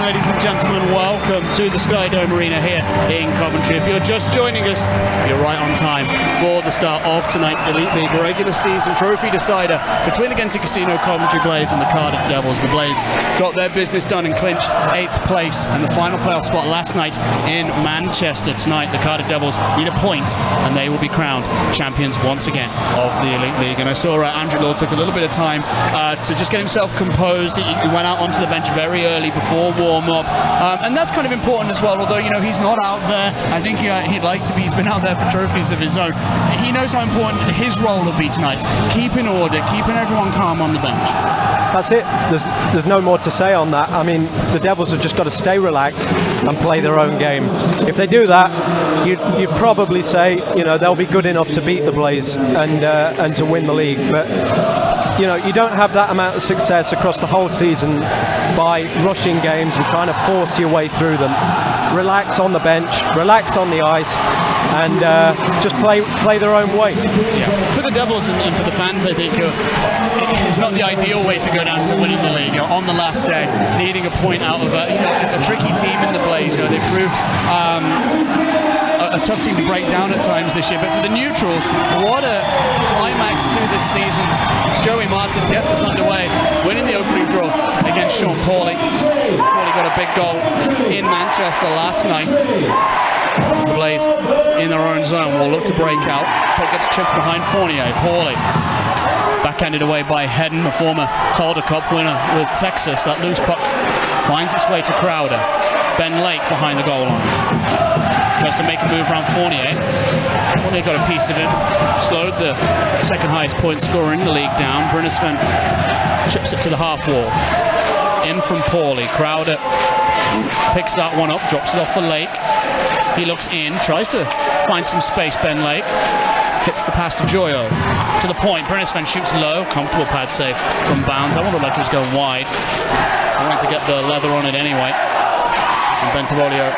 ladies and gentlemen, welcome to the Sky Dome Arena here in Coventry. If you're just joining us, you're right on time for the start of tonight's Elite League regular season trophy decider between the Genting Casino Coventry Blaze and the Cardiff Devils. The Blaze got their business done and clinched 8th place and the final playoff spot last night in Manchester. Tonight, the Cardiff Devils need a point and they will be crowned champions once again of the Elite League. And I saw Andrew Law took a little bit of time to just get himself composed. He went out onto the bench very early before warm-up, and that's kind of important as well, although, you know, he's not out there. I think he'd like to be. He's been out there for trophies of his own. He knows how important his role will be tonight. Keeping order, keeping everyone calm on the bench. That's it. There's no more to say on that. I mean, the Devils have just got to stay relaxed and play their own game. If they do that, you'd probably say, you know, they'll be good enough to beat the Blaze and to win the league. But you know, you don't have that amount of success across the whole season by rushing games and trying to force your way through them. Relax on the bench, relax on the ice, and just play their own way. Yeah. For the Devils and for the fans, I think it's not the ideal way to go down to winning the league. You know, on the last day, needing a point out of a tricky team in the Blaze. You know, they proved a tough team to break down at times this year. But for the neutrals, what a climax to this season. Joey Martin gets us underway, winning the opening draw against Sean Pauly. Pauly got a big goal in Manchester last night. The Blaze in their own zone will look to break out. Puck gets chipped behind Fournier. Pauly backhanded away by Hedden, a former Calder Cup winner with Texas. That loose puck finds its way to Crowder. Ben Lake behind the goal line. Tries to make a move around Fournier. Fournier got a piece of it. Slowed the second highest point scorer in the league down. Brynnesven chips it to the half wall. In from Pauly. Crowder picks that one up, drops it off for Lake. He looks in, tries to find some space. Ben Lake hits the pass to Joyo. To the point, Brynnesven shoots low. Comfortable pad save from Bounds. I wondered like it was going wide. I went to get the leather on it anyway. And Bentivolio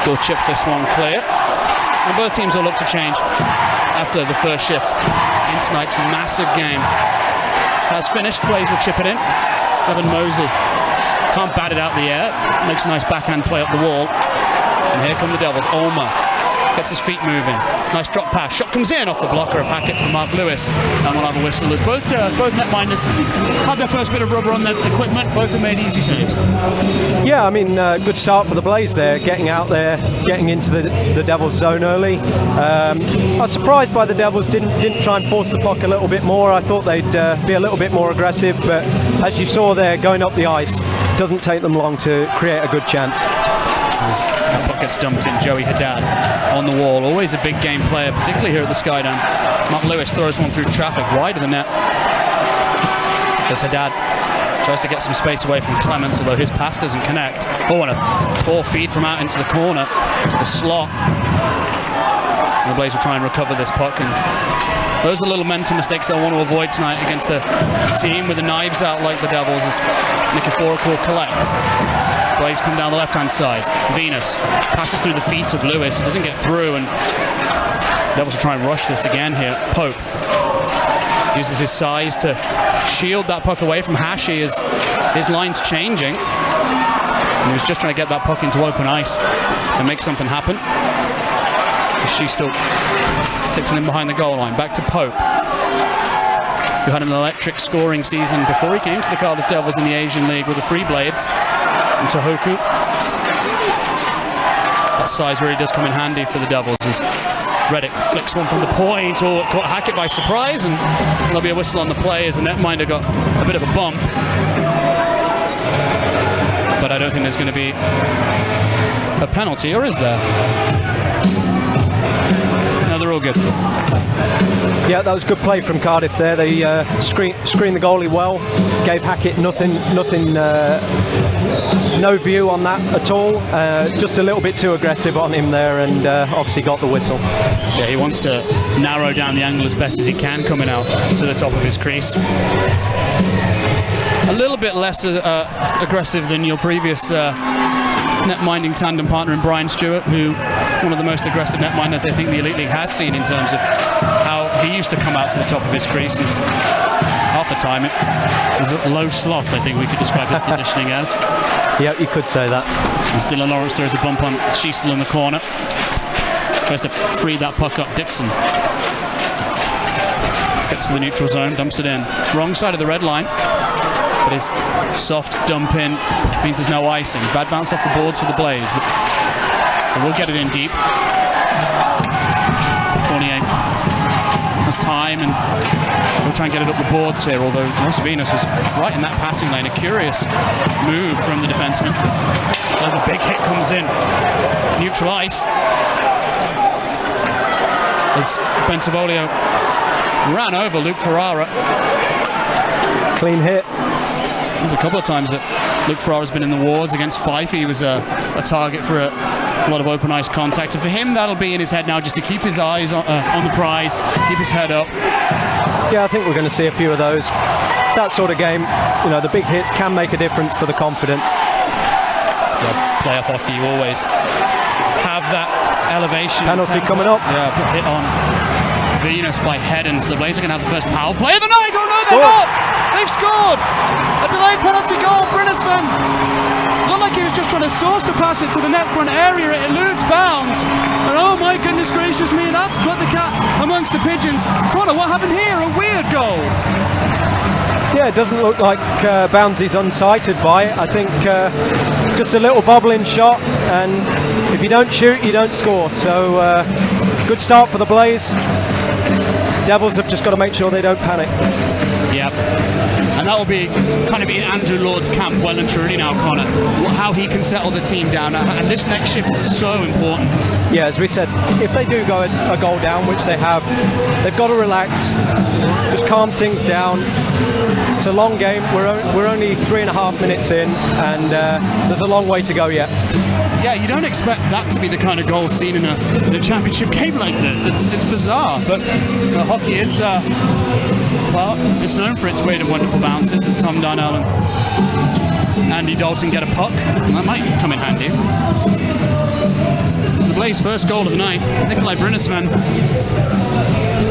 will chip this one clear. And both teams will look to change after the first shift in tonight's massive game. Has finished, Blaze will chip it in. Evan Mosey can't bat it out the air. Makes a nice backhand play up the wall. And here come the Devils. Ulmer gets his feet moving. Nice drop pass. Shot comes in off the blocker of Hackett from Mark Lewis. And we'll have a whistle as both netminders had their first bit of rubber on their equipment. Both have made easy saves. Yeah, I mean, good start for the Blaze there, getting out there, getting into the Devils zone early. I was surprised by the Devils didn't try and force the puck a little bit more. I thought they'd be a little bit more aggressive, but as you saw there, going up the ice, doesn't take them long to create a good chance. As that puck gets dumped in, Joey Haddad on the wall. Always a big game player, particularly here at the Sky Dome. Mark Lewis throws one through traffic, wide of the net. As Haddad tries to get some space away from Clements, although his pass doesn't connect. Oh, and a poor feed from out into the corner, into the slot. And the Blaze will try and recover this puck, and those are little mental mistakes they'll want to avoid tonight against a team with the knives out like the Devils, as Nikiforuk will collect. Blaze come down the left-hand side. Venus passes through the feet of Lewis. It doesn't get through, and Devils will try and rush this again here. Pope uses his size to shield that puck away from Hashi as his line's changing. And he was just trying to get that puck into open ice and make something happen. She still takes it in behind the goal line. Back to Pope, who had an electric scoring season before he came to the Cardiff Devils in the Asian League with the Free Blades. And Tohoku. That size really does come in handy for the Devils as Reddick flicks one from the point, or caught Hackett by surprise, and there'll be a whistle on the play as the netminder got a bit of a bump. But I don't think there's going to be a penalty, or is there? No, they're all good. Yeah, that was good play from Cardiff there. They screened the goalie well, gave Hackett nothing, no view on that at all. Just a little bit too aggressive on him there, and obviously got the whistle. Yeah, he wants to narrow down the angle as best as he can coming out to the top of his crease. A little bit less aggressive than your previous net-minding tandem partner in Brian Stewart, who one of the most aggressive netminders I think the Elite League has seen in terms of how he used to come out to the top of his crease. And half the time. It was a low slot, I think we could describe his positioning as. Yeah, you could say that. As Dylan Lawrence throws a bump on Schiestel in the corner. Tries to free that puck up. Dixon gets to the neutral zone, dumps it in. Wrong side of the red line. But his soft dump in means there's no icing. Bad bounce off the boards for the Blaze, but we'll get it in deep. Fournier has time and we'll try and get it up the boards here, although Ross Venus was right in that passing lane. A curious move from the defenseman. As the big hit comes in. Neutral ice. As Bentivolio ran over Luke Ferrara. Clean hit. There's a couple of times that Luke Ferrara's been in the wars against Fife. He was a target for a lot of open ice contact. And for him, that'll be in his head now, just to keep his eyes on the prize, keep his head up. Yeah, I think we're going to see a few of those. It's that sort of game. You know, the big hits can make a difference for the confidence. Yeah, playoff hockey, you always have that elevation. Penalty coming up. Yeah, hit on Venus by Heddens. The Blaze are going to have the first power play of the night. Oh no, they're not! They've scored! A delayed penalty goal. Brinnesman looked like he was just trying to saucer pass it to the net front area. It eludes bounds. And oh my goodness gracious me, that's put the cat amongst the pigeons. Connor, what happened here? A weird goal. Yeah, it doesn't look like Bouncy's unsighted by it. I think just a little bobbling shot, and if you don't shoot, you don't score. So good start for the Blaze. Devils have just got to make sure they don't panic. Yep. And that will be kind of in Andrew Lord's camp well and truly now, Connor. How he can settle the team down. And this next shift is so important. Yeah, as we said, if they do go a goal down, which they have, they've got to relax, just calm things down. It's a long game. We're only 3.5 minutes in, and there's a long way to go yet. Yeah, you don't expect that to be the kind of goal seen in a championship game like this. It's bizarre, but hockey is, well, it's known for its weird and wonderful bounces, as Tom Darnell and Andy Dalton get a puck, and that might come in handy. So the Blaze first goal of the night, Nikolai Brinnesman,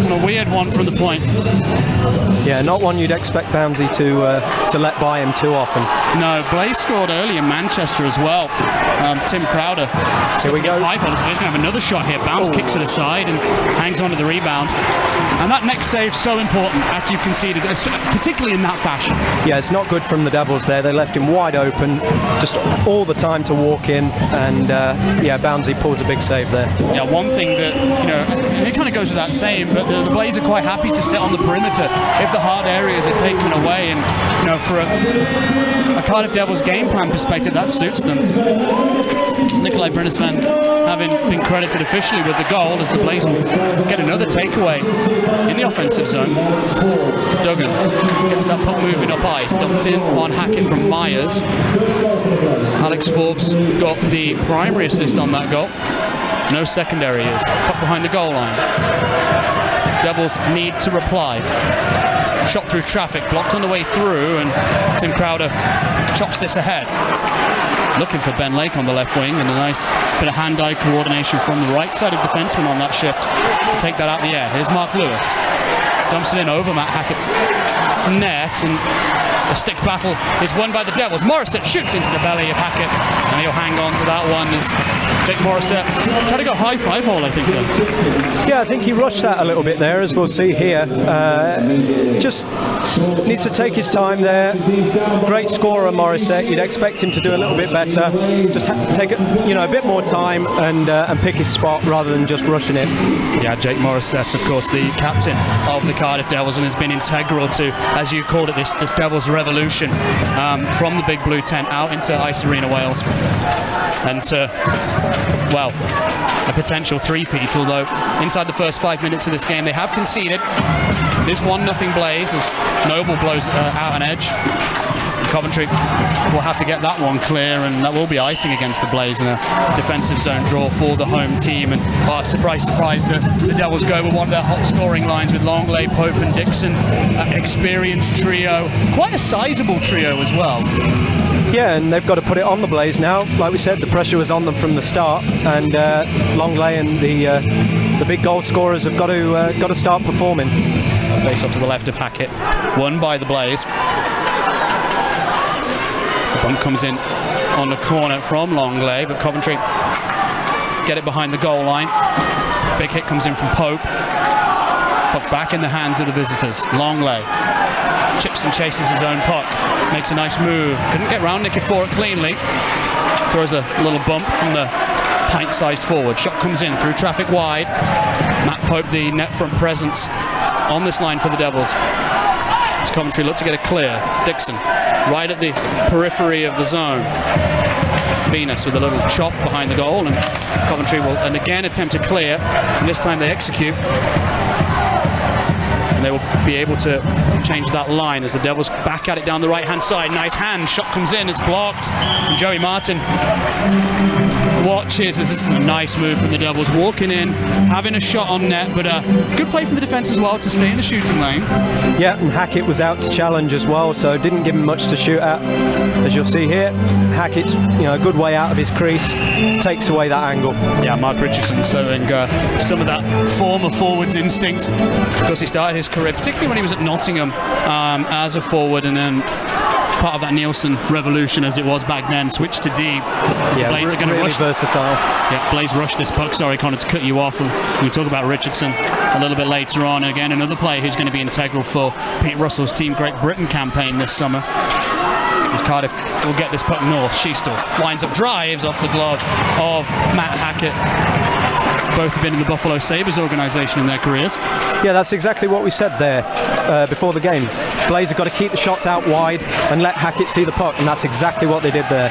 on a weird one from the point. Yeah, not one you'd expect Bouncy to let by him too often. No, Blaze scored early in Manchester as well. Tim Crowder. Here we go. 5 holes. Blaze going to have another shot here. Bounce kicks it aside and hangs on to the rebound. And that next save's so important after you've conceded, particularly in that fashion. Yeah, it's not good from the Devils there. They left him wide open, just all the time to walk in, and yeah, Bouncy pulls a big save there. Yeah, one thing that, you know, it kind of goes without saying, but the Blaze are quite happy to sit on the perimeter if the hard areas are taken away, and, you know, for a Cardiff Devils game plan perspective, that suits them. Nikolai Brinnesman having been credited officially with the goal, as the Blaze will get another takeaway in the offensive zone. Duggan gets that puck moving up ice, dumped in on Hackett from Myers. Alex Forbes got the primary assist on that goal. No secondary is. Puck behind the goal line. Devils need to reply. Shot through traffic, blocked on the way through, and Tim Crowder chops this ahead. Looking for Ben Lake on the left wing, and a nice bit of hand-eye coordination from the right-sided defenseman on that shift to take that out the air. Here's Mark Lewis. Dumps it in over Matt Hackett's net, and a stick battle is won by the Devils. Morissette shoots into the belly of Hackett, and he'll hang on to that one as Jake Morissette tried to go high 5-hole, I think, though. Yeah, I think he rushed that a little bit there, as we'll see here. Just needs to take his time there. Great scorer, Morissette. You'd expect him to do a little bit better. Just take a bit more time and pick his spot rather than just rushing it. Yeah, Jake Morissette, of course, the captain of the Cardiff Devils, and has been integral to, as you called it, this Devils revolution from the Big Blue tent out into Ice Arena Wales, and to, well, a potential three-peat, although inside the first 5 minutes of this game they have conceded. It is 1-0 Blaze as Noble blows out an edge. Coventry will have to get that one clear, and that will be icing against the Blaze in a defensive zone draw for the home team. And surprise, surprise, the Devils go with one of their hot scoring lines with Longley, Pope and Dixon. Experienced trio, quite a sizable trio as well. Yeah, and they've got to put it on the Blaze now. Like we said, the pressure was on them from the start, and Longley and the big goal scorers have got to start performing. A face off to the left of Hackett, won by the Blaze. The bump comes in on the corner from Longley, but Coventry get it behind the goal line. Big hit comes in from Pope. Puck back in the hands of the visitors. Longley chips and chases his own puck. Makes a nice move. Couldn't get round Nicky for it cleanly. Throws a little bump from the pint-sized forward. Shot comes in through traffic wide. Matt Pope, the net front presence on this line for the Devils. As Coventry look to get it clear. Dixon right at the periphery of the zone. Venus with a little chop behind the goal, and Coventry will again attempt to clear, and this time they execute. And they will be able to change that line as the Devils back at it down the right-hand side. Nice hand, shot comes in, it's blocked. And Joey Martin watches as this is a nice move from the Devils, walking in, having a shot on net, but a good play from the defence as well to stay in the shooting lane. Yeah, and Hackett was out to challenge as well, so didn't give him much to shoot at. As you'll see here, Hackett's a good way out of his crease, takes away that angle. Yeah, Mark Richardson showing some of that former forwards instinct, because he started his career, particularly when he was at Nottingham as a forward, and then part of that Nielsen revolution as it was back then, switched to D. As the Blaze are going to really rush. Versatile. Yeah, Blaze rush this puck. Sorry, Connor, to cut you off. And we talk about Richardson a little bit later on. Again, another player who's going to be integral for Pete Russell's Team Great Britain campaign this summer. As Cardiff will get this puck north. Sheastal winds up, drives off the glove of Matt Hackett. Both have been in the Buffalo Sabres organisation in their careers. Yeah, that's exactly what we said there before the game. Blaze have got to keep the shots out wide and let Hackett see the puck, and that's exactly what they did there.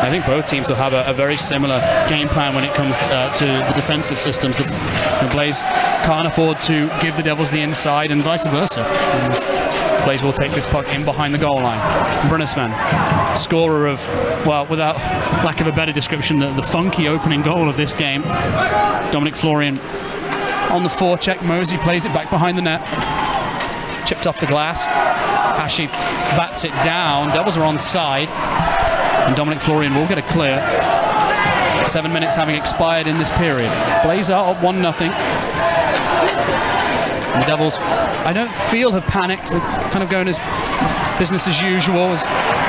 I think both teams will have a very similar game plan when it comes to the defensive systems. The Blaze can't afford to give the Devils the inside, and vice versa. Blaze will take this puck in behind the goal line. Brunnesvan, scorer of, well, without lack of a better description, the funky opening goal of this game. Dominic Florian on the forecheck. Mosey plays it back behind the net. Chipped off the glass. Hashi bats it down. Devils are onside. And Dominic Florian will get a clear. 7 minutes having expired in this period. Blaze are up 1-0. And the Devils, I don't feel, have panicked. They're kind of going as business as usual as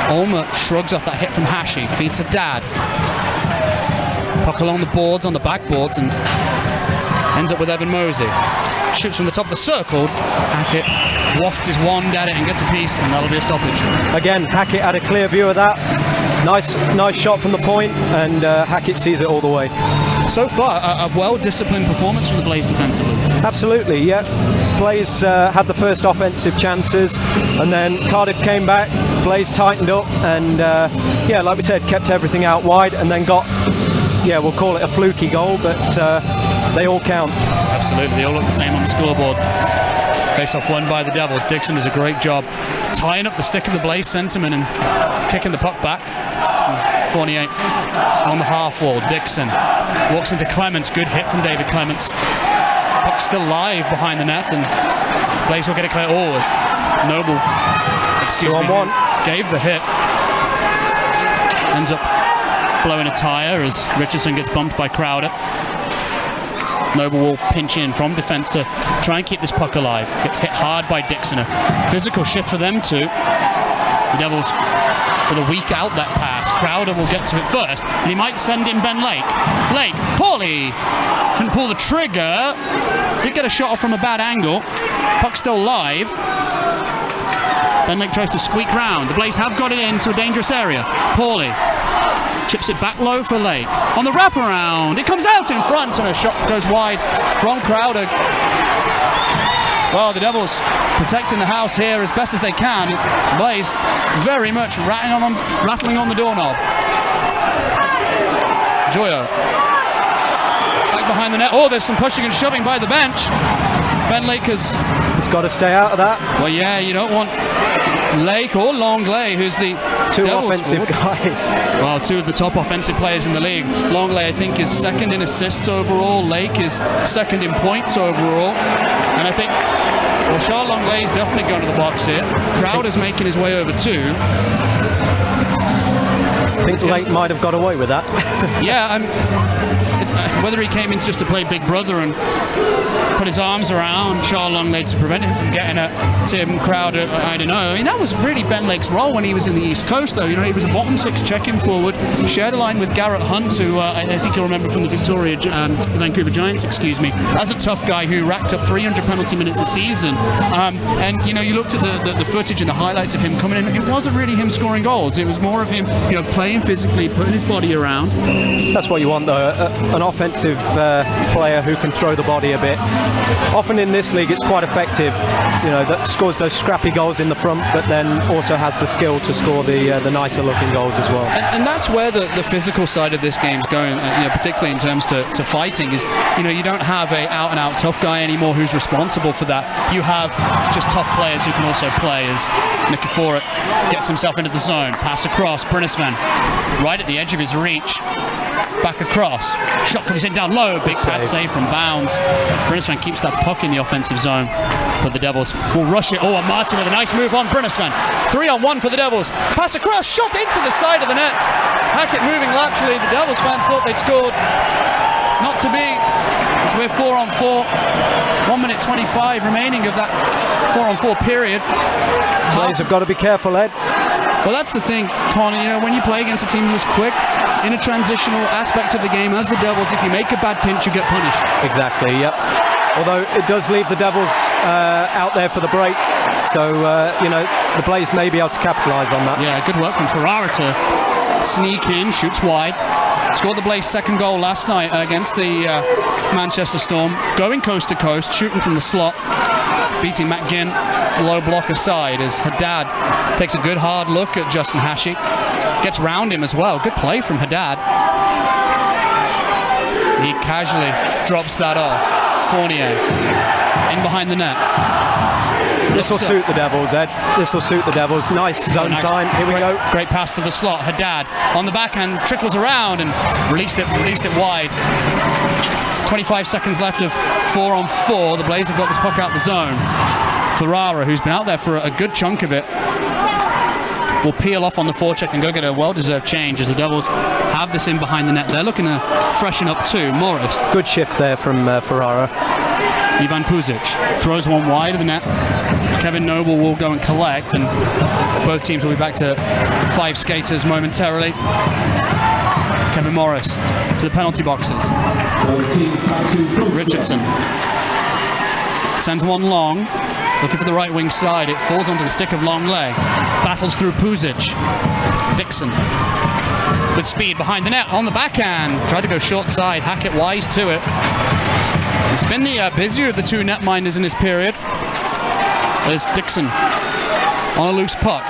Ulmer shrugs off that hit from Hashi. Feeds to Dad. Puck along the boards, on the backboards, and ends up with Evan Mosey. Shoots from the top of the circle. Hackett wafts his wand at it and gets a piece, and that'll be a stoppage. Again, Hackett had a clear view of that. Nice shot from the point, and Hackett sees it all the way. So far, a well-disciplined performance from the Blaze defensively. Absolutely, yeah. Blaze had the first offensive chances, and then Cardiff came back. Blaze tightened up, and yeah, like we said, kept everything out wide, and then got, yeah, we'll call it a fluky goal, but they all count. Absolutely, they all look the same on the scoreboard. Face-off won by the Devils. Dixon does a great job tying up the stick of the Blaze centerman and kicking the puck back. There's Fournier on the half wall. Dixon walks into Clements. Good hit from David Clements. Puck still live behind the net, and Blaze will get it clear. Oh, Noble, excuse me, gave the hit. Ends up blowing a tire as Richardson gets bumped by Crowder. Noble will pinch in from defence to try and keep this puck alive. Gets hit hard by Dixon. A physical shift for them too. The Devils with a weak outlet pass. Crowder will get to it first, and he might send in Ben Lake. Lake, poorly, couldn't pull the trigger. Did get a shot off from a bad angle. Puck still live. Ben Lake tries to squeak round. The Blaze have got it into a dangerous area. Poorly. Chips it back low for Lake. On the wraparound, it comes out in front, and a shot goes wide from Crowder. Well, the Devils protecting the house here as best as they can. Blaze very much rattling on the doorknob. Joyo back behind the net. Oh, there's some pushing and shoving by the bench. Ben Lake has... He's got to stay out of that. Well, yeah, you don't want Lake or Longley, who's the two Devils offensive forward. guys. Well, two of the top offensive players in the league. Longley, I think, is second in assists overall. Lake is second in points overall. And I think, well, Charles Longley is definitely going to the box here. Crowder's making his way over too. I think Lake might have got away with that. Yeah, whether he came in just to play big brother and put his arms around Charles Longleg to prevent him from getting at Tim Crowder, I don't know. I mean, that was really Ben Lake's role when he was in the East Coast, though. You know, he was a bottom six check-in forward, shared a line with Garrett Hunt, who I think you'll remember from the Vancouver Giants, as a tough guy who racked up 300 penalty minutes a season. And, you know, you looked at the footage and the highlights of him coming in, it wasn't really him scoring goals. It was more of him, you know, playing physically, putting his body around. That's what you want, though, an offensive player who can throw the body a bit. Often in this league it's quite effective, you know, that scores those scrappy goals in the front, but then also has the skill to score the nicer looking goals as well. And that's where the physical side of this game's going, you know, particularly in terms to fighting, is, you know, you don't have a out and out tough guy anymore who's responsible for that. You have just tough players who can also play, as Nikiforuk gets himself into the zone, pass across, Brinisvan right at the edge of his reach, back across, shot comes in down low, big pad save from Bounds. Brinisvan keeps that puck in the offensive zone, but the Devils will rush it. Oh, and Martin with a nice move on Brinisvan. 3-on-1 for the Devils, pass across, shot into the side of the net. Hackett moving laterally, the Devils fans thought they'd scored. Not to be, as we're 4-on-4, 1 minute 25 remaining of that 4-on-4 period. Players have got to be careful, Ed. Well, that's the thing, Connor, you know, when you play against a team who's quick in a transitional aspect of the game, as the Devils, if you make a bad pinch, you get punished. Exactly, yep. Although it does leave the Devils out there for the break, so, you know, the Blaze may be able to capitalise on that. Yeah, good work from Ferrara to sneak in, shoots wide. Scored the Blaze second goal last night against the Manchester Storm, going coast to coast, shooting from the slot, beating Matt Ginn low block aside as Haddad takes a good hard look at Justin Hashey, gets round him as well. Good play from Haddad. He casually drops that off. Fournier in behind the net. This will suit the Devils, Ed. This will suit the Devils. Nice zone time. Here we go. Great pass to the slot. Haddad on the backhand, trickles around and released it wide. 25 seconds left of 4-on-4. The Blaze have got this puck out the zone. Ferrara, who's been out there for a good chunk of it, will peel off on the forecheck and go get a well-deserved change as the Devils have this in behind the net. They're looking to freshen up too. Morris. Good shift there from Ferrara. Ivan Puzic throws one wide of the net. Kevin Noble will go and collect, and both teams will be back to 5 skaters momentarily. Kevin Morris to the penalty boxes. Richardson sends one long, looking for the right wing side. It falls onto the stick of Longleg. Battles through Puzic. Dixon with speed behind the net on the backhand. Tried to go short side. Hackett wise to it. It's been the busier of the two netminders in this period. There's Dixon on a loose puck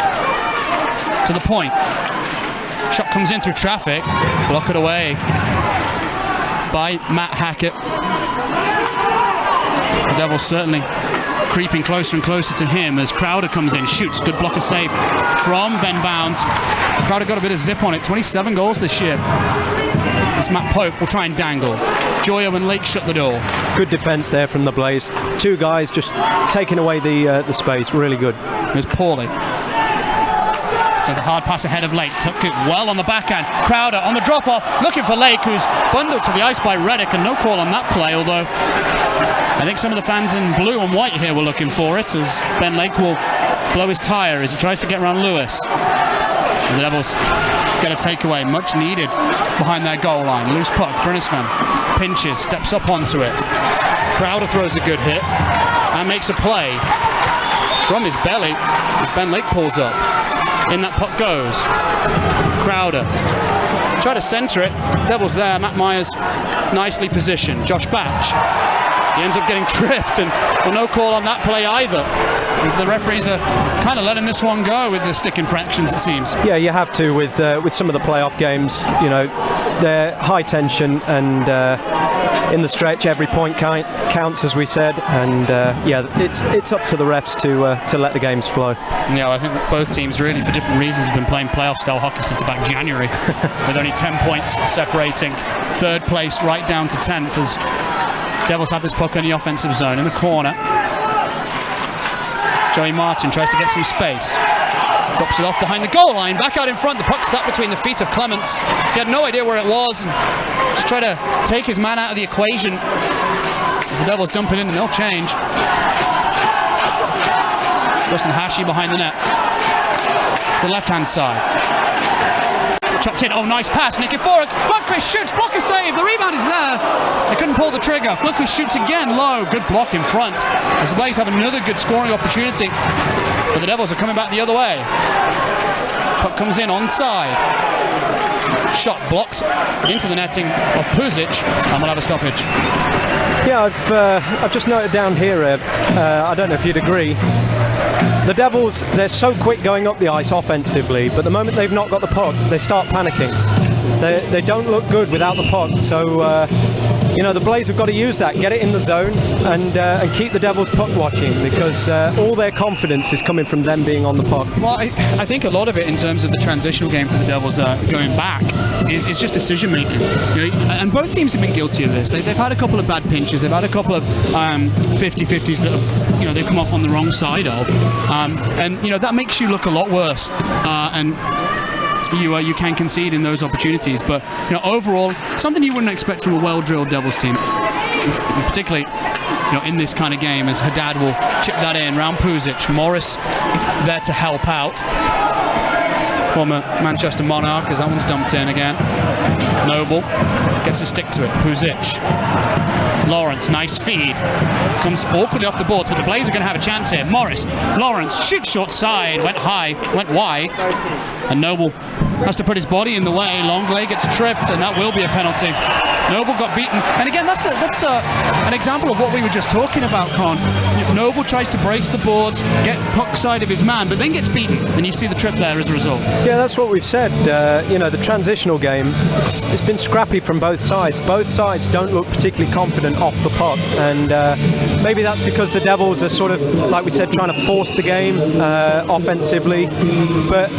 to the point. Shot comes in through traffic. Block it away by Matt Hackett. The Devils certainly creeping closer and closer to him as Crowder comes in, shoots, good blocker save from Ben Bounds. Crowder got a bit of zip on it, 27 goals this year. As Matt Pope will try and dangle. Joyo and Lake shut the door. Good defence there from the Blaze. Two guys just taking away the space, really good. There's Paulie. Sends a hard pass ahead of Lake, took it well on the backhand. Crowder on the drop-off, looking for Lake, who's bundled to the ice by Reddick, and no call on that play, although I think some of the fans in blue and white here were looking for it, as Ben Lake will blow his tyre as he tries to get around Lewis. And the Devils get a takeaway, much needed behind their goal line. Loose puck, Brinisvan pinches, steps up onto it. Crowder throws a good hit and makes a play from his belly as Ben Lake pulls up. In that puck goes. Crowder. Try to centre it. Devils there. Matt Myers nicely positioned. Josh Batch. He ends up getting tripped, and well, no call on that play either, because the referees are kind of letting this one go with the stick infractions, it seems. Yeah, you have to with some of the playoff games. You know, they're high tension, and in the stretch, every point counts, as we said. And yeah, it's up to the refs to let the games flow. Yeah, I think both teams really, for different reasons, have been playing playoff-style hockey since about January, with only 10 points separating third place right down to 10th as Devils have this puck in the offensive zone in the corner. Joey Martin tries to get some space. Drops it off behind the goal line, back out in front. The puck sat between the feet of Clements. He had no idea where it was, and just try to take his man out of the equation as the Devils dump it in, and they'll change. Justin Hashi behind the net to the left-hand side. Chopped in. Oh, nice pass. Nicky forward. Flugfist shoots. Blocker save. The rebound is there. They couldn't pull the trigger. Flugfist shoots again low. Good block in front as the Blaze have another good scoring opportunity. But the Devils are coming back the other way. Puck comes in onside. Shot blocked into the netting of Puzic, and we'll have a stoppage. Yeah, I've just noted down here, I don't know if you'd agree, the Devils, they're so quick going up the ice offensively, but the moment they've not got the puck, they start panicking. They don't look good without the puck, so the Blaze have got to use that, get it in the zone, and keep the Devils puck watching, because all their confidence is coming from them being on the puck. Well, I think a lot of it in terms of the transitional game for the Devils going back is just decision making. And both teams have been guilty of this. They've had a couple of bad pinches. They've had a couple of 50-50s that have, they've come off on the wrong side of, and that makes you look a lot worse. And you can concede in those opportunities, but overall, something you wouldn't expect from a well-drilled Devils team, particularly in this kind of game, as Haddad will chip that in round Puzic. Morris there to help out, former Manchester Monarch, as that one's dumped in again. Noble gets a stick to it. Puzic. Lawrence, nice feed. Comes awkwardly off the boards, but the Blaze are going to have a chance here. Morris, Lawrence, shoots short side, went high, went wide, and Noble has to put his body in the way. Longley gets tripped, and that will be a penalty. Noble got beaten, and again, that's an example of what we were just talking about, Con. Noble tries to brace the boards, get puck side of his man, but then gets beaten, and you see the trip there as a result. Yeah, that's what we've said. The transitional game, it's been scrappy from both sides. Both sides don't look particularly confident off the puck, and maybe that's because the Devils are sort of, like we said, trying to force the game offensively. But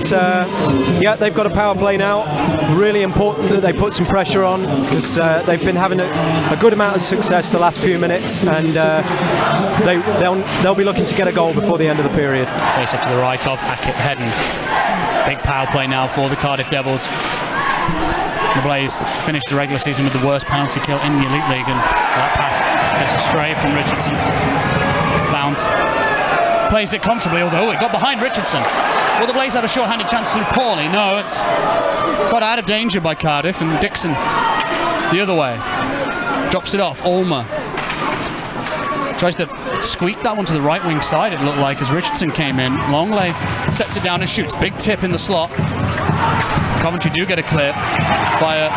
they've got a power play now. Really important that they put some pressure on, because they've been having a good amount of success the last few minutes, and they'll be looking to get a goal before the end of the period. Face up to the right of Hackett Hedden. Big power play now for the Cardiff Devils. The Blaze finished the regular season with the worst penalty kill in the Elite League, and that pass gets astray from Richardson. Bounce. Plays it comfortably, although it got behind Richardson. Will the Blaze have a short-handed chance through Paulie? No, it's got out of danger by Cardiff, and Dixon the other way. Drops it off. Ulmer tries to squeak that one to the right wing side, it looked like, as Richardson came in. Longley sets it down and shoots. Big tip in the slot. Coventry do get a clear via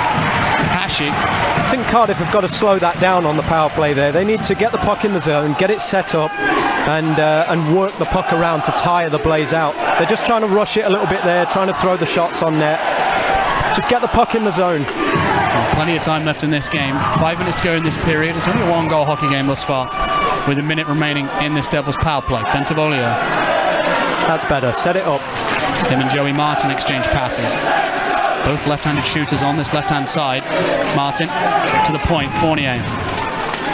Hashi. I think Cardiff have got to slow that down on the power play there. They need to get the puck in the zone, get it set up, and work the puck around to tire the Blaze out. They're just trying to rush it a little bit there, trying to throw the shots on net. Just get the puck in the zone. Plenty of time left in this game. 5 minutes to go in this period. It's only a one-goal hockey game thus far, with a minute remaining in this Devils power play. Bentivolio. That's better. Set it up. Him and Joey Martin exchange passes. Both left-handed shooters on this left-hand side. Martin to the point. Fournier.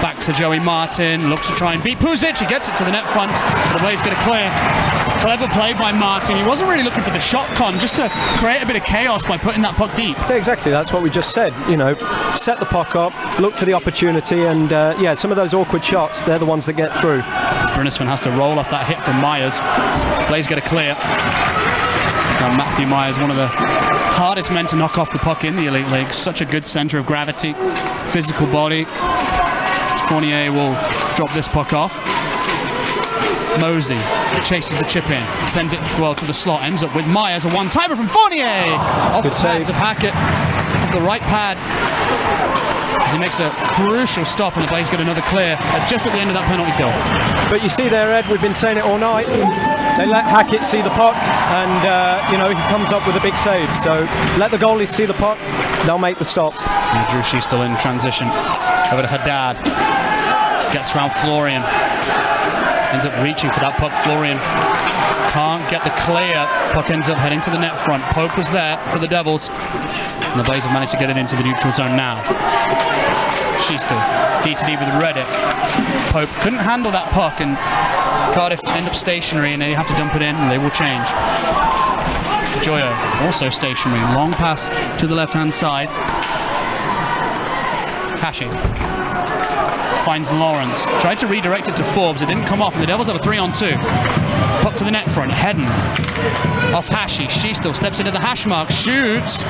Back to Joey Martin. Looks to try and beat Puzic. He gets it to the net front. The Blaze get a clear. Clever play by Martin. He wasn't really looking for the shot, Con, just to create a bit of chaos by putting that puck deep. Yeah, exactly. That's what we just said. Set the puck up, look for the opportunity, and some of those awkward shots, they're the ones that get through. Brunnisman has to roll off that hit from Myers. Blaze get a clear. And Matthew Myers, one of the hardest men to knock off the puck in the Elite League. Such a good centre of gravity, physical body. Fournier will drop this puck off. Mosey chases the chip in, sends it well to the slot, ends up with Myers, a one-timer from Fournier! Off the pads of Hackett, off the right pad, as he makes a crucial stop, and the Blaze get another clear just at the end of that penalty kill. But you see there, Ed, we've been saying it all night, they let Hackett see the puck, and he comes up with a big save, so let the goalies see the puck, they'll make the stops. And Drew Shee still in transition, over to Haddad, gets round Florian. Ends up reaching for that puck. Florian can't get the clear. Puck ends up heading to the net front. Pope was there for the Devils, and the Blaze have managed to get it into the neutral zone now. She's still D2D with Reddick. Pope couldn't handle that puck, and Cardiff end up stationary, and they have to dump it in, and they will change. Joyo also stationary. Long pass to the left-hand side. Hashi finds Lawrence. Tried to redirect it to Forbes. It didn't come off, and the Devils have a 3-on-2. Puck to the net front. Hedden off Hashi. She still steps into the hash mark. Shoots.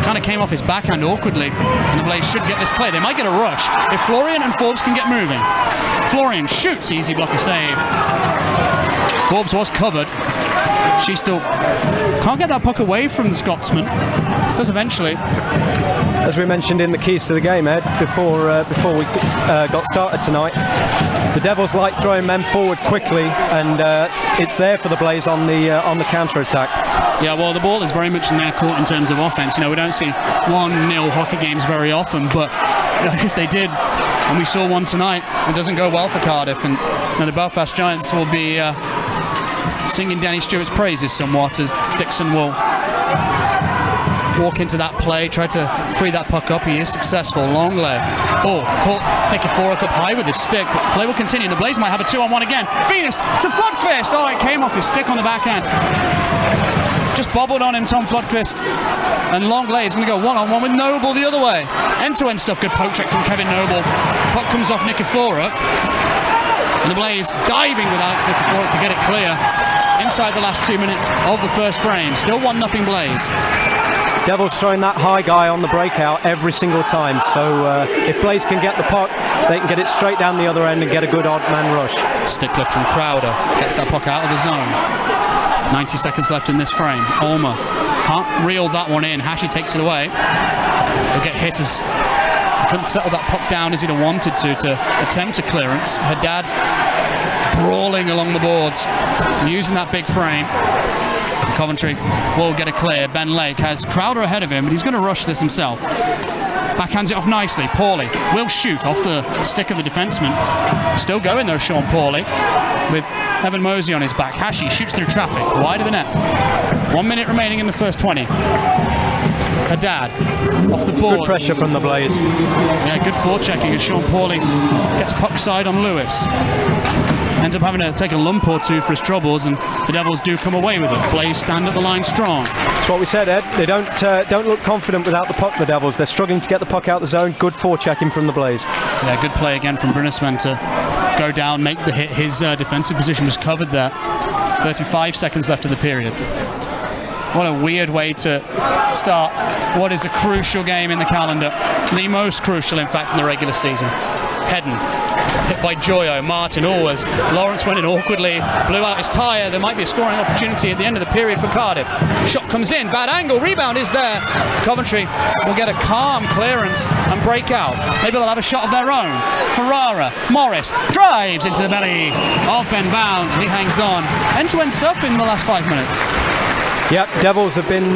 Kind of came off his backhand awkwardly, and the Blaze should get this clear. They might get a rush if Florian and Forbes can get moving. Florian shoots. Easy blocker save. Forbes was covered. She still can't get that puck away from the Scotsman. Does eventually. As we mentioned in the keys to the game, Ed, before we got started tonight, the Devils like throwing men forward quickly, and it's there for the Blaze on the counter attack. Yeah, well, the ball is very much in their court in terms of offense. You know, we don't see 1-0 hockey games very often, but if they did, and we saw one tonight, it doesn't go well for Cardiff, and the Belfast Giants will be singing Danny Stewart's praises somewhat as Dixon will walk into that play, try to free that puck up. He is successful. Long leg. Oh, caught Nikiforuk up high with his stick, but play will continue. The Blaze might have a 2-on-1 again. Venus to Flodqvist. Oh, it came off his stick on the backhand. Just bobbled on him, Tom Flodqvist. And Longley is going to go 1-on-1 with Noble the other way. End-to-end stuff. Good poke check from Kevin Noble. Puck comes off Nikiforuk. And the Blaze diving with Alex Nikiforuk to get it clear inside the last 2 minutes of the first frame. Still 1-0 Blaze. Devils throwing that high guy on the breakout every single time. So if Blaze can get the puck, they can get it straight down the other end and get a good odd man rush. Stick lift from Crowder. Gets that puck out of the zone. 90 seconds left in this frame. Ulmer can't reel that one in. Hashi takes it away. They'll get hit as he couldn't settle that puck down as he'd have wanted to attempt a clearance. Haddad brawling along the boards, using that big frame. Coventry will get a clear. Ben Lake has Crowder ahead of him, but he's going to rush this himself. Backhands it off nicely. Pauly will shoot off the stick of the defenseman. Still going though, Sean Pauly, with Evan Mosey on his back. Hashi shoots through traffic, wide of the net. 1 minute remaining in the first 20. Haddad off the board. Good pressure from the Blaze. Yeah, good forechecking as Sean Pauly gets puck side on Lewis. Ends up having to take a lump or two for his troubles, and the Devils do come away with it. Blaze stand at the line strong. That's what we said, Ed. They don't look confident without the puck, the Devils. They're struggling to get the puck out the zone. Good forechecking from the Blaze. Yeah, good play again from Brunnesven to go down, make the hit. His defensive position was covered there. 35 seconds left of the period. What a weird way to start what is a crucial game in the calendar. The most crucial, in fact, in the regular season. Hedden hit by Joyo. Martin always. Lawrence went in awkwardly, blew out his tyre. There might be a scoring opportunity at the end of the period for Cardiff. Shot comes in, bad angle, rebound is there. Coventry will get a calm clearance and break out. Maybe they'll have a shot of their own. Ferrara, Morris drives into the belly of Ben Bounds. He hangs on. End-to-end stuff in the last 5 minutes. Yep, Devils have been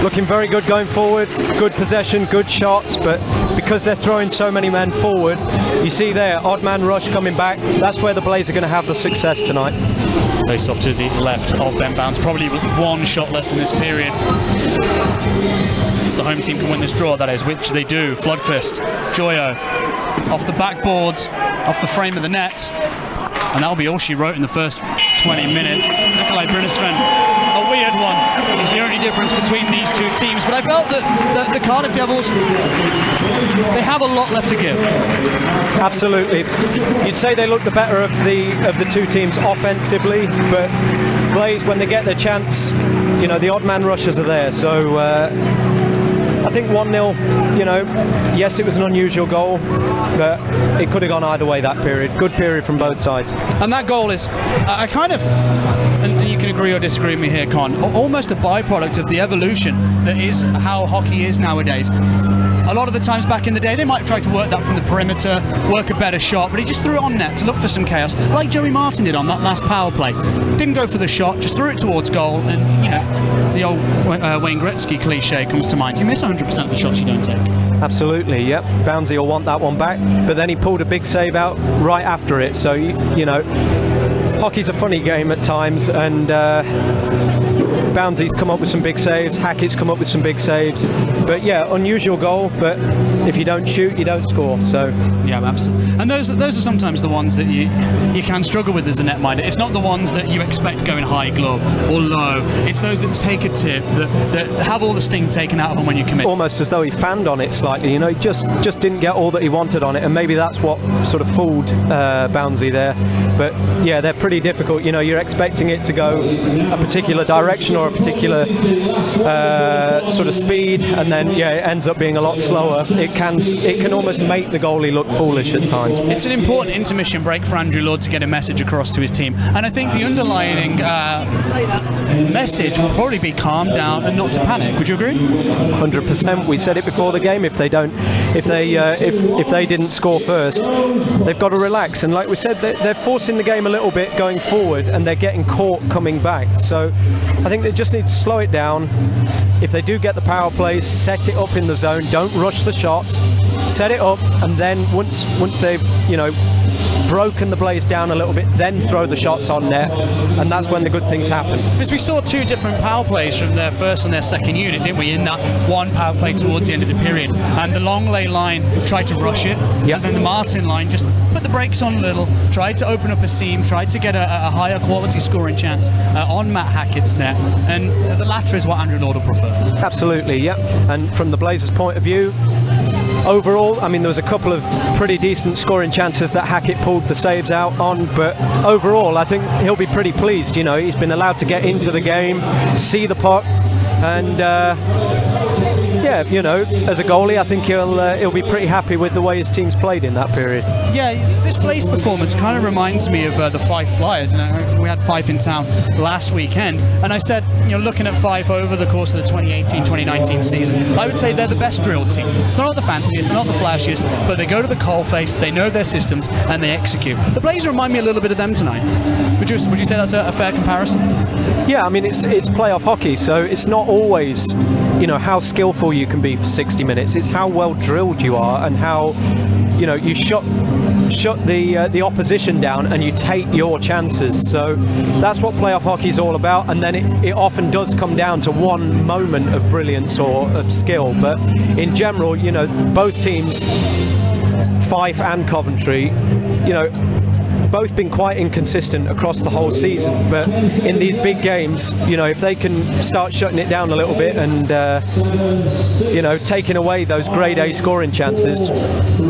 looking very good going forward. Good possession, good shots, but because they're throwing so many men forward, you see there, odd man rush coming back. That's where the Blaze are going to have the success tonight. Face off to the left of Ben Bounds. Probably one shot left in this period. The home team can win this draw, that is, which they do. Flodqvist, Joyo, off the backboards, off the frame of the net. And that'll be all she wrote in the first 20 minutes. Nikolai Brunnesven, a weird one. It's the only difference between these two teams. But I felt that the Cardiff Devils, they have a lot left to give. Absolutely. You'd say they look the better of the two teams offensively, but Blaze, when they get their chance, you know, the odd man rushers are there. So I think 1-0, you know, yes, it was an unusual goal, but it could have gone either way that period. Good period from both sides. And that goal is, I kind of, and you can agree or disagree with me here, Con, almost a byproduct of the evolution that is how hockey is nowadays. A lot of the times back in the day, they might have tried to work that from the perimeter, work a better shot, but he just threw it on net to look for some chaos, like Joey Martin did on that last power play. Didn't go for the shot, just threw it towards goal, and, you know, the old Wayne Gretzky cliche comes to mind. You miss 100% of the shots you don't take. Absolutely, yep. Boundsy will want that one back, but then he pulled a big save out right after it, so, you know, hockey's a funny game at times, and Bouncy's come up with some big saves, Hackett's come up with some big saves. But yeah, unusual goal, but if you don't shoot, you don't score. So yeah, absolutely. And those are sometimes the ones that you can struggle with as a netminder. It's not the ones that you expect going high glove or low. It's those that take a tip, that have all the sting taken out of them when you commit. Almost as though he fanned on it slightly, you know, he just didn't get all that he wanted on it, and maybe that's what sort of fooled Bouncy there. But yeah, they're pretty difficult. You know, you're expecting it to go a particular direction or a particular sort of speed, and then yeah, it ends up being a lot slower. It can almost make the goalie look foolish at times. It's an important intermission break for Andrew Lord to get a message across to his team, and I think the underlying message will probably be calm down and not to panic. Would you agree? 100%. We said it before the game. If they didn't score first, they've got to relax. And like we said, they're forcing the game a little bit going forward, and they're getting caught coming back. So I think they just need to slow it down. If they do get the power plays, set it up in the zone. Don't rush the shots. Set it up, and then once they've broken the Blaze down a little bit, then throw the shots on net, and that's when the good things happen. Because we saw two different power plays from their first and their second unit, didn't we? In that one power play towards the end of the period, and the Longley line tried to rush it, yep. And then the Martin line just put the brakes on a little, tried to open up a seam, tried to get a higher quality scoring chance on Matt Hackett's net, and the latter is what Andrew Lord will prefer. Absolutely, yeah. And from the Blazers' point of view, overall, I mean, there was a couple of pretty decent scoring chances that Hackett pulled the saves out on, but overall, I think he'll be pretty pleased. You know, he's been allowed to get into the game, see the puck, and yeah, you know, as a goalie, I think he'll be pretty happy with the way his team's played in that period. Yeah, this Blaze performance kind of reminds me of the Fife Flyers. We had Fife in town last weekend, and I said, looking at Fife over the course of the 2018-2019 season, I would say they're the best drilled team. They're not the fanciest, they're not the flashiest, but they go to the coalface, they know their systems, and they execute. The Blaze remind me a little bit of them tonight. Would you say that's a fair comparison? Yeah, I mean, it's playoff hockey, so it's not always, how skillful you can be for 60 minutes. It's how well drilled you are, and how, you shut the opposition down and you take your chances. So that's what playoff hockey is all about, and then it often does come down to one moment of brilliance or of skill. But in general, both teams, Fife and Coventry, both been quite inconsistent across the whole season, but in these big games, if they can start shutting it down a little bit and taking away those grade A scoring chances,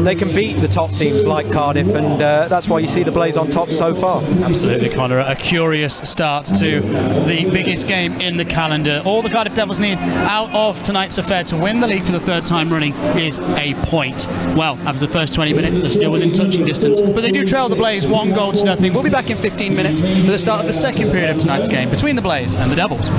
they can beat the top teams like Cardiff, and that's why you see the Blaze on top so far. Absolutely, Connor. A curious start to the biggest game in the calendar. All the Cardiff Devils need out of tonight's affair to win the league for the third time running is a point. Well, after the first 20 minutes, they're still within touching distance, but they do trail the Blaze 1-0. We'll be back in 15 minutes for the start of the second period of tonight's game between the Blaze and the Devils.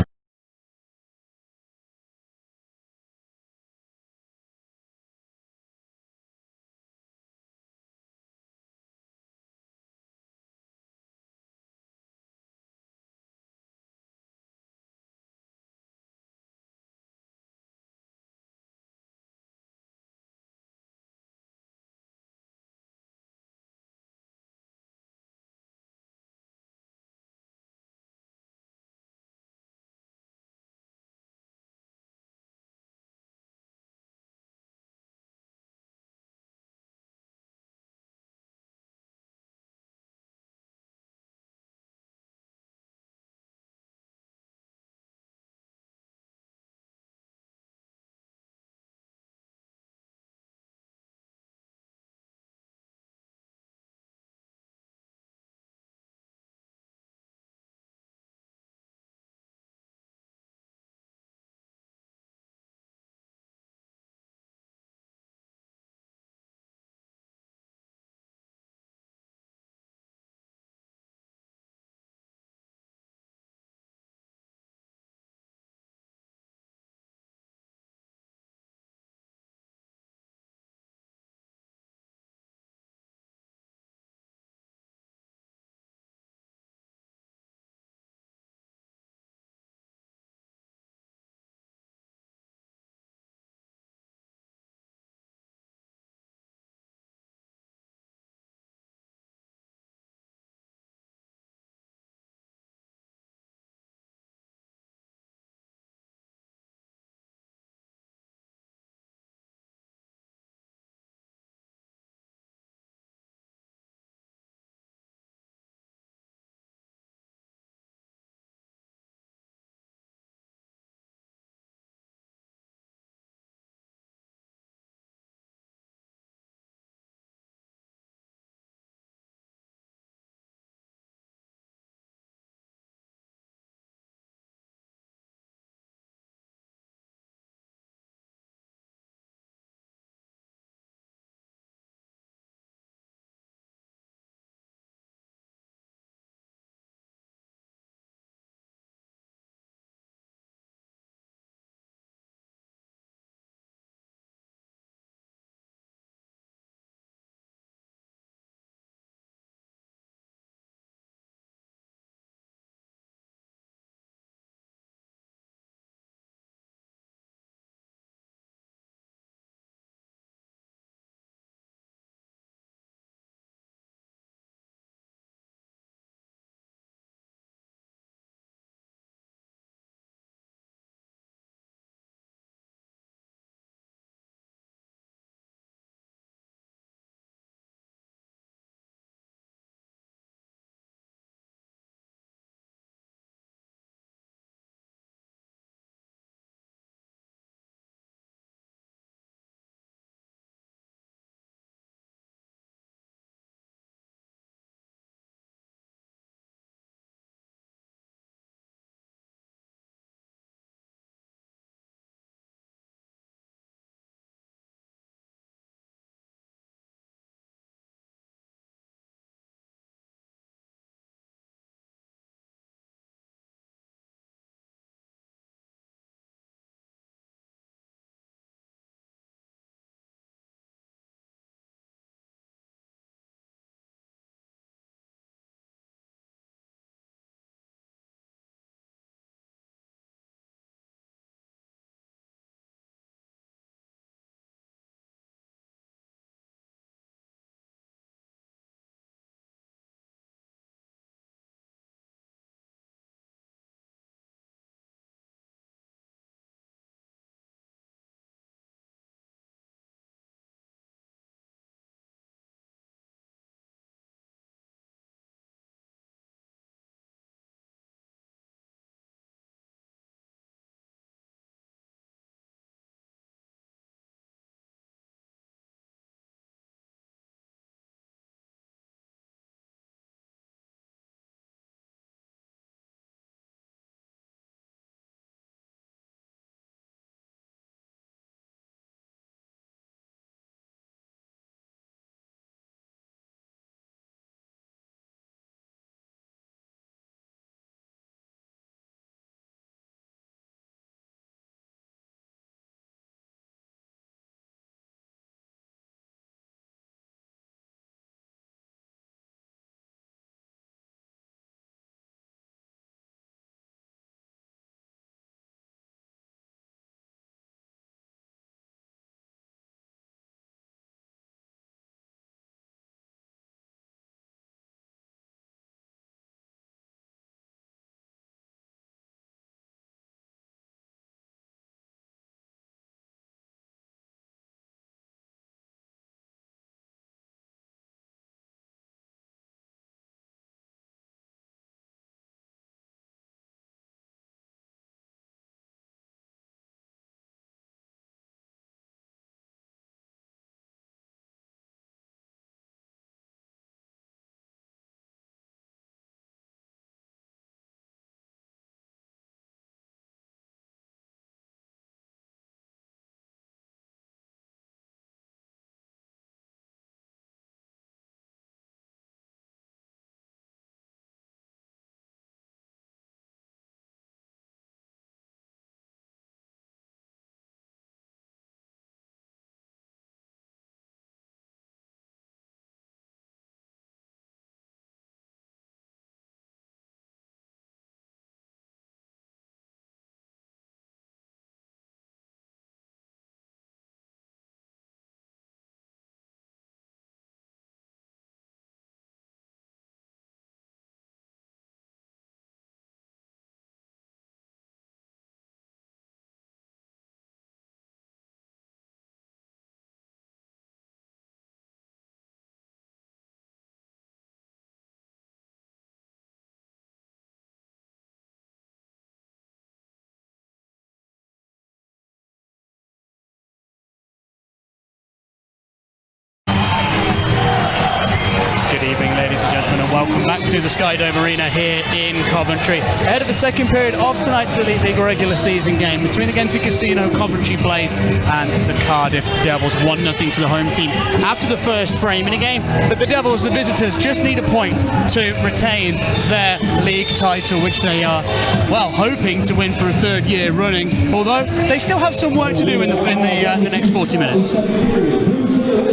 gentlemen, and welcome back to the Skydome Arena here in Coventry. Ahead of the second period of tonight's Elite League regular season game between the Genting Casino Coventry Blaze and the Cardiff Devils. 1-0 to the home team after the first frame in a game that the Devils, the visitors, just need a point to retain their league title, which they are, well, hoping to win for a third year running, although they still have some work to do in the next 40 minutes.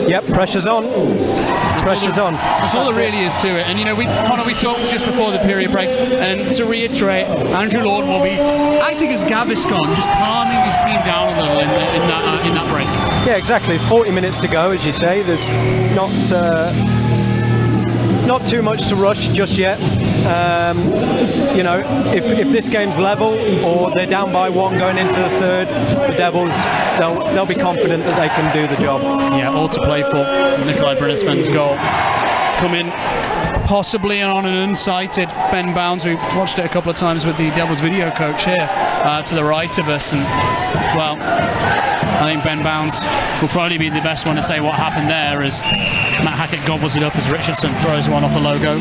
Yep, pressure's on. Pressure's on. That's all there really is to it. And, you know, Connor, we talked just before the period break, and to reiterate, Andrew Lord will be acting as Gaviscon, just calming his team down a little in that break. Yeah, exactly. 40 minutes to go, as you say. There's not too much to rush just yet. You know, if this game's level or they're down by one going into the third, the Devils, they'll be confident that they can do the job. Yeah, all to play for. Nikolai Brinisven's goal come in possibly on an unsighted Ben Bounds. We watched it a couple of times with the Devils video coach here to the right of us, and well, I think Ben Bounds will probably be the best one to say what happened there, as Matt Hackett gobbles it up as Richardson throws one off the logo.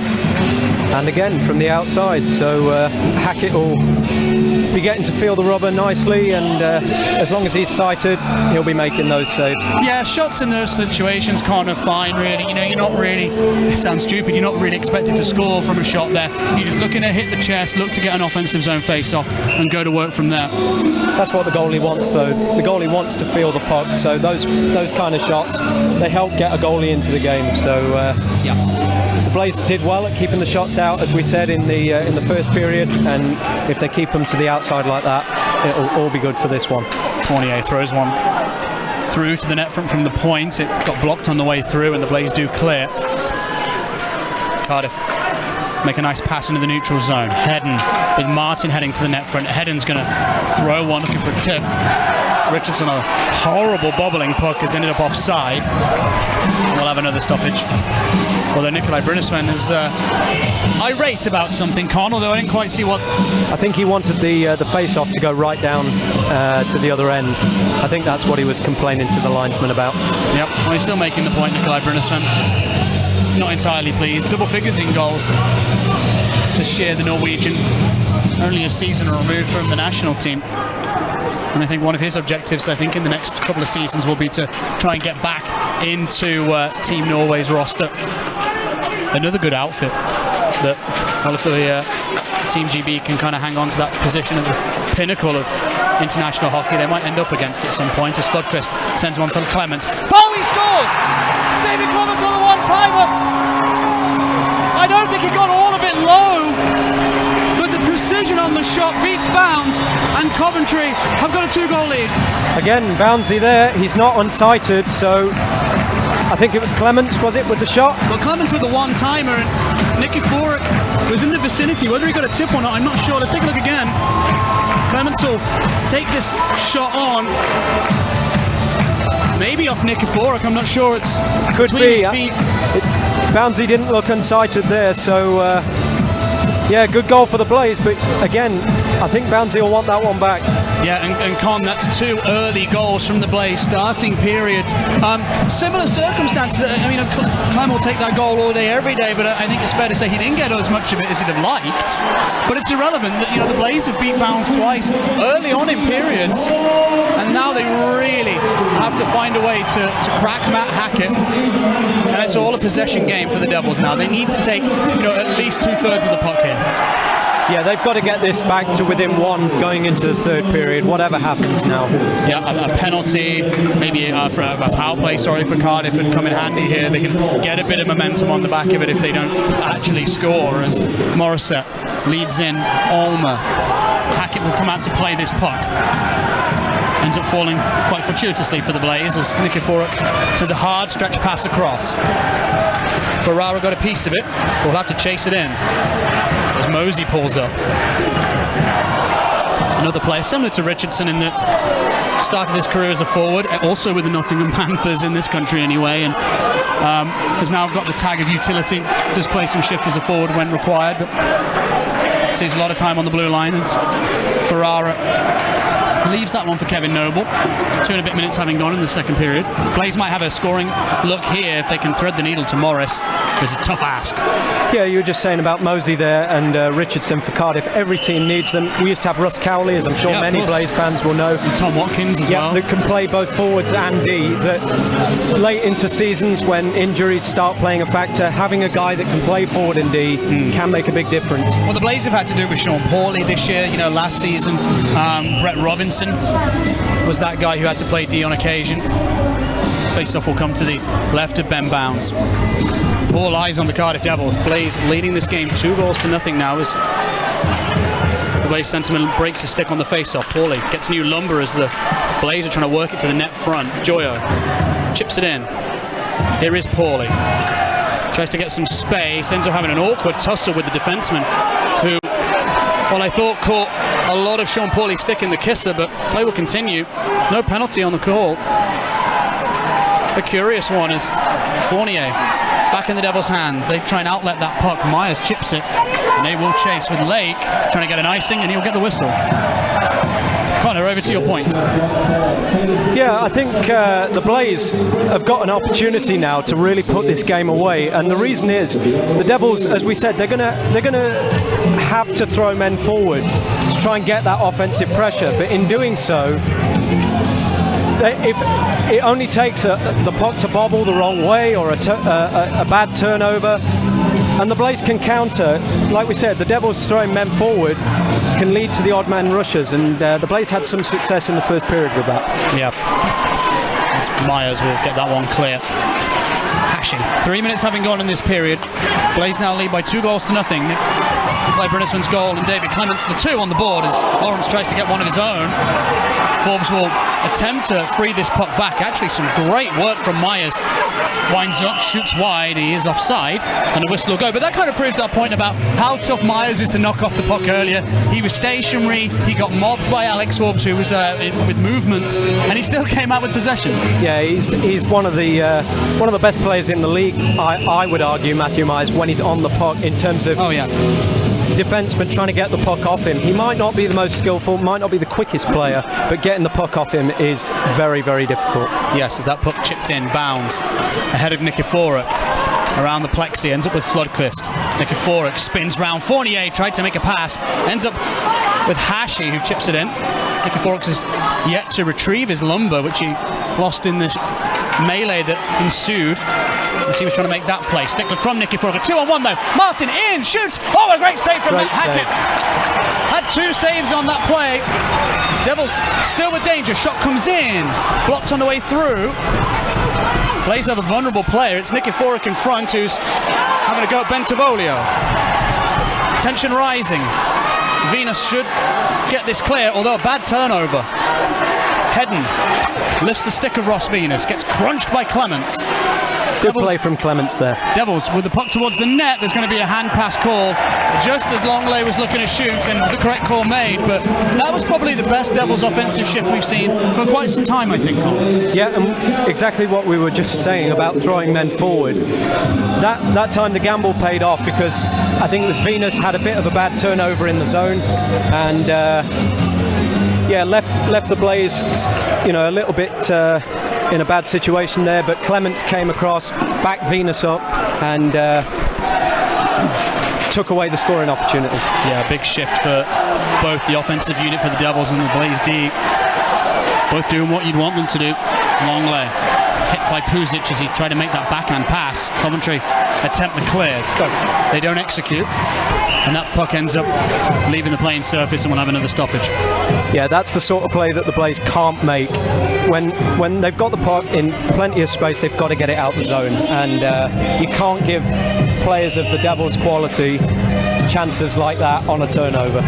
And again from the outside, so Hackett will be getting to feel the rubber nicely, and as long as he's sighted, he'll be making those saves. Yeah, shots in those situations kind of fine, really. You know, you're not really, it sounds stupid, you're not really expected to score from a shot there. You're just looking to hit the chest, look to get an offensive zone face-off and go to work from there. That's what the goalie wants, though. The goalie wants to feel the puck, so those kind of shots, they help get a goalie into the game. So yeah, the Blaze did well at keeping the shots out, as we said in the first period, and if they keep them to the outside like that, it'll all be good for this one. Fournier throws one through to the net from the point. It got blocked on the way through, and the Blaze do clear. Cardiff make a nice pass into the neutral zone. Hedden with Martin heading to the net front. Hedden's going to throw one, looking for a tip. Richardson, a horrible bobbling puck, has ended up offside. And we'll have another stoppage. Although Nikolai Brinisven is irate about something, Con, although I didn't quite see what. I think he wanted the face-off to go right down to the other end. I think that's what he was complaining to the linesman about. Yep, well, he's still making the point, Nikolai Brinisven. Not entirely pleased. Double figures in goals this year, the Norwegian. Only a season removed from the national team. And I think one of his objectives, I think, in the next couple of seasons will be to try and get back into Team Norway's roster. Another good outfit that, well, if the Team GB can kind of hang on to that position at the pinnacle of international hockey, they might end up against it at some point, as Flodquist sends one for Clement. Bowie scores! David Clements on the one-timer! I don't think he got all of it low, but the precision on the shot beats Bounds, and Coventry have got a 2-goal lead. Again, Boundsy there, he's not unsighted, so I think it was Clements, was it, with the shot? Well, Clements with the one-timer, and Nikiforuk was in the vicinity. Whether he got a tip or not, I'm not sure. Let's take a look again. Clements will take this shot on. Maybe off Nikiforuk, I'm not sure. It's could between be. his feet. Boundsy didn't look unsighted there, so yeah, good goal for the Blaze, but again, I think Boundsy will want that one back. Yeah, and Con, that's 2 early goals from the Blaze starting periods. Similar circumstances. I mean, Clem will take that goal all day, every day, but I think it's fair to say he didn't get as much of it as he'd have liked. But it's irrelevant that, you know, the Blaze have beat Bounds twice early on in periods, and now they really have to find a way to crack Matt Hackett. And it's all a possession game for the Devils now. They need to take, you know, at least 2/3 of the puck here. Yeah, they've got to get this back to within 1 going into the third period, whatever happens now. Yeah, a penalty, maybe for a power play, for Cardiff would come in handy here. They can get a bit of momentum on the back of it if they don't actually score, as Morissette leads in Ulmer. Hackett will come out to play this puck. Ends up falling quite fortuitously for the Blaze, as Nikiforuk sends a hard stretch pass across. Ferrara got a piece of it. We'll have to chase it in as Mosey pulls up. Another player similar to Richardson in that started his career as a forward, also with the Nottingham Panthers in this country anyway, and has now got the tag of utility. Does play some shifts as a forward when required, but sees a lot of time on the blue line as Ferrara leaves that one for Kevin Noble. 2 and a bit minutes having gone in the second period. Blaze might have a scoring look here if they can thread the needle to Morris. It's a tough ask. Yeah, you were just saying about Mosey there and Richardson for Cardiff. Every team needs them. We used to have Russ Cowley, as I'm sure many Blaze fans will know. And Tom Watkins as well. That can play both forwards and D. That late into seasons when injuries start playing a factor, having a guy that can play forward and D can make a big difference. Well, the Blaze have had to do with Sean Pawley this year. You know, last season, Brett Robinson was that guy who had to play D on occasion. Face-off will come to the left of Ben Bounds. All eyes on the Cardiff Devils. Blaze leading this game 2-0 now as the Blaze centreman breaks his stick on the face-off. Pawley gets new lumber as the Blaze are trying to work it to the net front. Joyo chips it in. Here is Pawley. Tries to get some space, ends up having an awkward tussle with the defenseman who, well, I thought caught a lot of Sean Pawley's stick in the kisser, but play will continue. No penalty on the call. A curious one is Fournier back in the Devils' hands. They try and outlet that puck. Myers chips it, and they will chase with Lake trying to get an icing, and he'll get the whistle. Connor, over to your point. Yeah, I think the Blaze have got an opportunity now to really put this game away, and the reason is the Devils, as we said, they're gonna have to throw men forward to try and get that offensive pressure. But in doing so, if it only takes the puck to bobble the wrong way or a bad turnover, and the Blaze can counter, like we said, the Devils throwing men forward can lead to the odd man rushes, and the Blaze had some success in the first period with that. Yeah. As Myers will get that one clear. Hashing. 3 minutes having gone in this period. Blaze now lead by 2-0. Nikolai Brinisman's goal and David Clements, the 2 on the board as Lawrence tries to get one of his own. Forbes will attempt to free this puck back. Actually, some great work from Myers. Winds up, shoots wide, he is offside, and the whistle will go. But that kind of proves our point about how tough Myers is to knock off the puck earlier. He was stationary, he got mobbed by Alex Forbes, who was with movement, and he still came out with possession. Yeah, he's one of the best players in the league, I would argue, Matthew Myers, when he's on the puck in terms of defenseman trying to get the puck off him. He might not be the most skillful, might not be the quickest player, but getting the puck off him is very, very difficult. Yes, as that puck chipped in, Bounds ahead of Nikiforuk around the plexi, ends up with Floodquist. Nikiforuk spins round. Fournier tried to make a pass, ends up with Hashi, who chips it in. Nikiforuk has yet to retrieve his lumber, which he lost in the melee that ensued as he was trying to make that play. Stickler from Nikiforuk. 2-on-1 though. Martin in, shoots. Oh, a great save from Matt Hackett. Had 2 saves on that play. Devils still with danger. Shot comes in. Blocked on the way through. Blaze have a vulnerable player. It's Nikiforuk in front who's having a go at Bentivolio. Tension rising. Venus should get this clear, although a bad turnover. Hedden lifts the stick of Ross Venus, gets crunched by Clements. Good play from Clements there. Devils with the puck towards the net. There's going to be a hand pass call just as Longley was looking to shoot, and the correct call made. But that was probably the best Devils offensive shift we've seen for quite some time, I think, Colin. Yeah, and exactly what we were just saying about throwing men forward. That time the gamble paid off, because I think it was Venus had a bit of a bad turnover in the zone, and left the Blaze, a little bit in a bad situation there, but Clements came across, backed Venus up, and took away the scoring opportunity. Yeah, big shift for both the offensive unit for the Devils and the Blaze D. Both doing what you'd want them to do. Longley hit by Puzic as he tried to make that backhand pass. Coventry attempt the clear. They don't execute, and that puck ends up leaving the playing surface, and we'll have another stoppage. Yeah, that's the sort of play that the Blaze can't make. When they've got the puck in plenty of space, they've got to get it out the zone, and you can't give players of the Devils' quality chances like that on a turnover.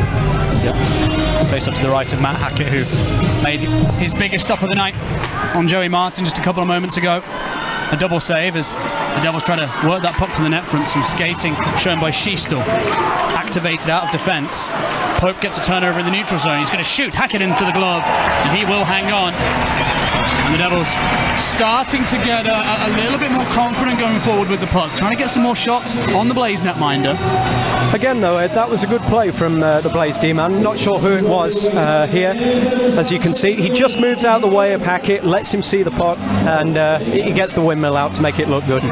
Yep. Face up to the right of Matt Hackett, who made his biggest stop of the night on Joey Martin just a couple of moments ago. A double save as the Devils trying to work that puck to the net front. Some skating shown by Schiestel. Activated out of defence. Pope gets a turnover in the neutral zone. He's going to shoot Hackett into the glove, and he will hang on. And the Devils starting to get a little bit more confident going forward with the puck, trying to get some more shots on the Blaze netminder. Again, though, Ed, that was a good play from the Blaze D-man. Not sure who it was here. As you can see, he just moves out the way of Hackett, lets him see the puck, and he gets the windmill out to make it look good.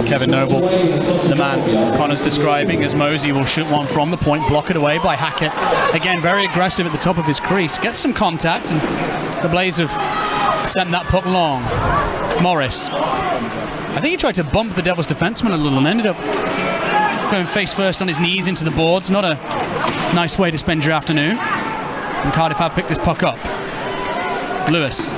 Kevin Noble, the man Connor's describing as Mosey, will shoot one from the point, block it away by Hackett. Again, very aggressive at the top of his crease, gets some contact, and the Blaze have sent that puck long. Morris, I think he tried to bump the Devils defenseman a little and ended up going face first on his knees into the boards. Not a nice way to spend your afternoon. And Cardiff have picked this puck up. Lewis.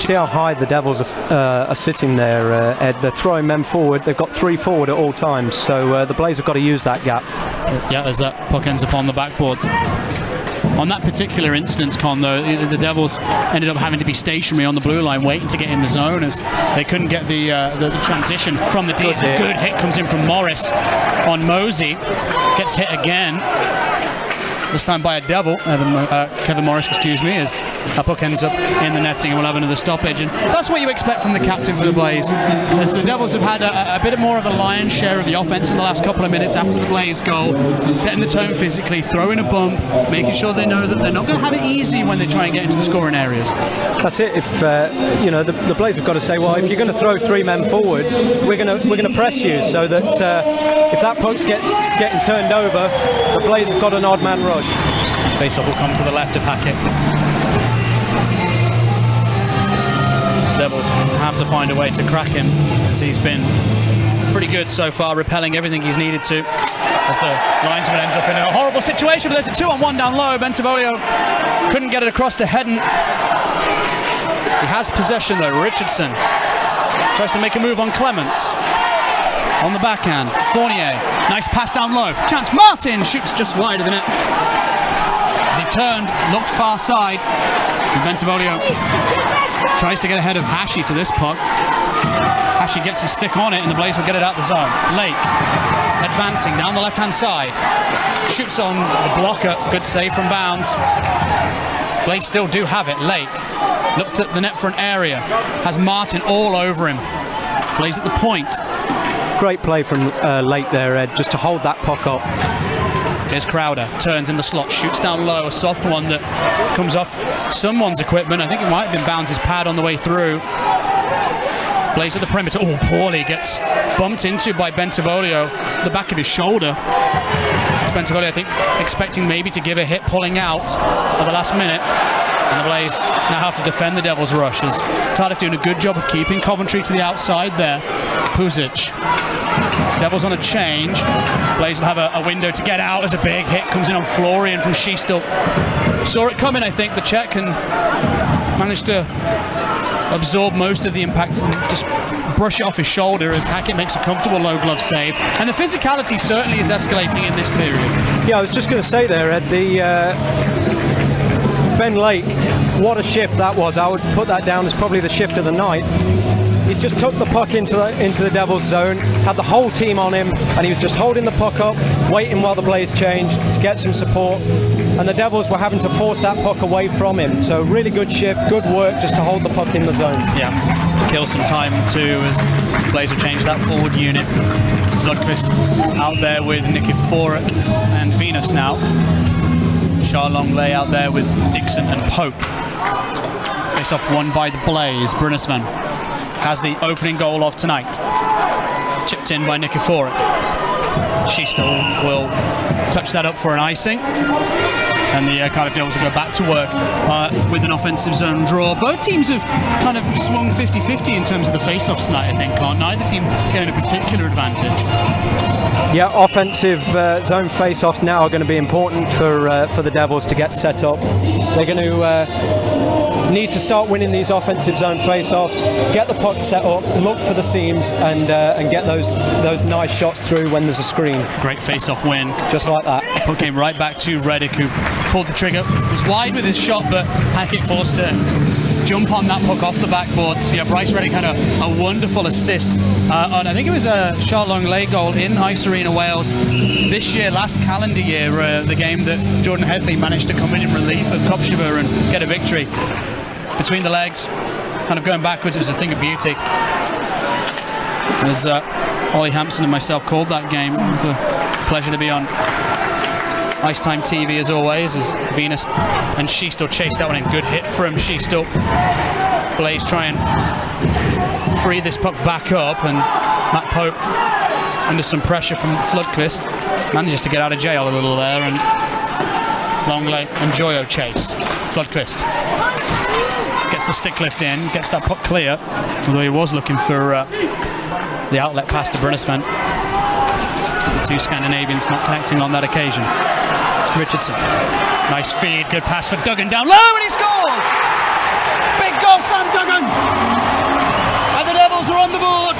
See how high the Devils are sitting there, Ed. They're throwing men forward. They've got 3 forward at all times, so the Blaze have got to use that gap. Yeah, as that puck ends up on the backboards. On that particular instance, Con, though, the Devils ended up having to be stationary on the blue line, waiting to get in the zone as they couldn't get the transition from the D. It's a good hit comes in from Morris on Mosey. Gets hit again. This time by a Devil, Kevin Morris, excuse me, as that puck ends up in the netting and we'll have another stoppage. And that's what you expect from the captain for the Blaze. As the Devils have had a bit more of the lion's share of the offense in the last couple of minutes after the Blaze goal, setting the tone physically, throwing a bump, making sure they know that they're not going to have it easy when they try and get into the scoring areas. That's it. If the Blaze have got to say, well, if you're going to throw 3 men forward, we're going to press you, so that if that puck's getting turned over, the Blaze have got an odd man rush. Face-off will come to the left of Hackett. Devils have to find a way to crack him, as he's been pretty good so far, repelling everything he's needed to, as the linesman ends up in a horrible situation. But there's a 2-on-1 down low. Bentivolio couldn't get it across to Hedden. He has possession though. Richardson tries to make a move on Clements. On the backhand, Fournier, nice pass down low. Chance, Martin shoots just wide of the net. As he turned, looked far side, and Bentivolio tries to get ahead of Hashi to this puck. Hashi gets his stick on it, and the Blaze will get it out the zone. Lake advancing down the left-hand side, shoots on the blocker. Good save from Bounds. Blaze still do have it. Lake looked at the net front area, has Martin all over him. Blaze at the point. Great play from Lake there, Ed, just to hold that puck up. Here's Crowder, turns in the slot, shoots down low, a soft one that comes off someone's equipment. I think it might have been Bounds' pad on the way through. Blaze at the perimeter. Oh, poorly, gets bumped into by Bentivolio, the back of his shoulder. It's Bentivolio, I think, expecting maybe to give a hit, pulling out at the last minute. And the Blaze now have to defend the Devils' rush, as Cardiff doing a good job of keeping Coventry to the outside there. Pusic. Devils on a change. Blaze will have a window to get out as a big hit comes in on Florian from Schiestel. Saw it coming, I think, the Czech, and managed to absorb most of the impact and just brush it off his shoulder as Hackett makes a comfortable low glove save. And the physicality certainly is escalating in this period. Yeah, I was just going to say there, Ed, Ben Lake, what a shift that was. I would put that down as probably the shift of the night. He's just took the puck into the Devils zone, had the whole team on him, and he was just holding the puck up, waiting while the Blaze changed to get some support. And the Devils were having to force that puck away from him. So really good shift, good work just to hold the puck in the zone. Yeah, kill some time too as Blaze will change that forward unit. Lundqvist out there with Nikiforuk and Venus now. Charlongley out there with Dixon and Pope. Face off won by the Blaze. Brunnesvan has the opening goal of tonight. Chipped in by Nikiforuk. Schiestel will touch that up for an icing. And the Cardiff Devils will go back to work with an offensive zone draw. Both teams have kind of swung 50-50 in terms of the face-offs tonight, I think, can't neither team getting a particular advantage. Yeah, offensive zone face-offs now are going to be important for the Devils to get set up. They're going to need to start winning these offensive zone face-offs, get the puck set up, look for the seams, and get those nice shots through when there's a screen. Great face-off win. Just like that. Puck came right back to Reddick, who pulled the trigger. Was wide with his shot, but Hackett forced to jump on that puck off the backboards. Yeah, Bryce Reddick had a wonderful assist on, I think it was a Charlongley goal in Ice Arena, Wales. This year, last calendar year, the game that Jordan Hetley managed to come in relief of Kopcheva and get a victory. Between the legs, kind of going backwards, it was a thing of beauty. As Ollie Hampson and myself called that game, it was a pleasure to be on Ice Time TV as always, as Venus and Sheastal chased that one in. Good hit from Sheastal. Blaze try and free this puck back up, and Matt Pope, under some pressure from Floodquist, manages to get out of jail a little there, and Longley and Joyo chase. Floodquist gets the stick lift in, gets that puck clear, although he was looking for the outlet pass to Brunnesvent. The two Scandinavians not connecting on that occasion. Richardson, nice feed, good pass for Duggan down low, and he scores! Big goal, Sam Duggan! And the Devils are on the board.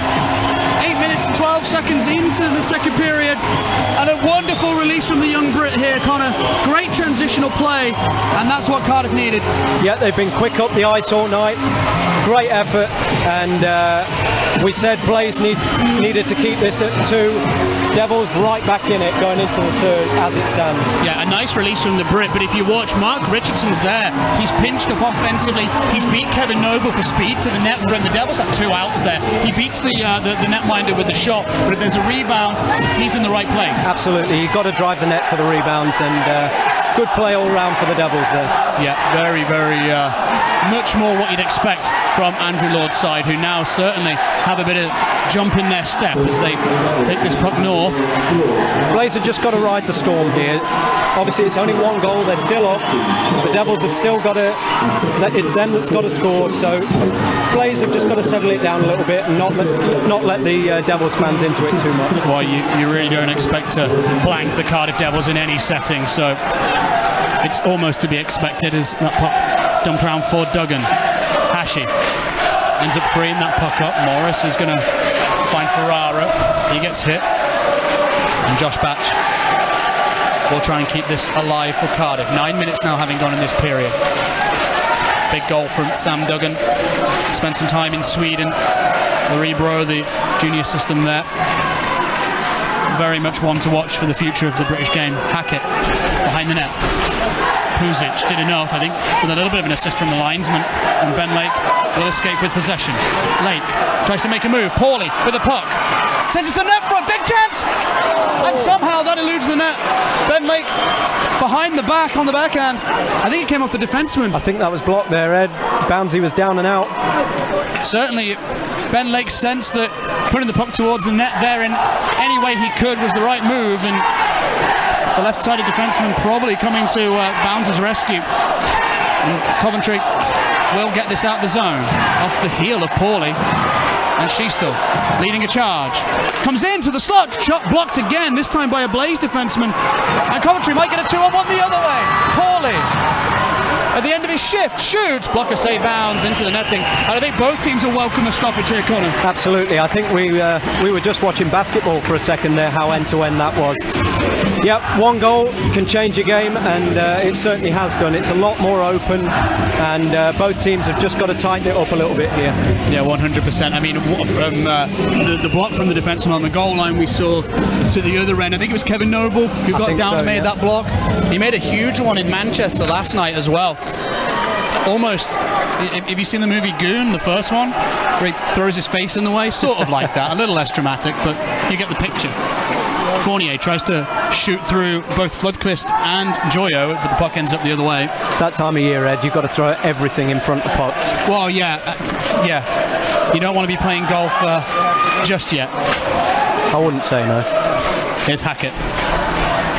8 minutes and 12 seconds into the second period, and a wonderful release from the young Brit here, Connor. Great transitional play, and that's what Cardiff needed. Yeah, they've been quick up the ice all night. Great effort, and we said Blaze needed to keep this at 2. Devils right back in it going into the third as it stands. Yeah, a nice release from the Brit, but if you watch, Mark Richardson's there. He's pinched up offensively. He's beat Kevin Noble for speed to the net front. The Devils have 2 outs there. He beats the netminder with the shot, but if there's a rebound, he's in the right place. Absolutely, you've got to drive the net for the rebounds, and good play all round for the Devils there. Yeah, very, very much more what you'd expect from Andrew Lord's side, who now certainly have a bit of jump in their step as they take this puck north. Blaze have just got to ride the storm here. Obviously it's only 1 goal, they're still up. The Devils have still got to, it's them that's got to score, so Blaze have just got to settle it down a little bit and not let the Devils fans into it too much. Well, you really don't expect to blank the Cardiff Devils in any setting, so it's almost to be expected as that puck dumped around for Duggan. Hashi ends up freeing that puck up. Morris is going to find Ferrara. He gets hit. And Josh Batch will try and keep this alive for Cardiff. 9 minutes now having gone in this period. Big goal from Sam Duggan. Spent some time in Sweden. Rebro, the junior system there. Very much one to watch for the future of the British game. Hackett behind the net. Puzic did enough, I think, with a little bit of an assist from the linesman, and Ben Lake will escape with possession. Lake tries to make a move, poorly with the puck, sends it to the net front, big chance, and somehow that eludes the net. Ben Lake behind the back on the backhand. I think it came off the defenseman. I think that was blocked there, Ed. Bouncy was down and out. Certainly Ben Lake sensed that putting the puck towards the net there in any way he could was the right move, and the left-sided defenseman probably coming to Bounce's rescue. And Coventry will get this out the zone off the heel of Paulie, and Sheastal leading a charge. Comes into the slot, shot blocked again, this time by a Blaze defenseman, and Coventry might get a 2-on-1 the other way. Paulie at the end of his shift shoots, blocker save, bounds into the netting, and I think both teams will welcome the stoppage here, Connor. Absolutely, I think we were just watching basketball for a second there, how end-to-end that was. Yep, 1 goal can change a game, and it certainly has done. It's a lot more open, and both teams have just got to tighten it up a little bit here. Yeah, 100%. I mean, from the block from the defenseman on the goal line, we saw to the other end, I think it was Kevin Noble who got down and made that block. He made a huge one in Manchester last night as well. Almost, have you seen the movie Goon, the first one, where he throws his face in the way? Sort of like that, a little less dramatic, but you get the picture. Fournier tries to shoot through both Floodquist and Joyo, but the puck ends up the other way. It's that time of year, Ed, you've got to throw everything in front of pucks. Well, yeah. You don't want to be playing golf just yet. I wouldn't say no. Here's Hackett,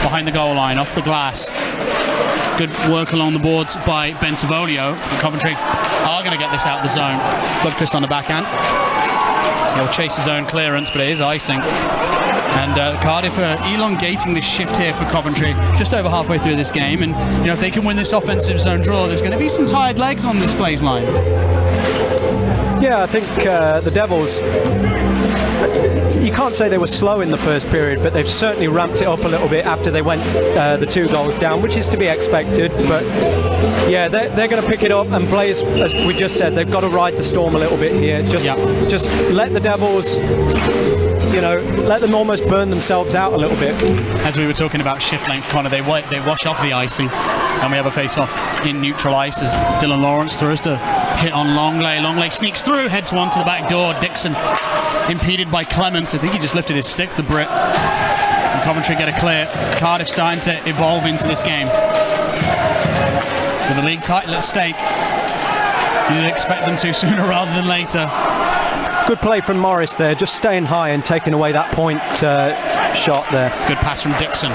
behind the goal line, off the glass. Good work along the boards by Ben Tavolio. Coventry are going to get this out of the zone. Floodquist on the backhand. He'll chase his own clearance, but it is icing. And Cardiff are elongating this shift here for Coventry, just over halfway through this game. And if they can win this offensive zone draw, there's going to be some tired legs on this Blaze line. Yeah, I think the Devils, you can't say they were slow in the first period, but they've certainly ramped it up a little bit after they went the 2 goals down, which is to be expected. But yeah, they're going to pick it up and play, as we just said, they've got to ride the storm a little bit here. Just let the Devils, let them almost burn themselves out a little bit. As we were talking about shift length, Connor, they wash off the icing, and we have a face-off in neutral ice as Dylan Lawrence throws to hit on Longley. Longley sneaks through, heads one to the back door. Dixon impeded by Clements. I think he just lifted his stick, the Brit. And Coventry get a clear. Cardiff starting to evolve into this game. With the league title at stake, you'd expect them to sooner rather than later. Good play from Morris there, just staying high and taking away that point shot there. Good pass from Dixon.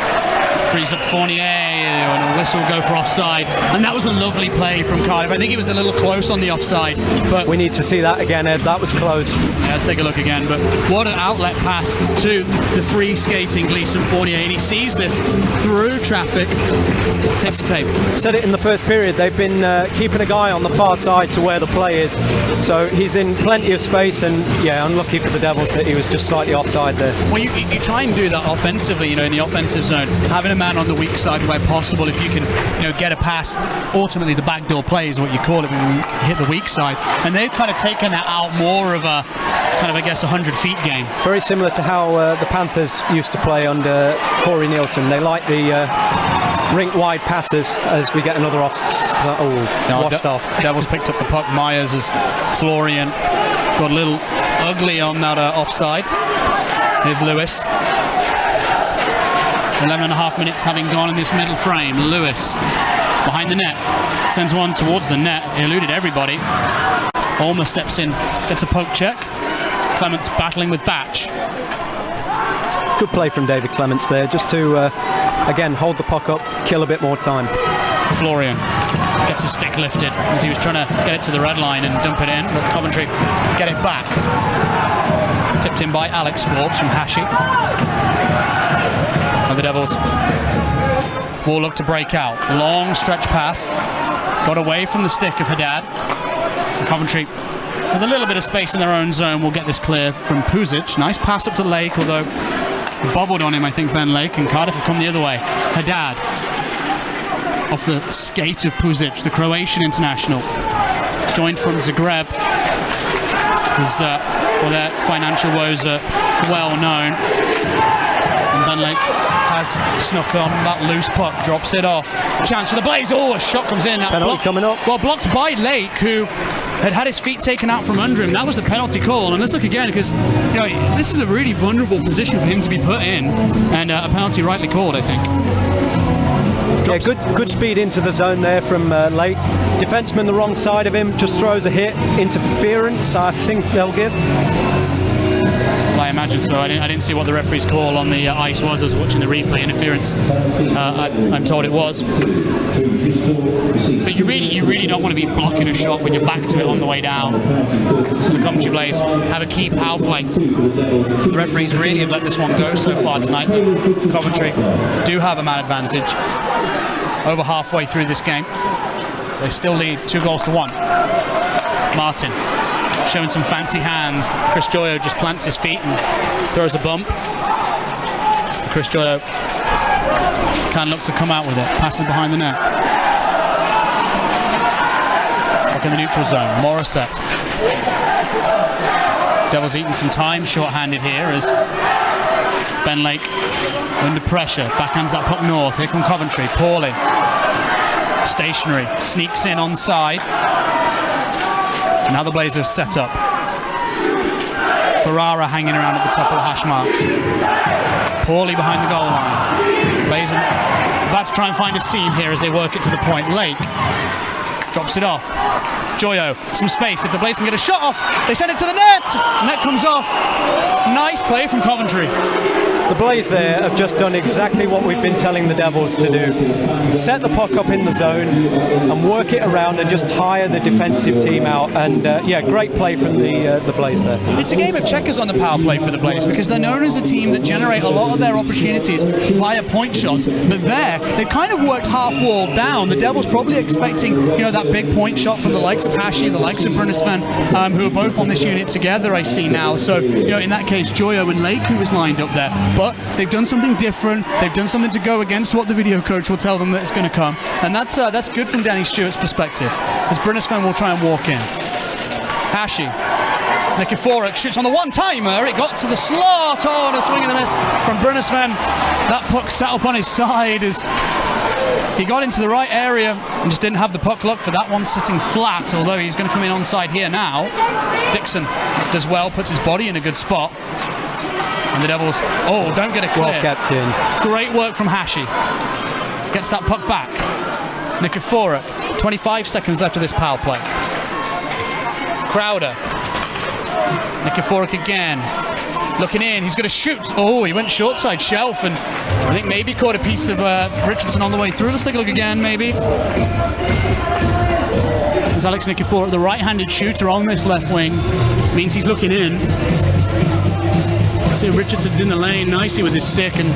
Frees up Fournier, and a whistle go for offside. And that was a lovely play from Cardiff. I think it was a little close on the offside, but we need to see that again, Ed. That was close. Yeah, let's take a look again. But what an outlet pass to the free skating Gleeson Fournier, and he sees this through traffic. Takes the tape. Said it in the first period. They've been keeping a guy on the far side to where the play is, so he's in plenty of space. And yeah, unlucky for the Devils that he was just slightly offside there. Well, you try and do that offensively, in the offensive zone, having a man on the weak side where possible. If you can, get a pass, ultimately the backdoor play is what you call it when you hit the weak side. And they've kind of taken that out more of a kind of, I guess, 100 feet game. Very similar to how the Panthers used to play under Corey Nielsen. They like the rink-wide passes as we get another washed off. Devils picked up the puck. Myers as Florian got a little ugly on that offside. Here's Lewis. 11.5 minutes having gone in this middle frame. Lewis behind the net, sends one towards the net, eluded everybody. Ulmer steps in, gets a poke check. Clements battling with Batch. Good play from David Clements there, just to again hold the puck up, kill a bit more time. Florian gets his stick lifted as he was trying to get it to the red line and dump it in, but Coventry get it back. Tipped in by Alex Forbes from Hashi. And the Devils will look to break out. Long stretch pass. Got away from the stick of Haddad. Coventry, with a little bit of space in their own zone, will get this clear from Puzic. Nice pass up to Lake, although bobbled on him, I think, Ben Lake. And Cardiff have come the other way. Haddad off the skate of Puzic, the Croatian international. Joined from Zagreb. Their financial woes are well known. And Ben Lake has snuck on that loose puck, drops it off. Chance for the Blaze. Oh, a shot comes in. Penalty coming up. Well, blocked by Lake, who had his feet taken out from under him. That was the penalty call. And let's look again, because this is a really vulnerable position for him to be put in, and a penalty rightly called, I think. Yeah, good speed into the zone there from Lake. Defenseman the wrong side of him, just throws a hit. Interference, I think they'll give. Well, I imagine so. I didn't see what the referee's call on the ice was. I was watching the replay. Interference, I'm told it was. But you really don't want to be blocking a shot with your back to it on the way down. The Coventry Blaze have a key power play. The referees really have let this one go so far tonight. Coventry do have a man advantage over halfway through this game. They still lead 2-1. Martin showing some fancy hands. Chris Joyo just plants his feet and throws a bump. Chris Joyo can look to come out with it. Passes behind the net. Back in the neutral zone. Morissette. Devils eating some time. Short-handed here as Ben Lake under pressure. Backhands that puck north. Here come Coventry. Pauly. Stationary. Sneaks in onside. Now the Blazers set up. Ferrara hanging around at the top of the hash marks. Pauly behind the goal line. Blazers about to try and find a seam here as they work it to the point. Lake drops it off. Joyo, some space. If the Blazers can get a shot off, they send it to the net. Net comes off. Nice play from Coventry. The Blaze there have just done exactly what we've been telling the Devils to do. Set the puck up in the zone and work it around and just tire the defensive team out. And yeah, great play from the Blaze there. It's a game of checkers on the power play for the Blaze, because they're known as a team that generate a lot of their opportunities via point shots. But they've kind of worked half wall down. The Devils probably expecting, that big point shot from the likes of Hashi, the likes of Brunnisven, who are both on this unit together, I see now. So, in that case, Joyo and Lake, who was lined up there. But they've done something different. They've done something to go against what the video coach will tell them that it's going to come. And that's good from Danny Stewart's perspective, as Brunnisven will try and walk in. Hashi. Nikiforuk shoots on the one-timer. It got to the slot. Oh, and a swing and a miss from Brunnisven. That puck sat up on his side as He got into the right area and just didn't have the puck luck for that one, sitting flat, although he's going to come in onside here now. Dixon does well, puts his body in a good spot. And the Devils, don't get a clear. Well kept in. Great work from Hashi. Gets that puck back. Nikiforuk, 25 seconds left of this power play. Crowder. Nikiforuk again. Looking in, he's going to shoot. Oh, he went short side shelf, and I think maybe caught a piece of Richardson on the way through. Let's take a look again, maybe. As Alex Nikiforuk, the right-handed shooter on this left wing, means he's looking in. See, Richardson's in the lane nicely with his stick, and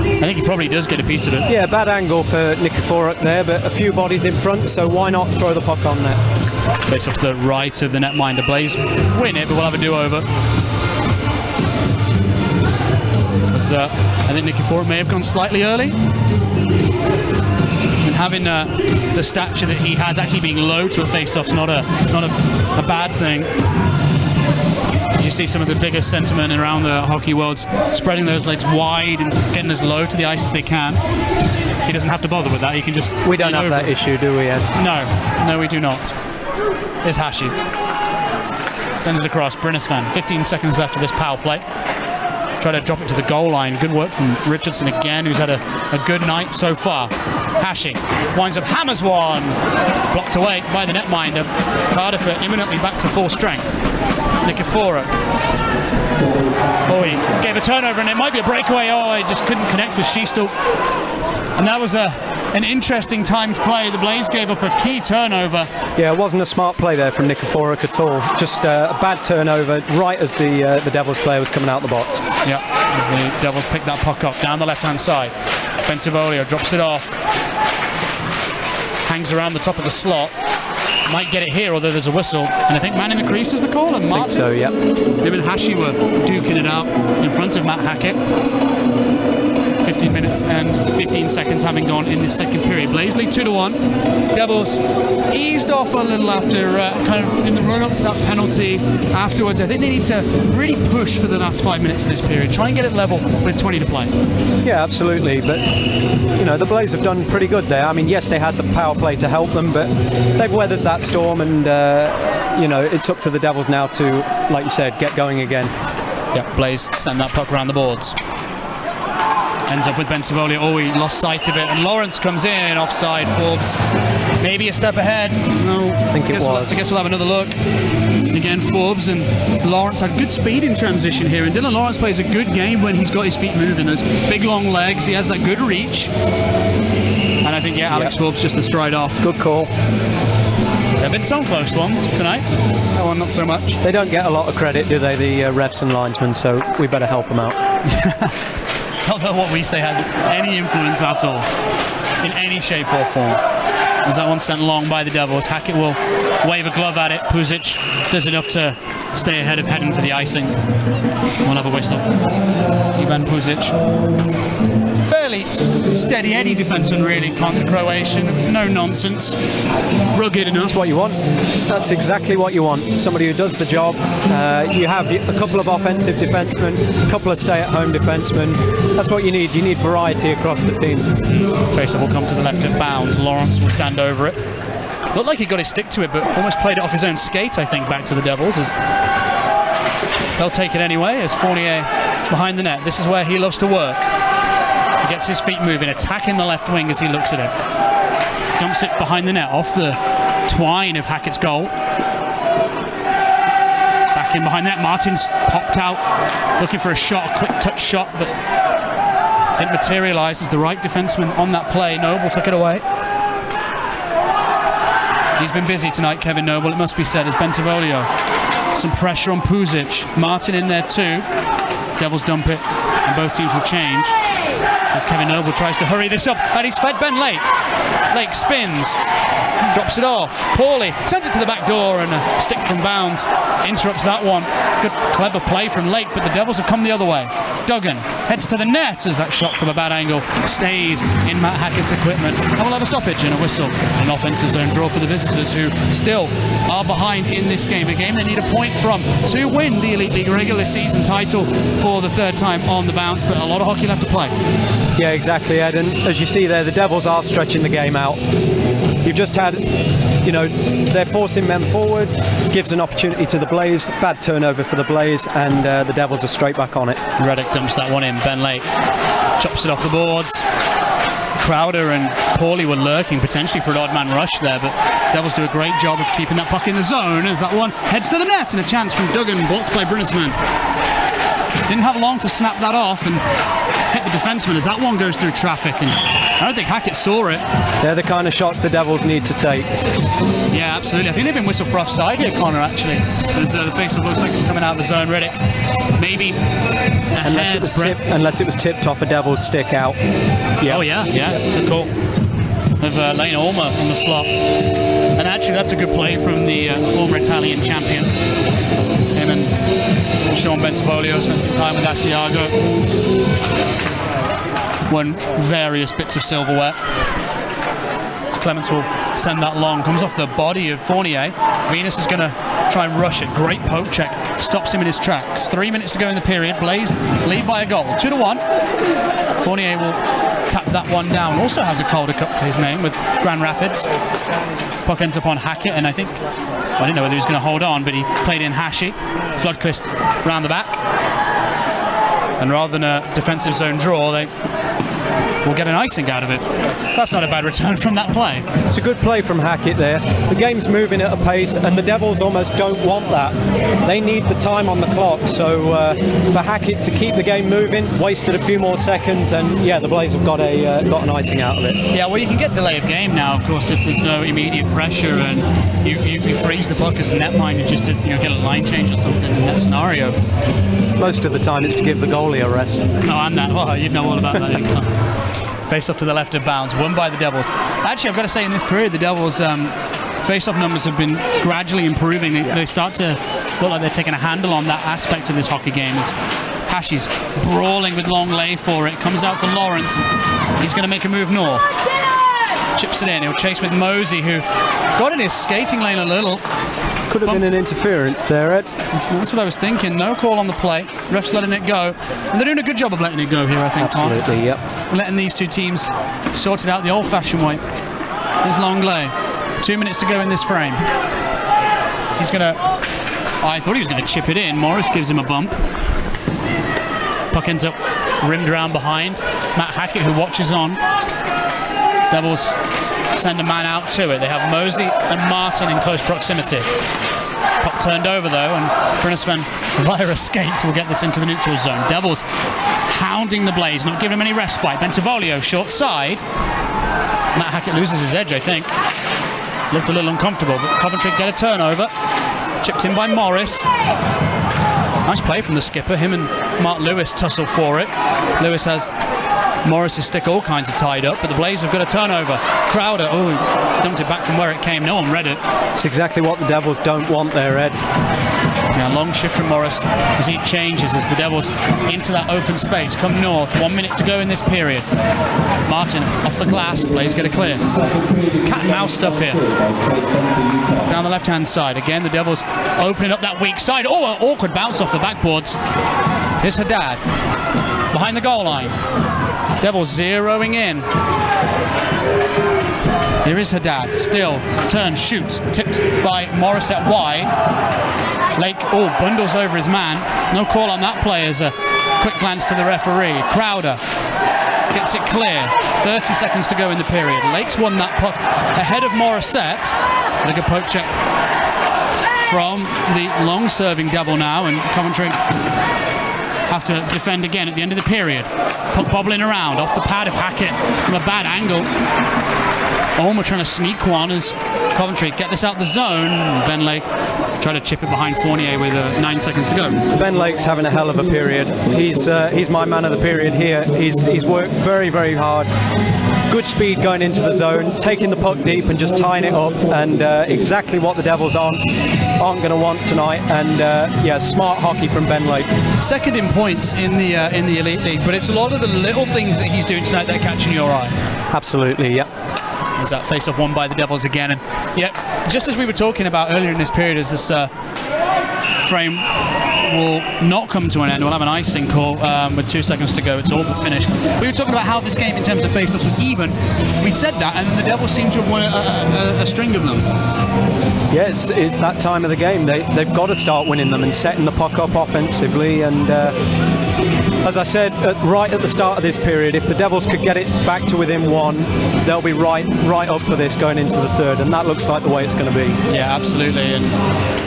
I think he probably does get a piece of it. Yeah, bad angle for Nikiforuk there, but a few bodies in front, so why not throw the puck on net? Takes up to the right of the netminder. Blaze win it, but we'll have a do-over. I think Nikiforuk may have gone slightly early. And having the stature that he has, actually being low to a face-off's not a bad thing. You see some of the biggest sentiment around the hockey world spreading those legs wide and getting as low to the ice as they can. He doesn't have to bother with that. He can just... We don't have that issue, do we, Ed? No, we do not. Here's Hashi. Sends it across. Brinnesvan. 15 seconds left of this power play. Try to drop it to the goal line. Good work from Richardson again, who's had a good night so far. Hashi winds up, hammers one. Blocked away by the netminder. Cardiff are imminently back to full strength. Nikiforuk. He gave a turnover, and it might be a breakaway. He just couldn't connect with Schiestel. And that was an interesting timed play. The Blaze gave up a key turnover. Yeah, it wasn't a smart play there from Nikiforuk at all. Just a bad turnover right as the Devils player was coming out the box. Yeah, as the Devils pick that puck up down the left-hand side. Bentivoglio drops it off. Hangs around the top of the slot. Might get it here, although there's a whistle. And I think man in the crease is the call. And Martin, I think so, yeah. Him and Hashi were duking it out in front of Matt Hackett. 15 minutes and 15 seconds having gone in the second period. Blaze lead 2-1. Devils eased off a little after kind of in the run-up to that penalty afterwards. I think they need to really push for the last 5 minutes of this period. Try and get it level with 20 to play. Yeah, absolutely. But, the Blaze have done pretty good there. I mean, yes, they had the power play to help them, but they've weathered that storm, and, it's up to the Devils now to, like you said, get going again. Yeah, Blaze send that puck around the boards. Ends up with Bentivoglio. He lost sight of it. And Lawrence comes in, offside. Forbes maybe a step ahead. No, I think it was. I guess we'll have another look. Again, Forbes and Lawrence had good speed in transition here. And Dylan Lawrence plays a good game when he's got his feet moving. Those big, long legs. He has that good reach. And I think, Alex Forbes just a stride off. Good call. There have been some close ones tonight. That one, not so much. They don't get a lot of credit, do they, the refs and linesmen? So we better help them out. Not that what we say has any influence at all, in any shape or form. As that one sent long by the Devils, Hackett will wave a glove at it. Puzic does enough to stay ahead of heading for the icing. We'll have a whistle. Ivan Puzic. Fairly steady Eddie defenseman, really, the Croatian. No nonsense. Rugged enough. That's what you want. That's exactly what you want. Somebody who does the job. You have a couple of offensive defensemen, a couple of stay-at-home defensemen. That's what you need. You need variety across the team. Faceoff will come to the left of bounds. Lawrence will stand over it. Looked like he got his stick to it, but almost played it off his own skate, I think, back to the Devils. As they'll take it anyway, as Fournier behind the net. This is where he loves to work. He gets his feet moving, attacking the left wing as he looks at it. Dumps it behind the net, off the twine of Hackett's goal. Back in behind that, Martin's popped out, looking for a shot, a quick touch shot, but didn't materialise as the right defenseman on that play. Noble took it away. He's been busy tonight, Kevin Noble, it must be said, as Bentivoglio. Some pressure on Puzic. Martin in there too. Devils dump it, and both teams will change. As Kevin Noble tries to hurry this up, and he's fed Ben Lake. Lake spins, drops it off, poorly, sends it to the back door, and a stick from bounds interrupts that one. Good, clever play from Lake, but the Devils have come the other way. Duggan heads to the net as that shot from a bad angle stays in Matt Hackett's equipment. And we'll have a stoppage and a whistle. An offensive zone draw for the visitors, who still are behind in this game. A game they need a point from to win the Elite League regular season title for the third time on the bounce, but a lot of hockey left to play. Yeah, exactly, Ed. And as you see there, the Devils are stretching the game out. You've just had, they're forcing men forward, gives an opportunity to the Blaze, bad turnover for the Blaze, and the Devils are straight back on it. Reddick dumps that one in. Ben Lake chops it off the boards. Crowder and Paulie were lurking potentially for an odd man rush there, but Devils do a great job of keeping that puck in the zone as that one heads to the net, and a chance from Duggan, blocked by Brunnisman. Didn't have long to snap that off and hit the defenseman as that one goes through traffic, and I don't think Hackett saw it. They're the kind of shots the Devils need to take. Yeah, absolutely. I think they've been whistled for offside here, Connor, actually. As the face-off looks like it's coming out of the zone. Reddick, maybe unless it was tipped off a Devils stick out. Yeah. Oh, yeah, good call. With Lane Olmer in the slot. And actually, that's a good play from the former Italian champion. Him and Sean Bentivolio spent some time with Asiago. Won various bits of silverware. As Clements will send that long. Comes off the body of Fournier. Venus is going to try and rush it. Great poke check. Stops him in his tracks. 3 minutes to go in the period. Blaze lead by a goal. 2-1. Fournier will tap that one down. Also has a Calder Cup to his name with Grand Rapids. Puck ends up on Hackett, and I didn't know whether he was going to hold on, but he played in Hashi. Floodquist round the back. And rather than a defensive zone draw, they will get an icing out of it. That's not a bad return from that play. It's a good play from Hackett there. The game's moving at a pace, and the Devils almost don't want that. They need the time on the clock, so for Hackett to keep the game moving, wasted a few more seconds, and yeah, the Blaze have got an icing out of it. Yeah, well, you can get delay of game now, of course, if there's no immediate pressure and you freeze the puck as a netminder just to get a line change or something in that scenario. Most of the time it's to give the goalie a rest. No, I'm that. Oh, you'd know all about that. Face off to the left of bounds, won by the Devils. Actually, I've got to say, in this period, the Devils' face-off numbers have been gradually improving. They start to look like they're taking a handle on that aspect of this hockey game. As Hashi's brawling with long lay for it, comes out for Lawrence. He's going to make a move north. Chips it in. He'll chase with Mosey, who got in his skating lane a little. Could have been an interference there, Ed. That's what I was thinking. No call on the play. Refs letting it go. And they're doing a good job of letting it go here, I think. Absolutely, yep. Letting these two teams sort it out the old-fashioned way. Here's Longley. 2 minutes to go in this frame. He's going to... I thought he was going to chip it in. Morris gives him a bump. Puck ends up rimmed around behind. Matt Hackett, who watches on. Devils send a man out to it. They have Mosey and Martin in close proximity. Puck turned over though, and Brunnisman via a skate will get this into the neutral zone. Devils hounding the Blaze, not giving him any respite. Bentivolio short side. Matt Hackett loses his edge, I think. Looked a little uncomfortable, but Coventry get a turnover. Chipped in by Morris. Nice play from the skipper. Him and Mark Lewis tussle for it. Lewis has Morris's stick all kinds of tied up, but the Blaze have got a turnover. Crowder, dumped it back from where it came. No one read it. It's exactly what the Devils don't want there, Ed. Yeah, long shift from Morris as he changes as the Devils into that open space. Come north, 1 minute to go in this period. Martin off the glass, Blaze get a clear. Cat and mouse stuff here. Down the left-hand side. Again, the Devils opening up that weak side. Oh, an awkward bounce off the backboards. Here's Haddad behind the goal line. Devils zeroing in. Here is Haddad, still, turns, shoots, tipped by Morissette wide. Lake, bundles over his man. No call on that play as a quick glance to the referee. Crowder gets it clear. 30 seconds to go in the period. Lake's won that puck ahead of Morissette. And a good poke check from the long-serving Devil now, and Coventry have to defend again at the end of the period. Puck bobbling around off the pad of Hackett from a bad angle. Ulmer trying to sneak one as Coventry get this out the zone. Ben Lake try to chip it behind Fournier with 9 seconds to go. Ben Lake's having a hell of a period. He's my man of the period here. He's worked very, very hard. Good speed going into the zone, taking the puck deep and just tying it up, and exactly what the Devils aren't going to want tonight. And smart hockey from Ben Lake. Second in points in the Elite League, but it's a lot of the little things that he's doing tonight that are catching your eye. Absolutely, yeah. There's that face-off won by the Devils again, and just as we were talking about earlier in this period, as this frame will not come to an end. We'll have an icing call with 2 seconds to go. It's all but finished. We were talking about how this game in terms of face-offs was even. We said that, and then the Devils seem to have won a string of them. Yeah, it's that time of the game. They've got to start winning them and setting the puck up offensively. And as I said right at the start of this period, if the Devils could get it back to within one, they'll be right up for this going into the third, and that looks like the way it's going to be. Yeah, absolutely. And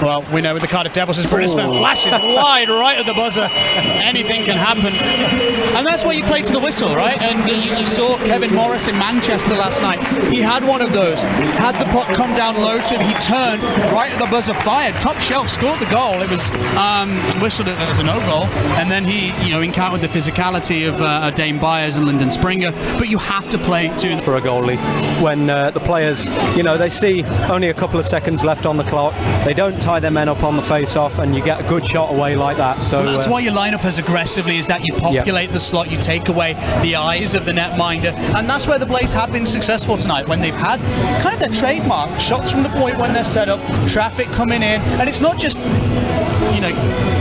well, we know with the Cardiff Devils, as British fan flashes wide right at the buzzer, anything can happen. And that's why you play to the whistle, right? And you saw Kevin Morris in Manchester last night. He had one of those. Had the puck come down low to him, he turned right at the buzzer, fired, top shelf, scored the goal. It was whistled as a no goal, and then he encountered the physicality of Dane Byers and Lyndon Springer. But you have to play to for a goalie when the players, they see only a couple of seconds left on the clock. They don't tie their men up on the face-off, and you get a good shot away like that. So that's why you line up as aggressively as that. You populate the slot, you take away the eyes of the netminder, and that's where the Blaze have been successful tonight, when they've had kind of their trademark shots from the point when they're set up, traffic coming in, and it's not just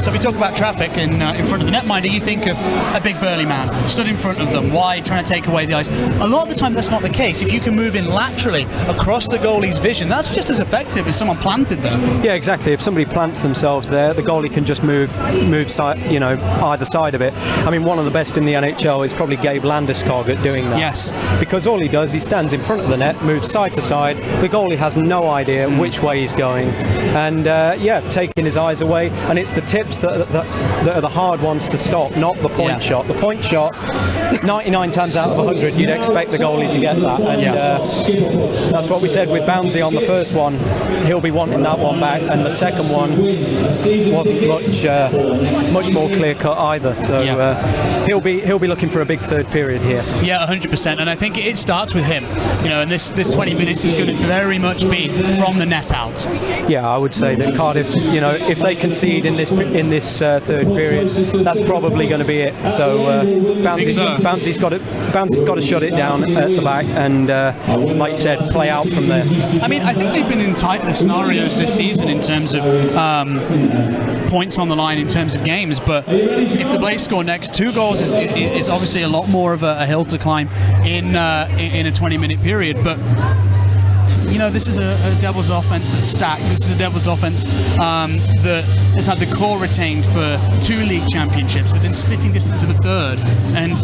so we talk about traffic in front of the netminder, you think of a big burly man stood in front of them, wide, trying to take away the eyes. A lot of the time that's not the case. If you can move in laterally across the goalie's vision, that's just as effective as someone planted there. Yeah, exactly. If somebody plants themselves there, the goalie can just move side, either side of it. I mean, one of the best in the NHL is probably Gabe Landeskog at doing that. Yes. Because all he does, he stands in front of the net, moves side to side. The goalie has no idea which way he's going, and taking his eyes away. And it's the tips that are the hard ones to stop, not the point shot. The point shot, 99 times out of 100, you'd expect the goalie to get that. And that's what we said with Bouncy on the first one. He'll be wanting that one back, and the second one wasn't much more clear cut either. So he'll be looking for a big third period here. Yeah, 100%. And I think it starts with him. And this 20 minutes is going to very much be from the net out. Yeah, I would say that Cardiff, if they concede in this third period, that's probably going to be it. So Bouncy's got to shut it down at the back, and like you said, play out from there. I mean, I think they've been in tighter scenarios this season in terms of points on the line in terms of games, but if the Blaze score next, 2 goals is obviously a lot more of a hill to climb in a 20-minute period. But this is a Devils offense that's stacked. This is a Devils offense that has had the core retained for 2 league championships within spitting distance of a third. And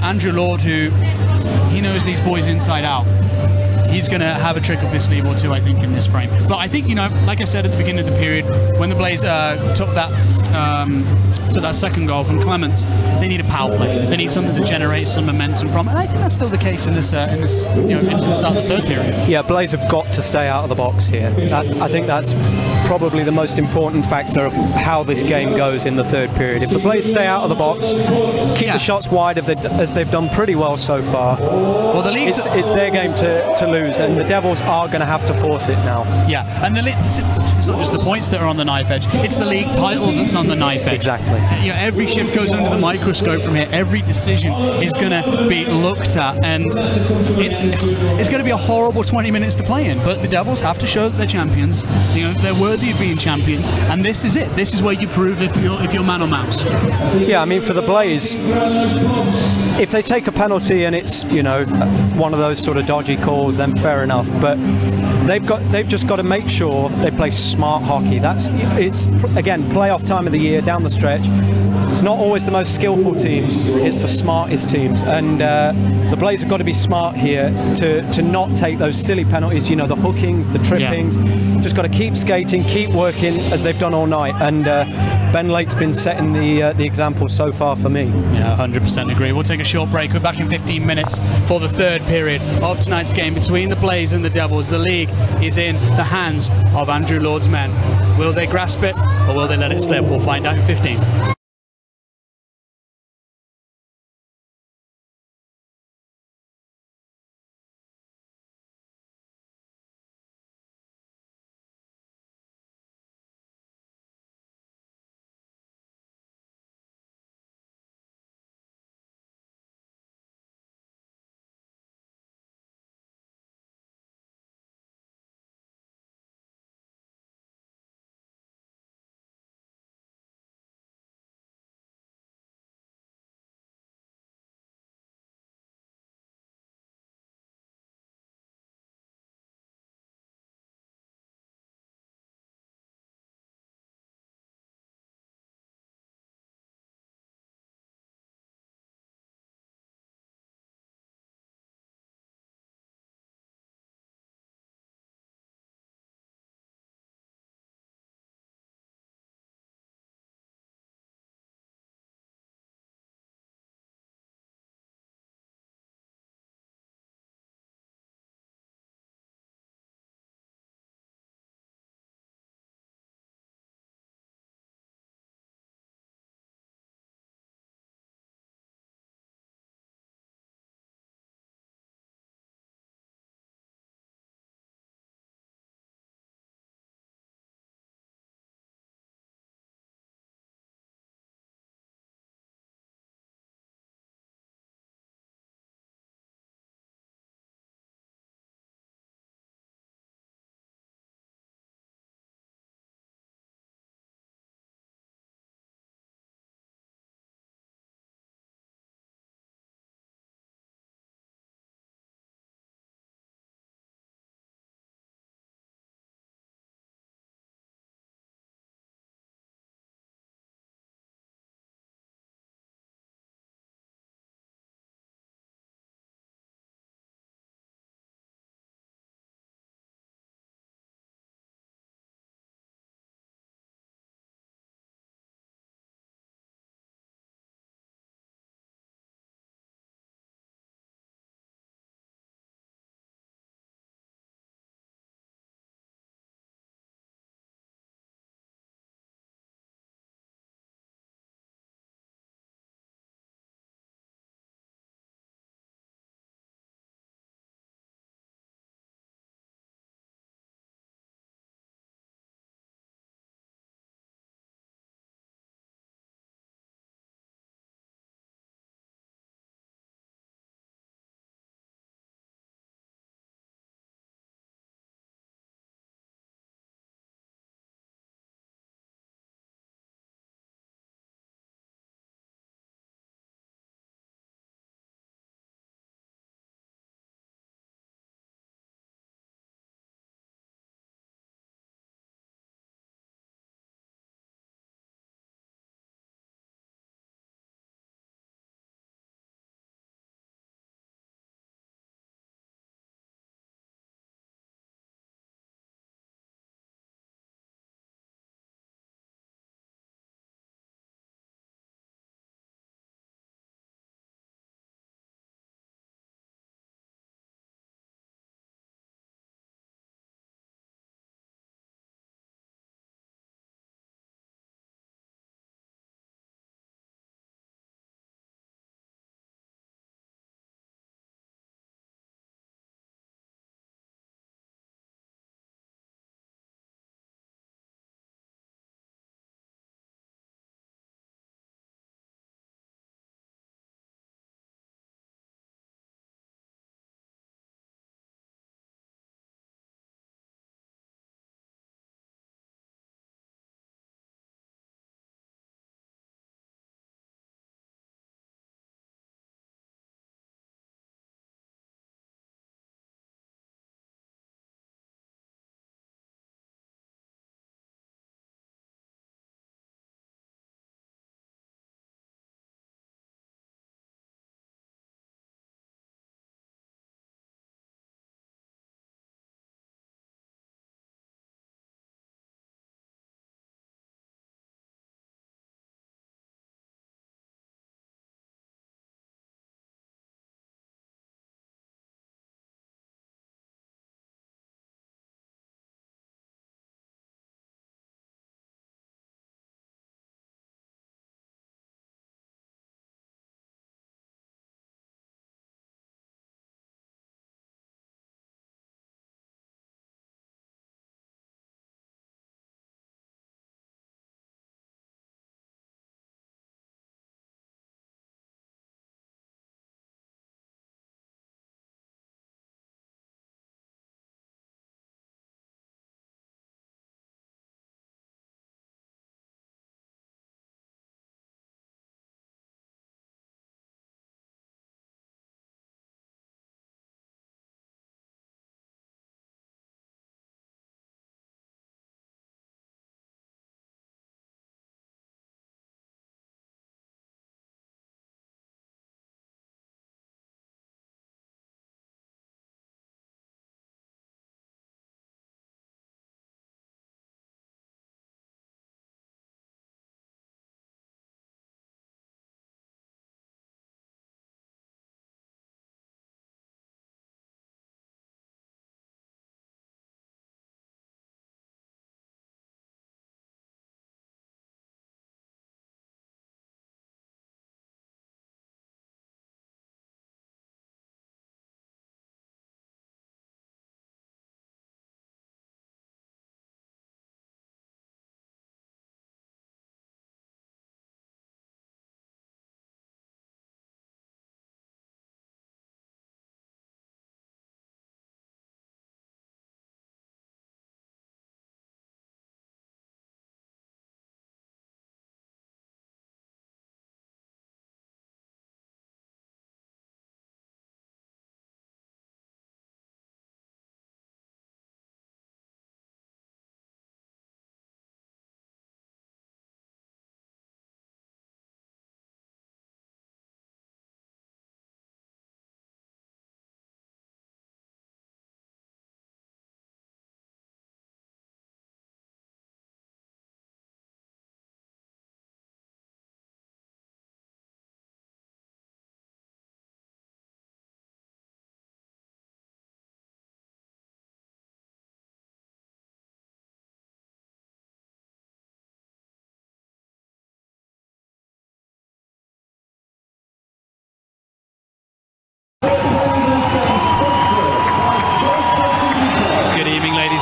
Andrew Lord, who he knows these boys inside out, he's going to have a trick up his sleeve or two, I think, in this frame. But I think, like I said at the beginning of the period, when the Blaze took that second goal from Clements, they need a power play. They need something to generate some momentum from, and I think that's still the case in this into the start of the third period. Yeah, Blaze have got to stay out of the box here. I think that's probably the most important factor of how this game goes in the third period. If the Blaze stay out of the box, keep the shots wide as they've done pretty well so far, well, the league it's their game to lose, and the Devils are going to have to force it now. Yeah, and it's not just the points that are on the knife edge, it's the league title that's on the knife edge. Exactly. Every shift goes under the microscope from here. Every decision is going to be looked at, and it's going to be a horrible 20 minutes to play in. But the Devils have to show that they're champions. They're worthy of being champions, and this is it. This is where you prove if you're man or mouse. Yeah, I mean, for the Blaze, if they take a penalty and it's one of those sort of dodgy calls, then fair enough. But they've just got to make sure they play smart hockey. It's again playoff time of the year down the stretch. It's not always the most skillful teams, it's the smartest teams, and the Blaze have got to be smart here to not take those silly penalties, the hookings, the trippings. Just got to keep skating, keep working as they've done all night, and Ben Lake's been setting the example so far for me. Yeah, 100% agree. We'll take a short break. We're back in 15 minutes for the third period of tonight's game between the Blaze and the Devils. The league is in the hands of Andrew Lord's men. Will they grasp it, or will they let it slip? We'll find out in 15.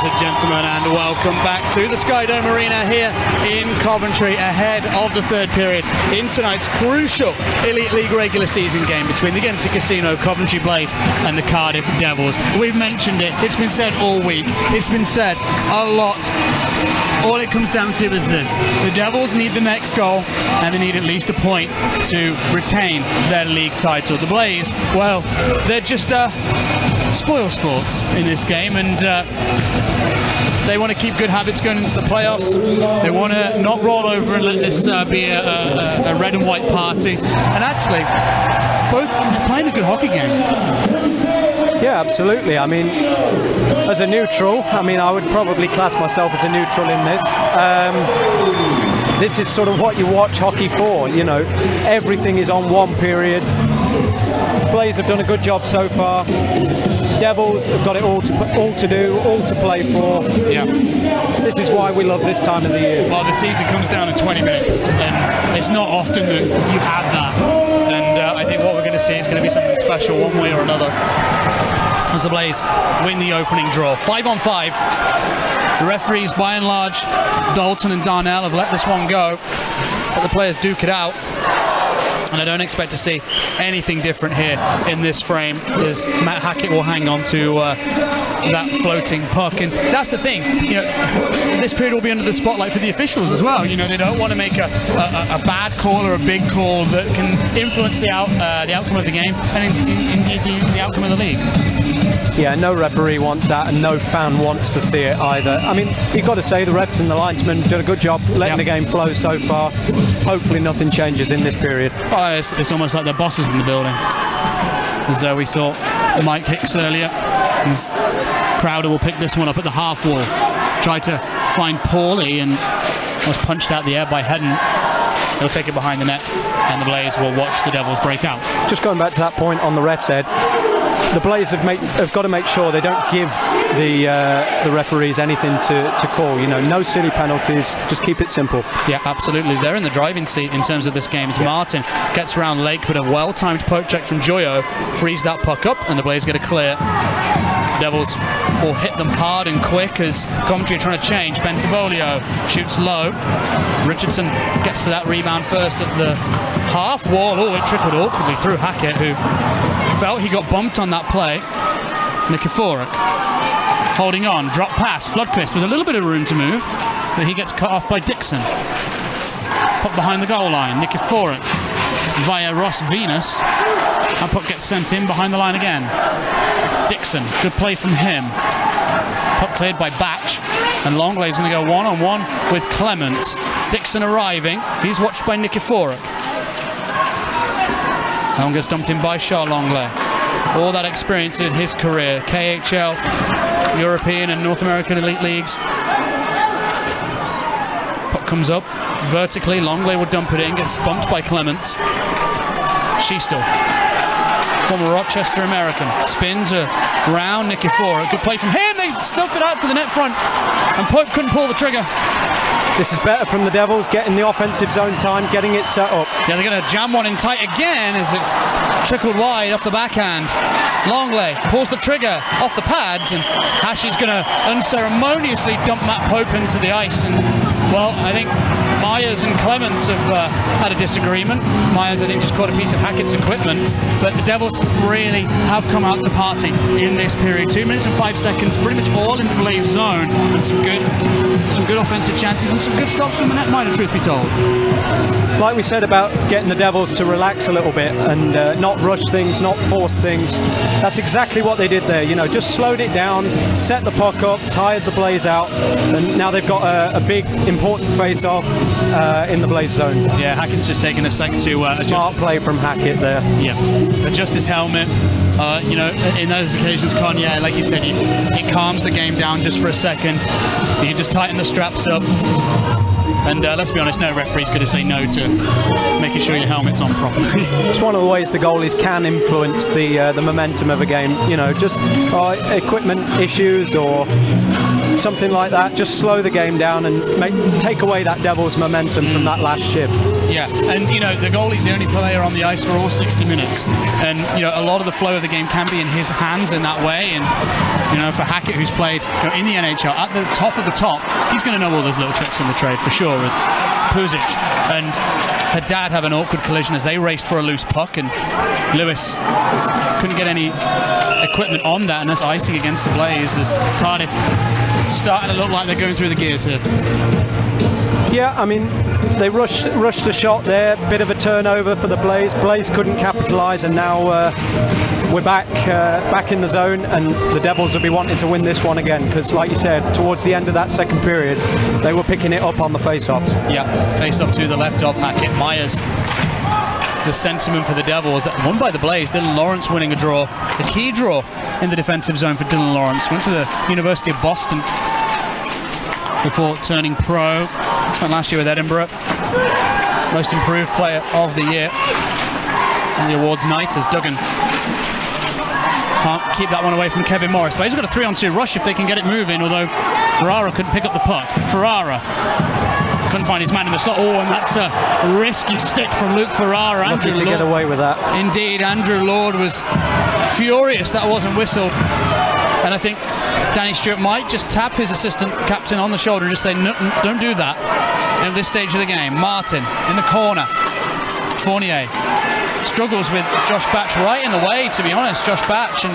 and gentlemen, and welcome back to the Skydome Arena here in Coventry ahead of the third period in tonight's crucial Elite League regular season game between the Ghent Casino Coventry Blaze and the Cardiff Devils. We've mentioned it, it's been said all week, it's been said a lot. All it comes down to is this: the Devils need the next goal and they need at least a point to retain their league title. The Blaze, well, they're just spoil sports in this game, and they want to keep good habits going into the playoffs. They want to not roll over and let this be a red and white party. And actually, both playing a good hockey game. Yeah, absolutely. I mean, as a neutral, I would probably class myself as a neutral in this. This is sort of what you watch hockey for, you know. Everything is on one period. Blaze have done a good job so far. Devils have got it all to do, all to play for. Yeah. This is why we love this time of the year. Well, the season comes down to 20 minutes, and it's not often that you have that. And I think what we're going to see is going to be something special one way or another, as the Blaze win the opening draw. 5-on-5. The referees, by and large, Dalton and Darnell, have let this one go, but the players duke it out. And I don't expect to see anything different here in this frame, as Matt Hackett will hang on to that floating puck. And that's the thing, you know, this period will be under the spotlight for the officials as well. You know, they don't want to make a bad call or a big call that can influence the outcome of the game and indeed the outcome of the league. Yeah, no referee wants that, and no fan wants to see it either. I mean, you've got to say the refs and the linesmen did a good job letting the game flow so far. Hopefully nothing changes in this period. Well, it's almost like the bosses in the building. As we saw Mike Hicks earlier. His Crowder will pick this one up at the half wall. Try to find Paulie and was punched out the air by Hedden. He'll take it behind the net, and the Blaze will watch the Devils break out. Just going back to that point on the ref's head, the Blaze have got to make sure they don't give the referees anything to call. You know, no silly penalties. Just keep it simple. Yeah, absolutely. They're in the driving seat in terms of this game. As Martin gets around Lake, but a well-timed poke check from Joyo frees that puck up, and the Blaze get a clear. Devils will hit them hard and quick as Coventry are trying to change. Bentavolio shoots low. Richardson gets to that rebound first at the half wall. Oh, it trickled awkwardly through Hackett, who felt he got bumped on that play. Nikiforuk holding on, drop pass. Floodquist with a little bit of room to move, but he gets cut off by Dixon. Puck behind the goal line. Nikiforuk via Ross Venus. That puck gets sent in behind the line again. Dixon, good play from him. Puck cleared by Batch, and Longley's going to go one-on-one with Clements. Dixon arriving. He's watched by Nikiforuk. That gets dumped in by Charles Longley. All that experience in his career, KHL, European and North American Elite Leagues. Puck comes up vertically. Longley will dump it in, gets bumped by Clements. Sheastel, former Rochester American, spins around Nikiforuk. Good play from him. They snuff it out to the net front, and Pope couldn't pull the trigger. This is better from the Devils, getting the offensive zone time, getting it set up. Yeah, they're going to jam one in tight again as it's trickled wide off the backhand. Longley pulls the trigger off the pads, and Hashi's going to unceremoniously dump Matt Pope into the ice. And, well, I think Myers and Clements have had a disagreement. Myers, I think, just caught a piece of Hackett's equipment, but the Devils really have come out to party in this period. 2 minutes and 5 seconds, pretty much all in the Blaze zone, and some good offensive chances and some good stops from the netminder, truth be told. Like we said about getting the Devils to relax a little bit and not rush things, not force things, that's exactly what they did there. You know, just slowed it down, set the puck up, tired the Blaze out, and now they've got a big, important face-off in the Blaze zone. Yeah, Hackett's just taking a sec to smart play from Hackett there. Yeah, adjust his helmet. You know, in those occasions, Con, yeah, like you said, it calms the game down just for a second. You just tighten the straps up. And let's be honest, no referee's going to say no to making sure your helmet's on properly. It's one of the ways the goalies can influence the momentum of a game. You know, just equipment issues or something like that, just slow the game down and take away that Devils momentum from that last shift. Yeah, and you know, the goalie's the only player on the ice for all 60 minutes, and you know, a lot of the flow of the game can be in his hands in that way. And you know, for Hackett, who's played in the NHL at the top of the top, he's going to know all those little tricks in the trade for sure. As Puzic and her dad have an awkward collision as they raced for a loose puck, and Lewis couldn't get any equipment on that, and that's icing against the Blaze as Cardiff starting to look like they're going through the gears here. Yeah, I mean, they rushed a shot there, bit of a turnover for the Blaze. Blaze couldn't capitalise, and now we're back in the zone, and the Devils will be wanting to win this one again, because like you said, towards the end of that second period, they were picking it up on the face-offs. Yeah, face-off to the left of Hackett. Myers, the sentiment for the Devils, won by the Blaze. Dylan Lawrence winning a draw, a key draw in the defensive zone for Dylan Lawrence. Went to the University of Boston before turning pro. Spent last year with Edinburgh. Most improved player of the year on the awards night as Duggan can't keep that one away from Kevin Morris. But he's got a 3-on-2 rush if they can get it moving, although Ferrara couldn't pick up the puck. Ferrara couldn't find his man in the slot. Oh, and that's a risky stick from Luke Ferrara. Lucky to get away with that. Indeed, Andrew Lord was furious that wasn't whistled. And I think Danny Stewart might just tap his assistant captain on the shoulder and just say, no, don't do that at this stage of the game. Martin in the corner. Fournier struggles with Josh Batch right in the way, to be honest. Josh Batch, and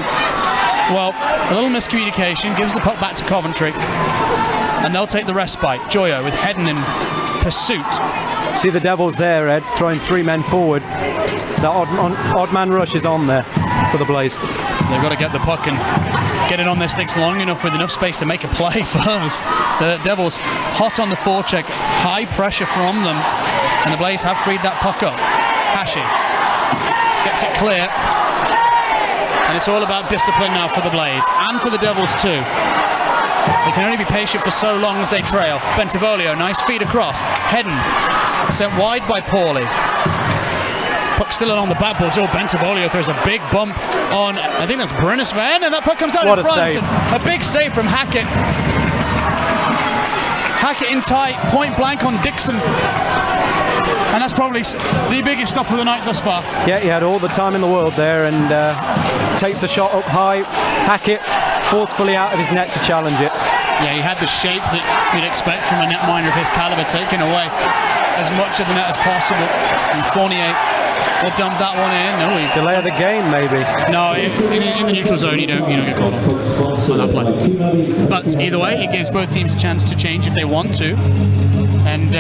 well, a little miscommunication, gives the puck back to Coventry, and they'll take the respite. Joyo with Hedden in pursuit. See the Devils there, Ed, throwing 3 men forward. The odd man rush is on there for the Blaze. They've got to get the puck and get it on their sticks long enough with enough space to make a play first. The Devils hot on the forecheck, high pressure from them, and the Blaze have freed that puck up. Hashi gets it clear, and it's all about discipline now for the Blaze, and for the Devils too. They can only be patient for so long as they trail. Bentivolio, nice feed across. Hedden sent wide by Pauly. Puck still along the backboards. Oh, Bentivolio throws a big bump on, I think that's Brynnes Van, and that puck comes out in front. And a big save from Hackett. Hackett in tight, point blank on Dixon. And that's probably the biggest stop of the night thus far. Yeah, he had all the time in the world there, and takes the shot up high. Hackett forcefully out of his net to challenge it. Yeah, he had the shape that you'd expect from a netminder of his caliber, taking away as much of the net as possible. And Fournier will dump that one in. No, delay of the game, maybe. No, in the neutral zone, you don't get called on that play. But either way, it gives both teams a chance to change if they want to. And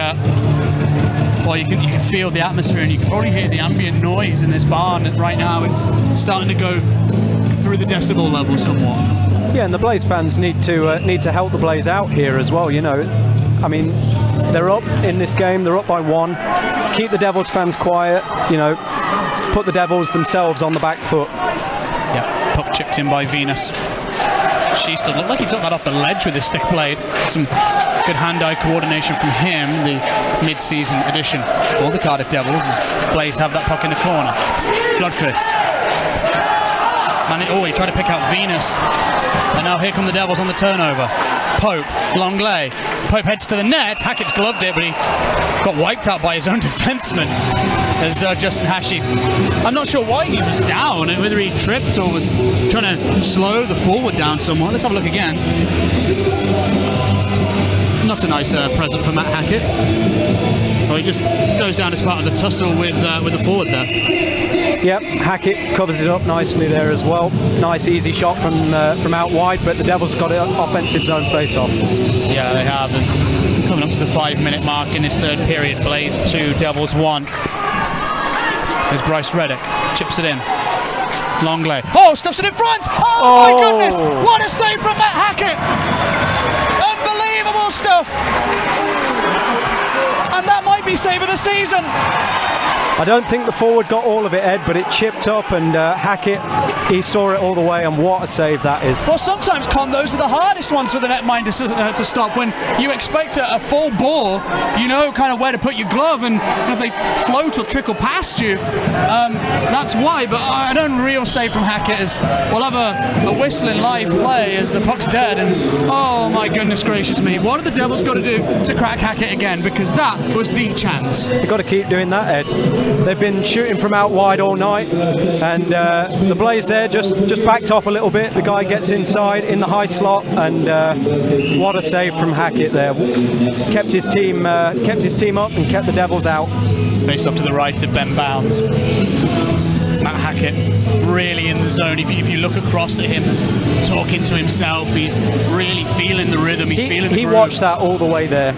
well, you can feel the atmosphere, and you can probably hear the ambient noise in this barn right now. It's starting to go through the decibel level somewhat. Yeah, and the Blaze fans need to help the Blaze out here as well. You know, I mean, they're up in this game. They're up by 1. Keep the Devils fans quiet. You know, put the Devils themselves on the back foot. Yeah, puck chipped in by Venus. Sheaston looked like he took that off the ledge with his stick blade. Some good hand-eye coordination from him, the mid-season addition for the Cardiff Devils, as Blaze have that puck in the corner. Flodquist. He tried to pick out Venus, and now here come the Devils on the turnover. Pope, Longley. Pope heads to the net. Hackett's gloved it, but he got wiped out by his own defenseman as Justin Hashi. I'm not sure why he was down, and whether he tripped or was trying to slow the forward down somewhat. Let's have a look again. Not a nice present for Matt Hackett. Oh, he just goes down as part of the tussle with the forward there. Yep, Hackett covers it up nicely there as well. Nice easy shot from out wide, but the Devils got an offensive zone face-off. Yeah, they have. And coming up to the 5-minute mark in this third period, Blaze 2, Devils 1. There's Bryce Reddick, chips it in. Longley. Oh, stuffs it in front! Oh my goodness! What a save from Matt Hackett! Unbelievable stuff! And that might be save of the season! I don't think the forward got all of it, Ed, but it chipped up, and Hackett, he saw it all the way, and what a save that is. Well, sometimes, Con, those are the hardest ones for the netminder to stop. When you expect a full ball, you know kind of where to put your glove, and if they float or trickle past you, that's why. But an unreal save from Hackett, as we'll have a whistling live play as the puck's dead, and oh my goodness gracious me, what have the Devils got to do to crack Hackett again? Because that was the chance. You've got to keep doing that, Ed. They've been shooting from out wide all night, and the Blaze there just backed off a little bit. The guy gets inside in the high slot, and what a save from Hackett there. Kept his team up and kept the Devils out. Face off to the right of Ben Bounds. Matt Hackett really in the zone. If you look across at him, he's talking to himself. He's really feeling the rhythm. He's feeling the groove. He watched that all the way there.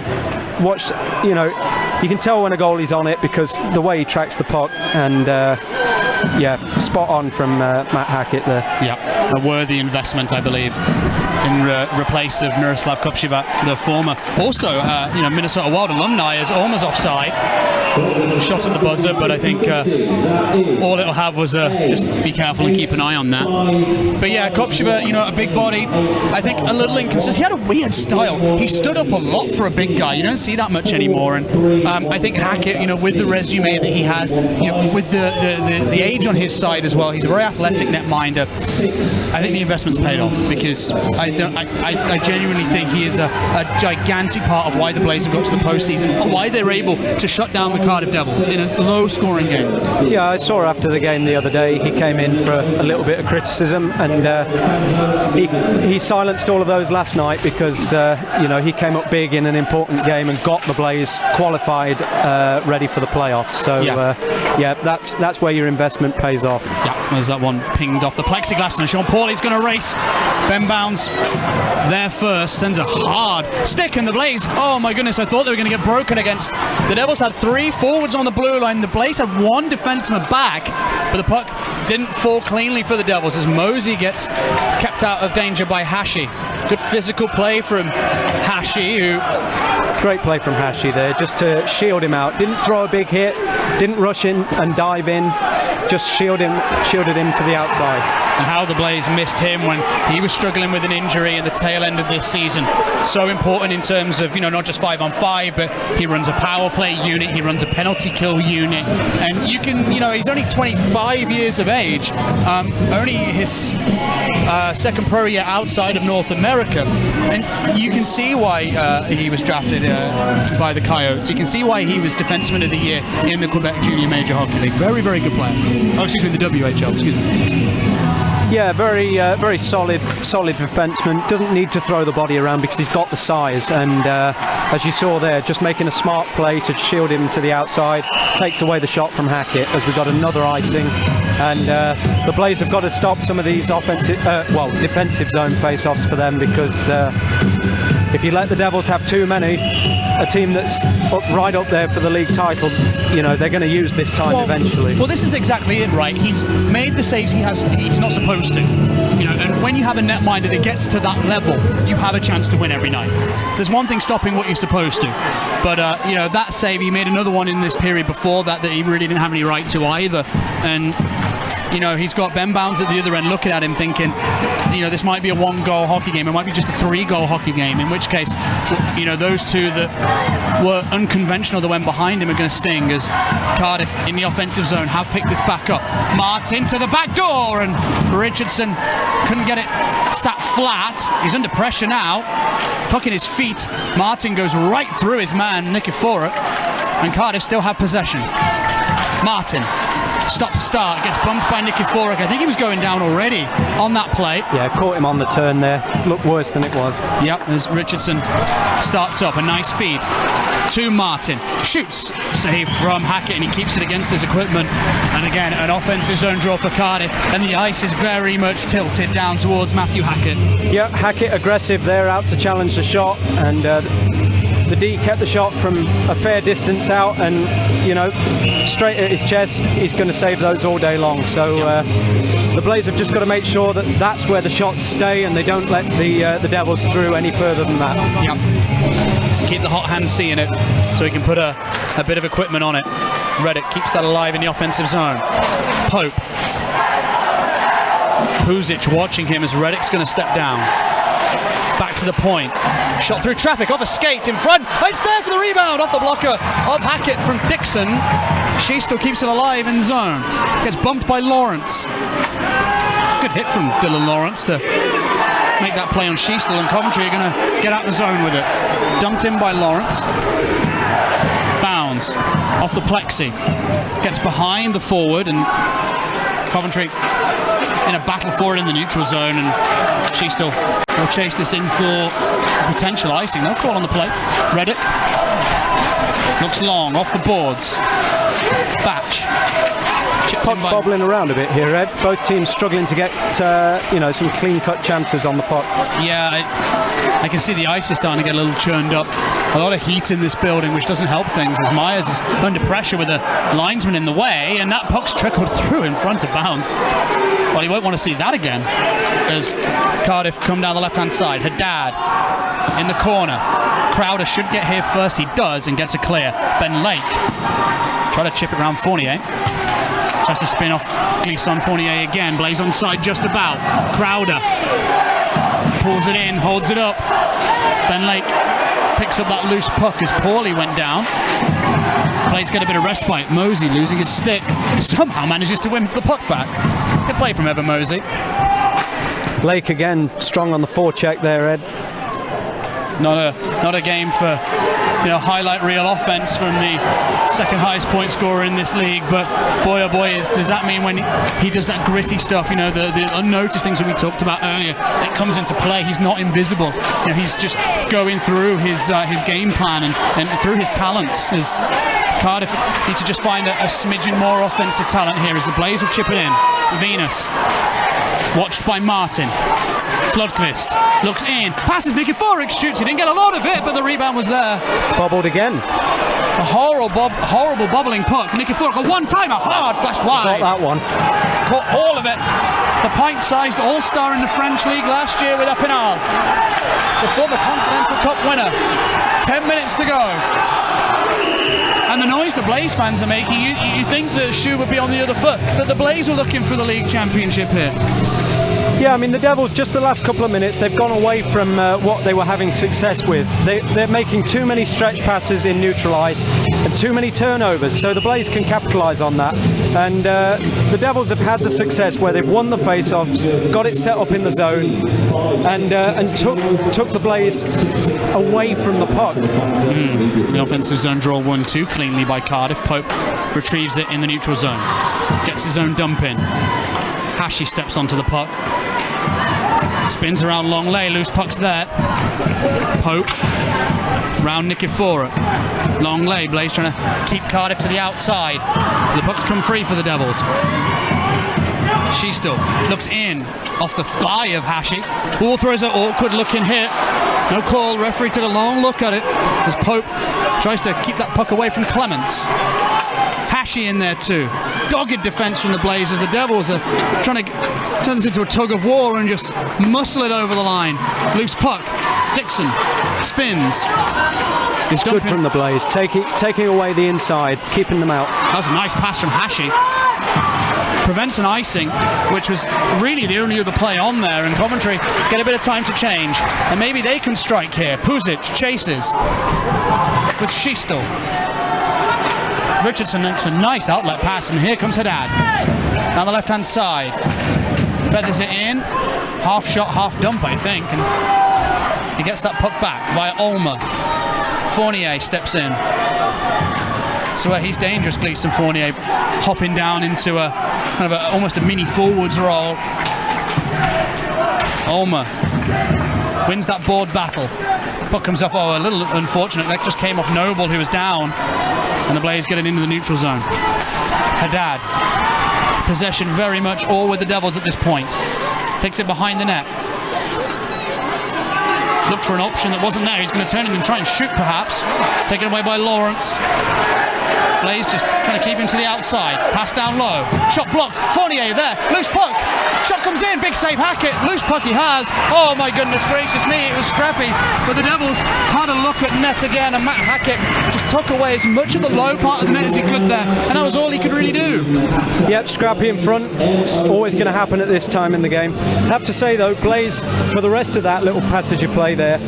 You can tell when a goalie's on it because the way he tracks the puck, and spot on from Matt Hackett there. Yeah, a worthy investment, I believe, in replace of Miroslav Kopchivat, the former, also Minnesota Wild alumni, is almost offside. Shot at the buzzer, but I think all it'll have was just be careful and keep an eye on that. But yeah, Kopchivat, a big body. I think a little inconsistent. He had a weird style. He stood up a lot for a big guy. You don't see that much anymore. And I think Hackett, with the resume that he has, with the age on his side as well, he's a very athletic netminder. I think the investment's paid off, because I genuinely think he is a gigantic part of why the Blaze have got to the postseason, and why they're able to shut down the Cardiff Devils in a low-scoring game. Yeah, I saw after the game the other day, he came in for a little bit of criticism, and he silenced all of those last night because he came up big in an important game and got the Blaze qualified, ready for the playoffs. So that's where your investment pays off. Yeah, there's that one pinged off the plexiglass, and Sean Pauly's going to race. Ben Bounds there first, sends a hard stick, and the Blaze, oh my goodness, I thought they were going to get broken against. The Devils had 3 forwards on the blue line. The Blaze had 1 defenseman back, but the puck didn't fall cleanly for the Devils as Mosey gets kept out of danger by Hashi. Good physical play from Hashi, Great play from Hashi there, just to shield him out. Didn't throw a big hit, didn't rush in and dive in, just shielded him to the outside. And how the Blaze missed him when he was struggling with an injury in the tail end of this season. So important in terms of, not just 5-on-5, but he runs a power play unit, he runs a penalty kill unit. And you can, he's only 25 years of age, only his second pro year outside of North America. And you can see why he was drafted by the Coyotes. You can see why he was Defenseman of the Year in the Quebec Junior Major Hockey League. Very, very good player. Oh, excuse me, the WHL, excuse me. Yeah, very solid defenseman. Doesn't need to throw the body around because he's got the size. And as you saw there, just making a smart play to shield him to the outside, takes away the shot from Hackett as we got another icing. And the Blaze have got to stop some of these defensive zone face-offs for them, because if you let the Devils have too many, a team that's right up there for the league title, they're going to use this time eventually. Well, this is exactly it, right? He's made the saves he's not supposed to. And when you have a netminder that gets to that level, you have a chance to win every night. There's one thing stopping what you're supposed to. But, that save, he made another one in this period before that he really didn't have any right to either. And he's got Ben Bounds at the other end looking at him thinking, this might be a 1-goal hockey game. It might be just a 3-goal hockey game, in which case, those two that were unconventional that went behind him are going to sting, as Cardiff in the offensive zone have picked this back up. Martin to the back door, and Richardson couldn't get it sat flat. He's under pressure now. Puck in his feet. Martin goes right through his man, Nikiforuk, and Cardiff still have possession. Martin. Start, gets bumped by Nikiforuk. I think he was going down already on that play. Yeah, caught him on the turn there. Looked worse than it was. Yep, as Richardson starts up, a nice feed to Martin. Shoots, save from Hackett, and he keeps it against his equipment. And again, an offensive zone draw for Cardiff, and the ice is very much tilted down towards Matthew Hackett. Yeah, Hackett aggressive there, out to challenge the shot, and the D kept the shot from a fair distance out, and straight at his chest. He's going to save those all day long. So the Blaze have just got to make sure that that's where the shots stay, and they don't let the Devils through any further than that. Yep. keep the hot hand seeing it, so he can put a bit of equipment on it. Reddick keeps that alive in the offensive zone. Pope. Puzic watching him as Reddick's going to step down. Back to the point. Shot through traffic, off a skate in front. It's there for the rebound, off the blocker of Hackett from Dixon. She still keeps it alive in the zone. Gets bumped by Lawrence. Good hit from Dylan Lawrence to make that play on Sheastel, and Coventry are going to get out the zone with it. Dumped in by Lawrence. Bounds off the plexi. Gets behind the forward, and Coventry in a battle for it in the neutral zone, and Sheastel will chase this in for potential icing. No call on the play. Reddick looks long, off the boards. Batch. Puck's bobbling around a bit here, Ed. Both teams struggling to get some clean-cut chances on the puck. Yeah, I can see the ice is starting to get a little churned up. A lot of heat in this building, which doesn't help things, as Myers is under pressure with a linesman in the way, and that puck's trickled through in front of bounds. Well, you won't want to see that again, as Cardiff come down the left-hand side. Haddad in the corner. Crowder should get here first. He does, and gets a clear. Ben Lake try to chip it around Fournier. Tries to spin off Gleason. Fournier again. Blaze onside just about. Crowder pulls it in, holds it up. Ben Lake picks up that loose puck as Paulie went down. Blaze get a bit of respite. Mosey losing his stick. Somehow manages to win the puck back. Good play from Evan Mosey. Lake again strong on the forecheck there, Ed. Not a game for highlight reel offense from the second highest point scorer in this league, but boy oh boy, does that mean when he does that gritty stuff, the unnoticed things that we talked about earlier, it comes into play. He's not invisible. He's just going through his game plan and through his talents. As Cardiff need to just find a smidgen more offensive talent here, as the Blaze will chip it in. Venus watched by Martin. Flodqvist looks in, passes Nikiforuk, shoots. He didn't get a lot of it, but the rebound was there. Bobbled again. A horrible bobbling puck. Nikiforuk, a one-timer, hard flashed wide. Got that one. Caught all of it. The pint-sized all-star in the French league last year with Epinal. The former Continental Cup winner. 10 minutes to go. And the noise the Blaze fans are making, you think the shoe would be on the other foot, but the Blaze were looking for the league championship here. Yeah, I mean, the Devils, just the last couple of minutes, they've gone away from what they were having success with. They're making too many stretch passes in neutral ice and too many turnovers, so the Blaze can capitalise on that. And the Devils have had the success where they've won the face-offs, got it set up in the zone, and took the Blaze away from the puck. The offensive zone draw 1-2 cleanly by Cardiff. Pope retrieves it in the neutral zone. Gets his own dump in. Hashi steps onto the puck. Spins around Longley, loose puck's there. Pope, round Nikiforuk. Longley, Blaze trying to keep Cardiff to the outside. The puck's come free for the Devils. Sheastel looks in, off the thigh of Hashi. Ball throws an awkward looking hit. No call, referee took a long look at it as Pope tries to keep that puck away from Clements. Hashi in there too. Dogged defense from the Blazers. The Devils are trying to turn this into a tug of war and just muscle it over the line. Loose puck. Dixon spins. It's good from the Blaze, taking away the inside, keeping them out. That was a nice pass from Hashi. Prevents an icing, which was really the only other play on there, and Coventry get a bit of time to change, and maybe they can strike here. Puzic chases with Sheastel. Richardson makes a nice outlet pass, and here comes Haddad down the left-hand side. Feathers it in. Half shot, half dump, I think, and he gets that puck back via Ulmer. Fournier steps in. So he's dangerous, Gleason Fournier, hopping down into a kind of almost a mini forwards role. Ulmer wins that board battle. Puck comes off, a little unfortunate. That just came off Noble, who was down. And the Blaze get it into the neutral zone. Haddad. Possession very much all with the Devils at this point. Takes it behind the net. Looked for an option that wasn't there. He's going to turn it and try and shoot perhaps. Taken away by Lawrence. Blaze just trying to keep him to the outside. Pass down low. Shot blocked. Fournier there. Loose puck. Shot comes in. Big save. Hackett. Loose puck he has. Oh my goodness gracious me. It was Scrappy. But the Devils had a look at net again, and Matt Hackett just took away as much of the low part of the net as he could there. And that was all he could really do. Yep, Scrappy in front. It's always going to happen at this time in the game. I have to say though, Blaze, for the rest of that little passage of play there,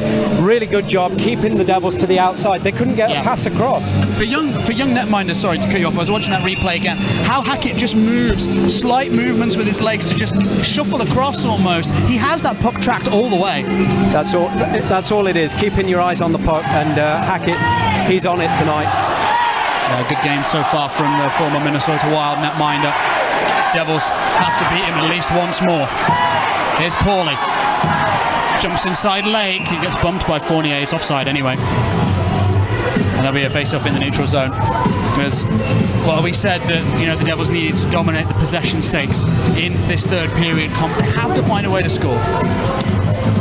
really good job keeping the Devils to the outside. They couldn't get a pass across. For young netminders, sorry to cut you off, I was watching that replay again, how Hackett just moves, slight movements with his legs to just shuffle across almost. He has that puck tracked all the way. That's all it is, keeping your eyes on the puck, and Hackett, he's on it tonight. Good game so far from the former Minnesota Wild netminder. Devils have to beat him at least once more. Here's Paulie. Jumps inside Lake. He gets bumped by Fournier. He's offside anyway. And there'll be a face-off in the neutral zone. Because, well, we said that, the Devils needed to dominate the possession stakes in this third period comp. They have to find a way to score.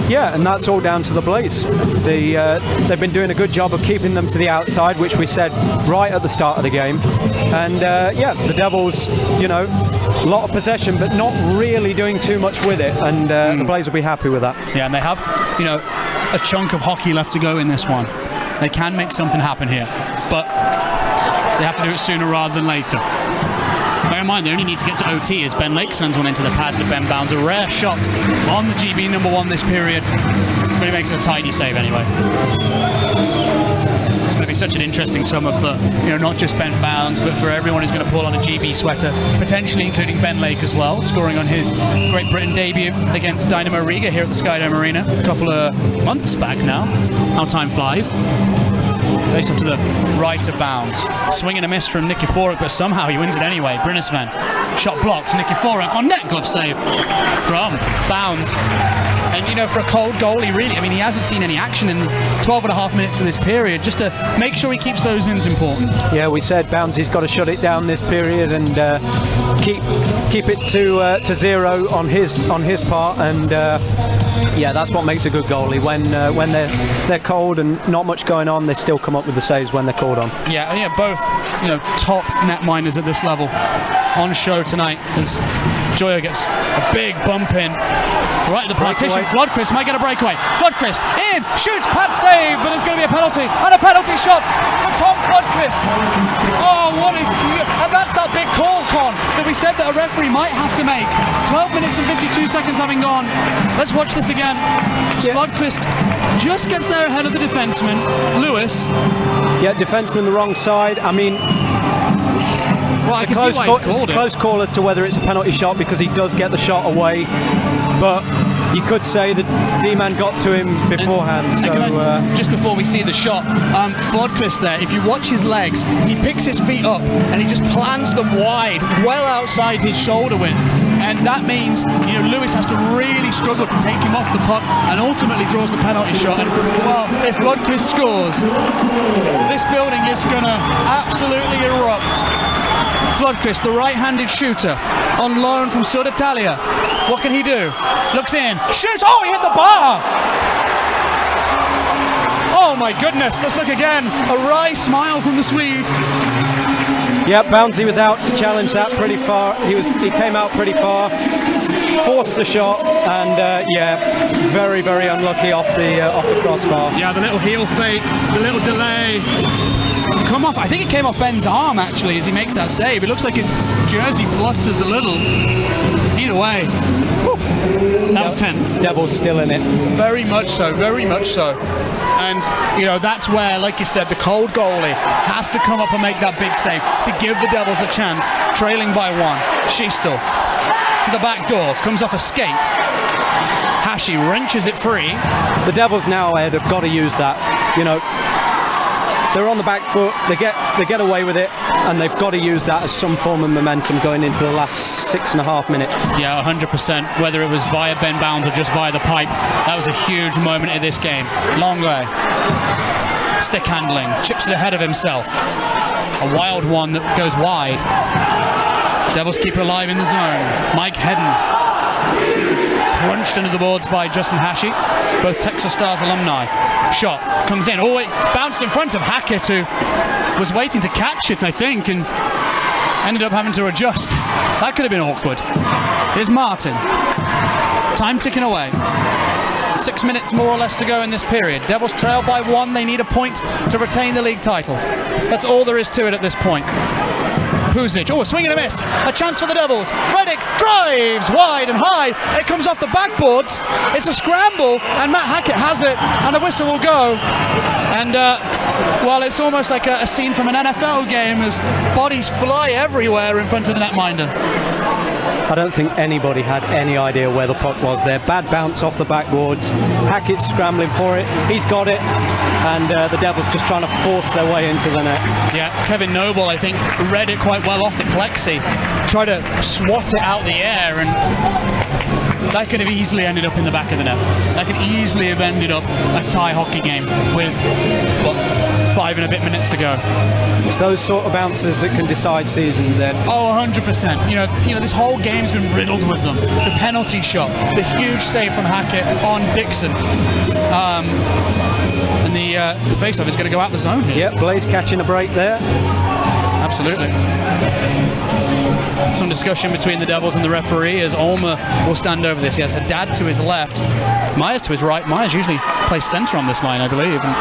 Yeah, and that's all down to the Blaze. They've been doing a good job of keeping them to the outside, which we said right at the start of the game. And the Devils, a lot of possession, but not really doing too much with it. And the Blaze will be happy with that. Yeah, and they have, a chunk of hockey left to go in this one. They can make something happen here, but they have to do it sooner rather than later. Bear in mind, they only need to get to OT as Ben Lake sends one into the pads of Ben Bounds. A rare shot on the GB number 1 this period, but he makes a tidy save anyway. It's going to be such an interesting summer for, not just Ben Bounds, but for everyone who's going to pull on a GB sweater, potentially including Ben Lake as well, scoring on his Great Britain debut against Dynamo Riga here at the Skydome Arena a couple of months back now. How time flies. Face off to the right of Bounds. Swing and a miss from Nikiforuk, but somehow he wins it anyway. Brinisven. Shot blocked. Nikiforuk on net. Glove save from Bounds. And, for a cold goalie, really, he hasn't seen any action in the 12.5 minutes of this period. Just to make sure he keeps those in is important. Yeah, we said Bounds, got to shut it down this period and keep it to 0 on his part. And that's what makes a good goalie. When they're cold and not much going on, they still come up with the saves when they're called on. Yeah, both top netminders at this level on show tonight as Joya gets a big bump in right at the partition. Flodquist might get a breakaway. Flodquist in, shoots, pad save, but there's going to be a penalty and a penalty shot for Tom Flodquist. Oh, and that's that big call, Con, that we said that a referee might have to make. 12 minutes and 52 seconds having gone. Let's watch this again. Flodquist just gets there ahead of the defenseman, Lewis. Defenseman the wrong side. Well, it's a close call as to whether it's a penalty shot because he does get the shot away, but you could say that D-man got to him beforehand. Just before we see the shot, Flodquist there, if you watch his legs, he picks his feet up and he just plants them wide, well outside his shoulder width. And that means, Lewis has to really struggle to take him off the puck and ultimately draws the penalty shot. And, well, if Flodquist scores, this building is going to absolutely erupt. Flodquist, the right-handed shooter, on loan from Sud Italia. What can he do? Looks in, shoots, oh, he hit the bar! Oh my goodness, let's look again. A wry smile from the Swede. Yep, Boundsy was out to challenge that pretty far. He came out pretty far, forced the shot, and very, very unlucky off the crossbar. Yeah, the little heel fake, the little delay. Come off. I think it came off Ben's arm actually as he makes that save. It looks like his jersey flutters a little. Either way, that was tense. Devils still in it. Very much so. Very much so. And, that's where, like you said, the cold goalie has to come up and make that big save to give the Devils a chance, trailing by 1. Schiestel to the back door, comes off a skate. Hashi wrenches it free. The Devils now, Ed, have got to use that. They're on the back foot, they get away with it, and they've got to use that as some form of momentum going into the last 6.5 minutes. Yeah, 100%. Whether it was via Ben Bounds or just via the pipe, that was a huge moment in this game. Long way. Stick handling, chips it ahead of himself. A wild one that goes wide. Devils keep it alive in the zone. Mike Hedden. Crunched into the boards by Justin Hashi, both Texas Stars alumni. Shot comes in. Oh, wait, bounced in front of Hackett, who was waiting to catch it, I think, and ended up having to adjust. That could have been awkward. Here's Martin. Time ticking away. 6 minutes more or less to go in this period. Devils trail by 1. They need a point to retain the league title. That's all there is to it at this point. Puzic, a swing and a miss. A chance for the Devils. Reddick drives wide and high. It comes off the backboards. It's a scramble, and Matt Hackett has it, and the whistle will go. And well, it's almost like a scene from an NFL game as bodies fly everywhere in front of the netminder. I don't think anybody had any idea where the puck was there. Bad bounce off the backboards. Hackett's scrambling for it. He's got it. And the Devils just trying to force their way into the net. Yeah, Kevin Noble, I think, read it quite well off the plexi. Tried to swat it out the air, and that could have easily ended up in the back of the net. That could easily have ended up a tie hockey game with, what, 5 and a bit minutes to go. It's those sort of bounces that can decide seasons, Ed. Oh, 100%. You know, this whole game's been riddled with them. The penalty shot, the huge save from Hackett on Dixon. And the face-off is going to go out the zone here. Yep, Blaze catching a break there. Absolutely. Some discussion between the Devils and the referee as Ulmer will stand over this. He has Haddad to his left, Myers to his right. Myers usually plays centre on this line, I believe. And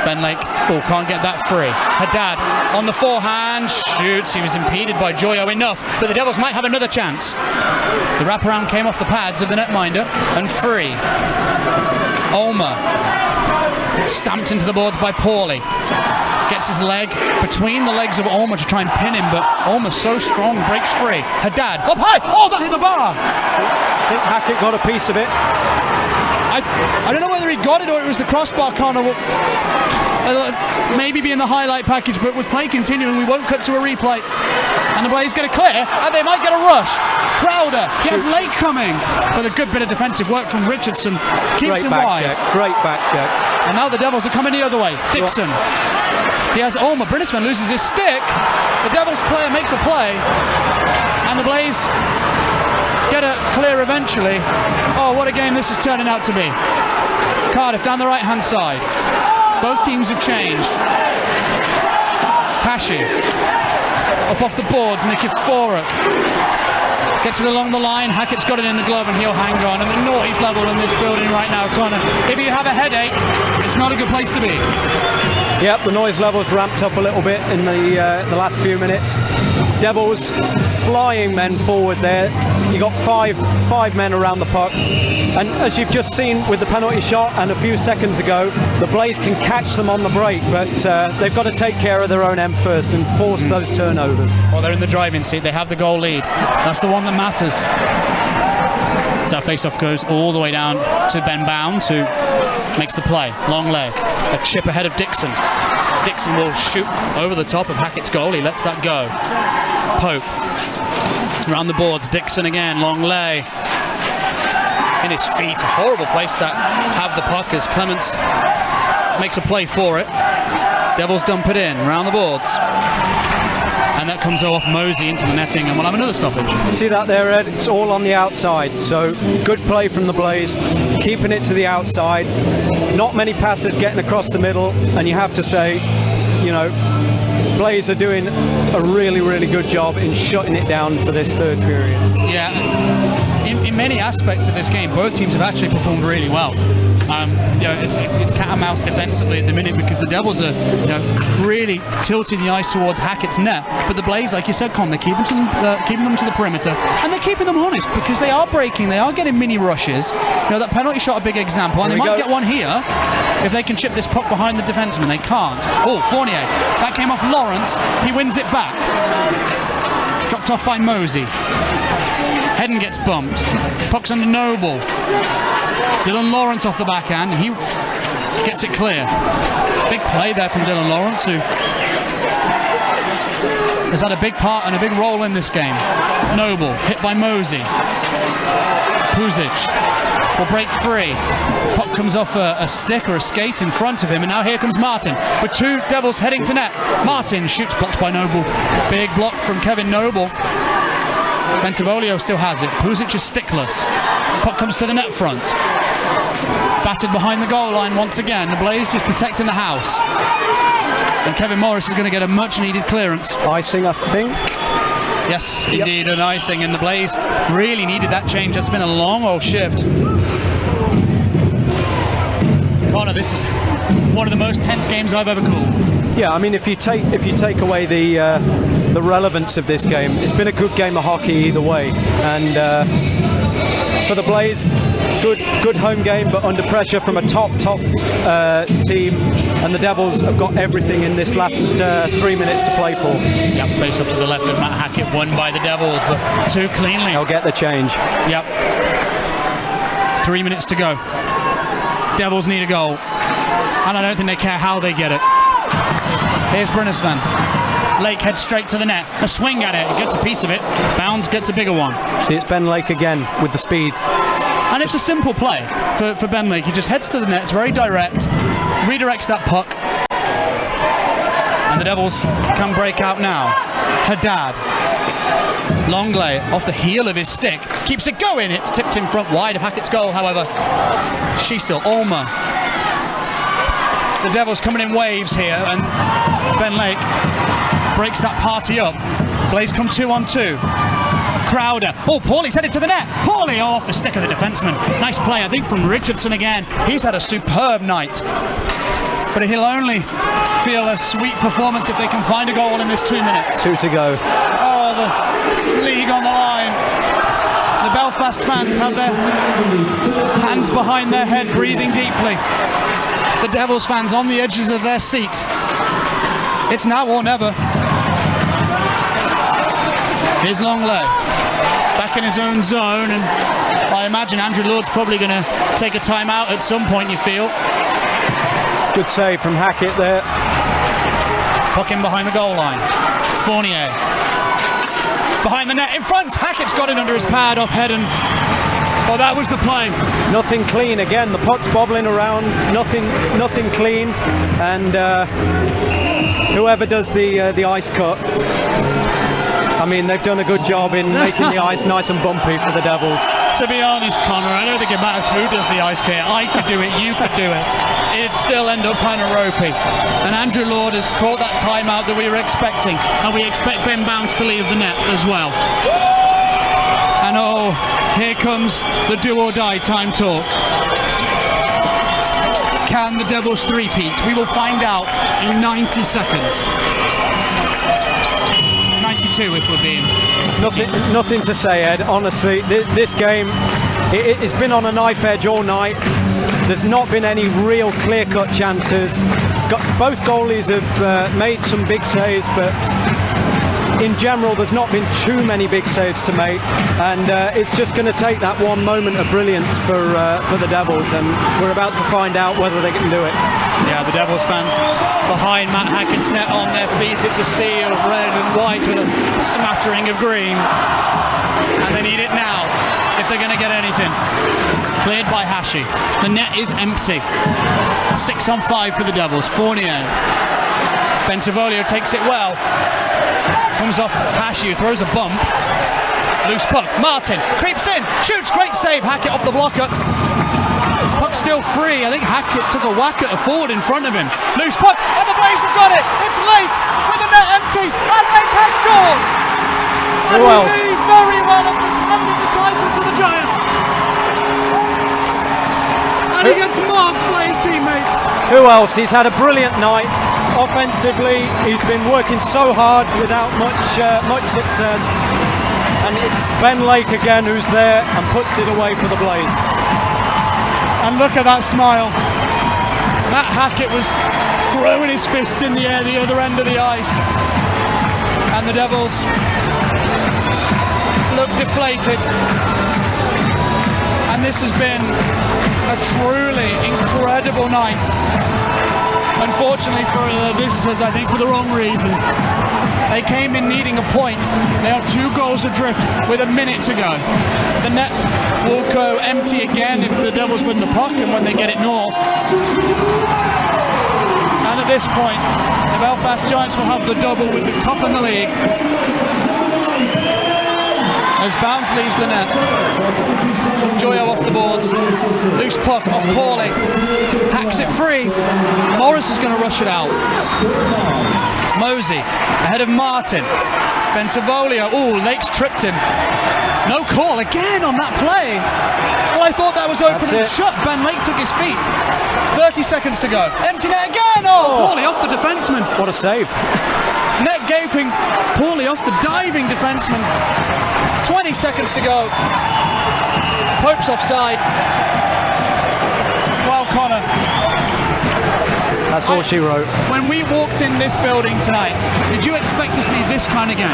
Ben Lake, can't get that free. Haddad on the forehand, shoots. He was impeded by Joyo enough, but the Devils might have another chance. The wraparound came off the pads of the netminder and free. Ulmer stamped into the boards by Pauly. Gets his leg between the legs of Ulmer to try and pin him, but Ulmer's so strong, breaks free. Haddad up high. Oh, that hit the bar. I think Hackett got a piece of it. I don't know whether he got it or it was the crossbar corner. Maybe be in the highlight package, but with play continuing, we won't cut to a replay. And the Blaze get a clear, and they might get a rush. Crowder, he has Lake coming, but a good bit of defensive work from Richardson keeps him wide. Great back check. And now the Devils are coming the other way. Dixon. He has Ulmer. Brinisman loses his stick. The Devils player makes a play, and the Blaze get a clear eventually. Oh, what a game this is turning out to be. Cardiff down the right-hand side. Both teams have changed. Hashi up off the boards, Nikiforuk gets it along the line. Hackett's got it in the glove and he'll hang on. And the noise level in this building right now, Connor, if you have a headache, it's not a good place to be. Yep, the noise level's ramped up a little bit in the last few minutes. Devils flying men forward there. You got five men around the puck, and as you've just seen with the penalty shot and a few seconds ago, the Blaze can catch them on the break, but they've got to take care of their own end first and force those turnovers. Well, they're in the driving seat. They have the goal lead. That's the one that matters. So that face-off goes all the way down to Ben Bounds, who makes the play. Long lay. A chip ahead of Dixon. Dixon will shoot over the top of Hackett's goal. He lets that go. Pope. Around the boards. Dixon again. Long lay. In his feet. A horrible place to have the puck as Clements makes a play for it. Devils dump it in. Around the boards. And that comes off Mosey into the netting, and we'll have another stoppage. See that there, Ed? It's all on the outside. So good play from the Blaze, keeping it to the outside. Not many passes getting across the middle, and you have to say, you know, Blaze are doing a really, really good job in shutting it down for this third period. Yeah, in many aspects of this game, both teams have actually performed really well. You know, it's cat and mouse defensively at the minute because the Devils are, you know, really tilting the ice towards Hackett's net. But the Blaze, like you said, Con, they're keeping them to the perimeter, and they're keeping them honest because they are breaking, they are getting mini rushes. You know, that penalty shot, a big example, and they might get one here if they can chip this puck behind the defenseman. They can't. Oh, Fournier, that came off Lawrence. He wins it back. Dropped off by Mosey. Hedden gets bumped. Puck's under Noble. Dylan Lawrence off the backhand. He gets it clear. Big play there from Dylan Lawrence, who has had a big part and a big role in this game. Noble, hit by Mosey. Puzic will break free. Puck comes off a stick or a skate in front of him, and now here comes Martin with two Devils heading to net. Martin shoots, blocked by Noble. Big block from Kevin Noble. Bentivolio still has it. Puzic is stickless. Puck comes to the net front. batted behind the goal line once again. The Blaze just protecting the house. And Kevin Morris is going to get a much needed clearance. Icing, I think. Yes, indeed, an icing, and the Blaze really needed that change. That's been a long old shift. Connor, this is one of the most tense games I've ever called. Yeah, I mean, if you take away the relevance of this game, it's been a good game of hockey either way. And for the Blaze, good home game, but under pressure from a top team. And the Devils have got everything in this last 3 minutes to play for. Yep, face off to the left of Matt Hackett, won by the Devils, but too cleanly. They'll get the change. Yep. 3 minutes to go. Devils need a goal, and I don't think they care how they get it. Here's Brynäsvan. Lake heads straight to the net. A swing at it. He gets a piece of it. Bounds gets a bigger one. See, it's Ben Lake again with the speed. And it's a simple play for Ben Lake. He just heads to the net. It's very direct. Redirects that puck. And the Devils can break out now. Haddad. Longley off the heel of his stick. Keeps it going. It's tipped in front wide of Hackett's goal, however. She's still Ulmer. The Devils coming in waves here, and Ben Lake breaks that party up. Blaze come 2-on-2. Crowder. Oh, Paulie's headed to the net. Paulie off the stick of the defenseman. Nice play, I think, from Richardson again. He's had a superb night. But he'll only feel a sweet performance if they can find a goal in this 2 minutes. 2 to go. Oh, the league on the line. The Belfast fans have their hands behind their head, breathing deeply. The Devils fans on the edges of their seat. It's now or never. Here's Longley, back in his own zone, and I imagine Andrew Lord's probably going to take a timeout at some point, you feel. Good save from Hackett there. Puck in behind the goal line. Fournier. Behind the net, in front. Hackett's got it under his pad off head, and oh, that was the play. Nothing clean again. The puck's bobbling around. Nothing clean. And whoever does the ice cut, I mean, they've done a good job in making the ice nice and bumpy for the Devils. To be honest, Connor, I don't think it matters who does the ice cut. I could do it, you could do it. It'd still end up kind of ropey. And Andrew Lord has caught that timeout that we were expecting. And we expect Ben Bounce to leave the net as well. And oh, here comes the do or die time talk. Can the Devils three-peat? We will find out in 90 seconds. 92 if we're being... Nothing to say, Ed. Honestly, this game, it's been on a knife edge all night. There's not been any real clear-cut chances. Both goalies have made some big saves, but in general, there's not been too many big saves to make, and it's just going to take that one moment of brilliance for the Devils, and we're about to find out whether they can do it. Yeah, the Devils fans behind Matt Hackett's net on their feet. It's a sea of red and white with a smattering of green, and they need it now if they're going to get anything. Cleared by Hashi. The net is empty. 6-on-5 for the Devils. Fournier. Bentivolio takes it well. Comes off Hashi, who throws a bump. Loose puck. Martin creeps in, shoots, great save. Hackett off the blocker. Puck still free. I think Hackett took a whack at a forward in front of him. Loose puck, and the Blaze have got it. It's Lake with the net empty, and Lake has scored. Who else? He very well have just handed the title to the Giants. And he gets marked by his teammates. Who else? He's had a brilliant night. Offensively, he's been working so hard without much success, and it's Ben Lake again who's there and puts it away for the Blaze. And look at that smile. Matt Hackett was throwing his fists in the air the other end of the ice, and the Devils look deflated. And this has been a truly incredible night. Unfortunately for the visitors, I think for the wrong reason. They came in needing a point. They are 2 goals adrift with a minute to go. The net will go empty again if the Devils win the puck and when they get it north. And at this point, the Belfast Giants will have the double with the cup and the league. as Bounds leaves the net. Joyo off the boards. Loose puck off Paulie. Hacks it free. Morris is going to rush it out. Mosey ahead of Martin. Bentivoglio. Ooh, Lakes tripped him. No call again on that play. Well, I thought that was open and shut. Ben Lake took his feet. 30 seconds to go. Empty net again. Oh, Paulie off the defenseman. What a save. Net gaping. Paulie off the diving defenseman. 20 seconds to go. Pope's offside. Well, Connor. That's all she wrote. When we walked in this building tonight, did you expect to see this kind of game?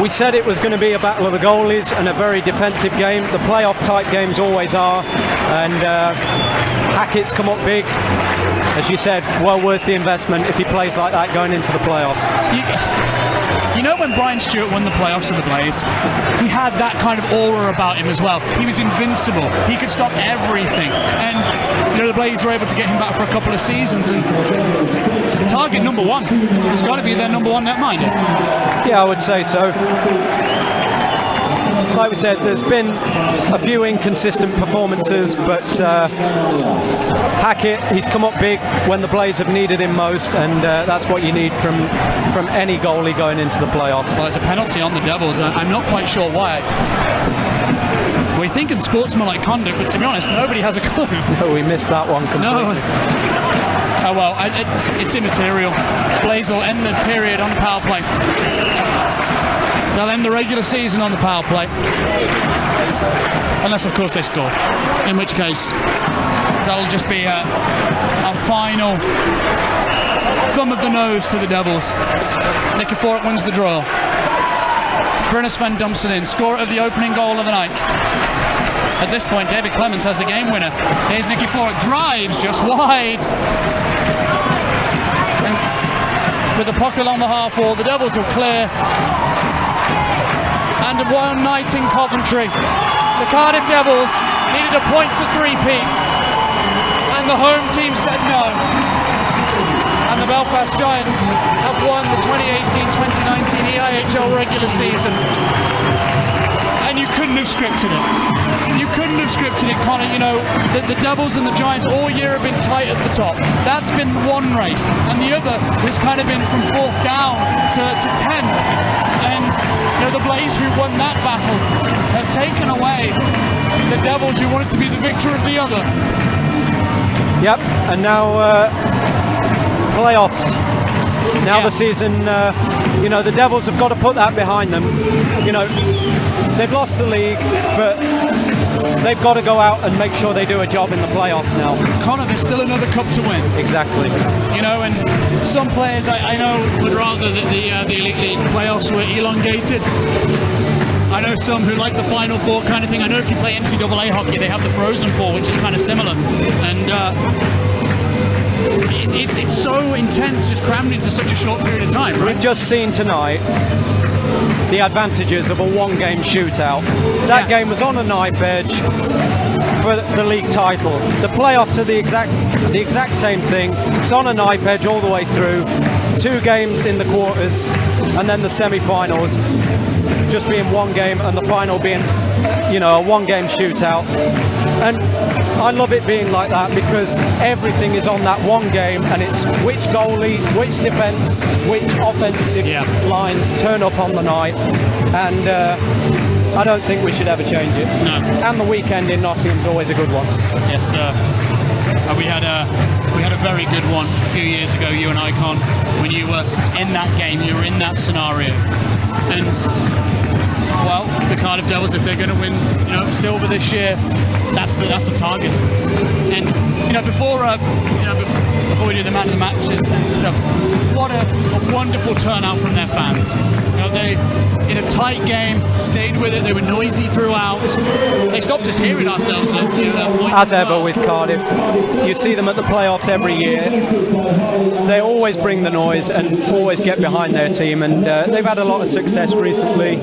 We said it was going to be a battle of the goalies and a very defensive game. The playoff type games always are. And Hackett's come up big. As you said, well worth the investment if he plays like that going into the playoffs. You know when Brian Stewart won the playoffs of the Blaze, he had that kind of aura about him as well. He was invincible. He could stop everything. And the Blaze were able to get him back for a couple of seasons. And target number one has got to be their number one netminder. Yeah, I would say so. Like we said, there's been a few inconsistent performances, but Hackett, he's come up big when the Blaze have needed him most, and that's what you need from any goalie going into the playoffs. Well, there's a penalty on the Devils. I'm not quite sure why. We're thinking sportsmanlike conduct, but to be honest, nobody has a clue. No, we missed that one completely. No. Oh well, it's immaterial. Blaze will end the period on the power play. They'll end the regular season on the power play. Unless, of course, they score. In which case, that'll just be a final thumb of the nose to the Devils. Nikiforuk wins the draw. Brynner Sven dumps it in. Scorer of the opening goal of the night. At this point, David Clemens has the game winner. Here's Nikiforuk. Drives just wide. And with the puck along the half wall, the Devils will clear. And one night in Coventry, the Cardiff Devils needed a point to three-peat, and the home team said no. And the Belfast Giants have won the 2018-2019 EIHL regular season. And you couldn't have scripted it. You couldn't have scripted it, Connor. The Devils and the Giants all year have been tight at the top. That's been one race, and the other has kind of been from fourth down to 10. And the Blaze, who won that battle, have taken away the Devils, who wanted to be the victor of the other. Yep, and now playoffs. Now the season, the Devils have got to put that behind them. They've lost the league, but they've got to go out and make sure they do a job in the playoffs now. Connor, there's still another cup to win. Exactly. And some players I know would rather that the Elite League playoffs were elongated. I know some who like the Final Four kind of thing. I know if you play NCAA hockey, they have the Frozen Four, which is kind of similar. And it's so intense, just crammed into such a short period of time, right? We've just seen tonight the advantages of a one-game shootout. That game was on a knife edge for the league title. The playoffs are the exact same thing. It's on a knife edge all the way through. 2 games in the quarters, and then the semi-finals just being one game, and the final being, a one-game shootout. And I love it being like that because everything is on that one game, and it's which goalie, which defence, which offensive lines turn up on the night. And I don't think we should ever change it. No. And the weekend in Nottingham's always a good one. Yes, sir. We had a very good one a few years ago, you and I, Con, when you were in that game, you were in that scenario. And well, the Cardiff Devils, if they're going to win, silver this year, that's the target. And before we do the man of the matches and stuff, what a wonderful turnout from their fans. They, in a tight game, stayed with it. They were noisy throughout. They stopped us hearing ourselves at points. As ever with Cardiff, you see them at the playoffs every year. They always bring the noise and always get behind their team, and they've had a lot of success recently.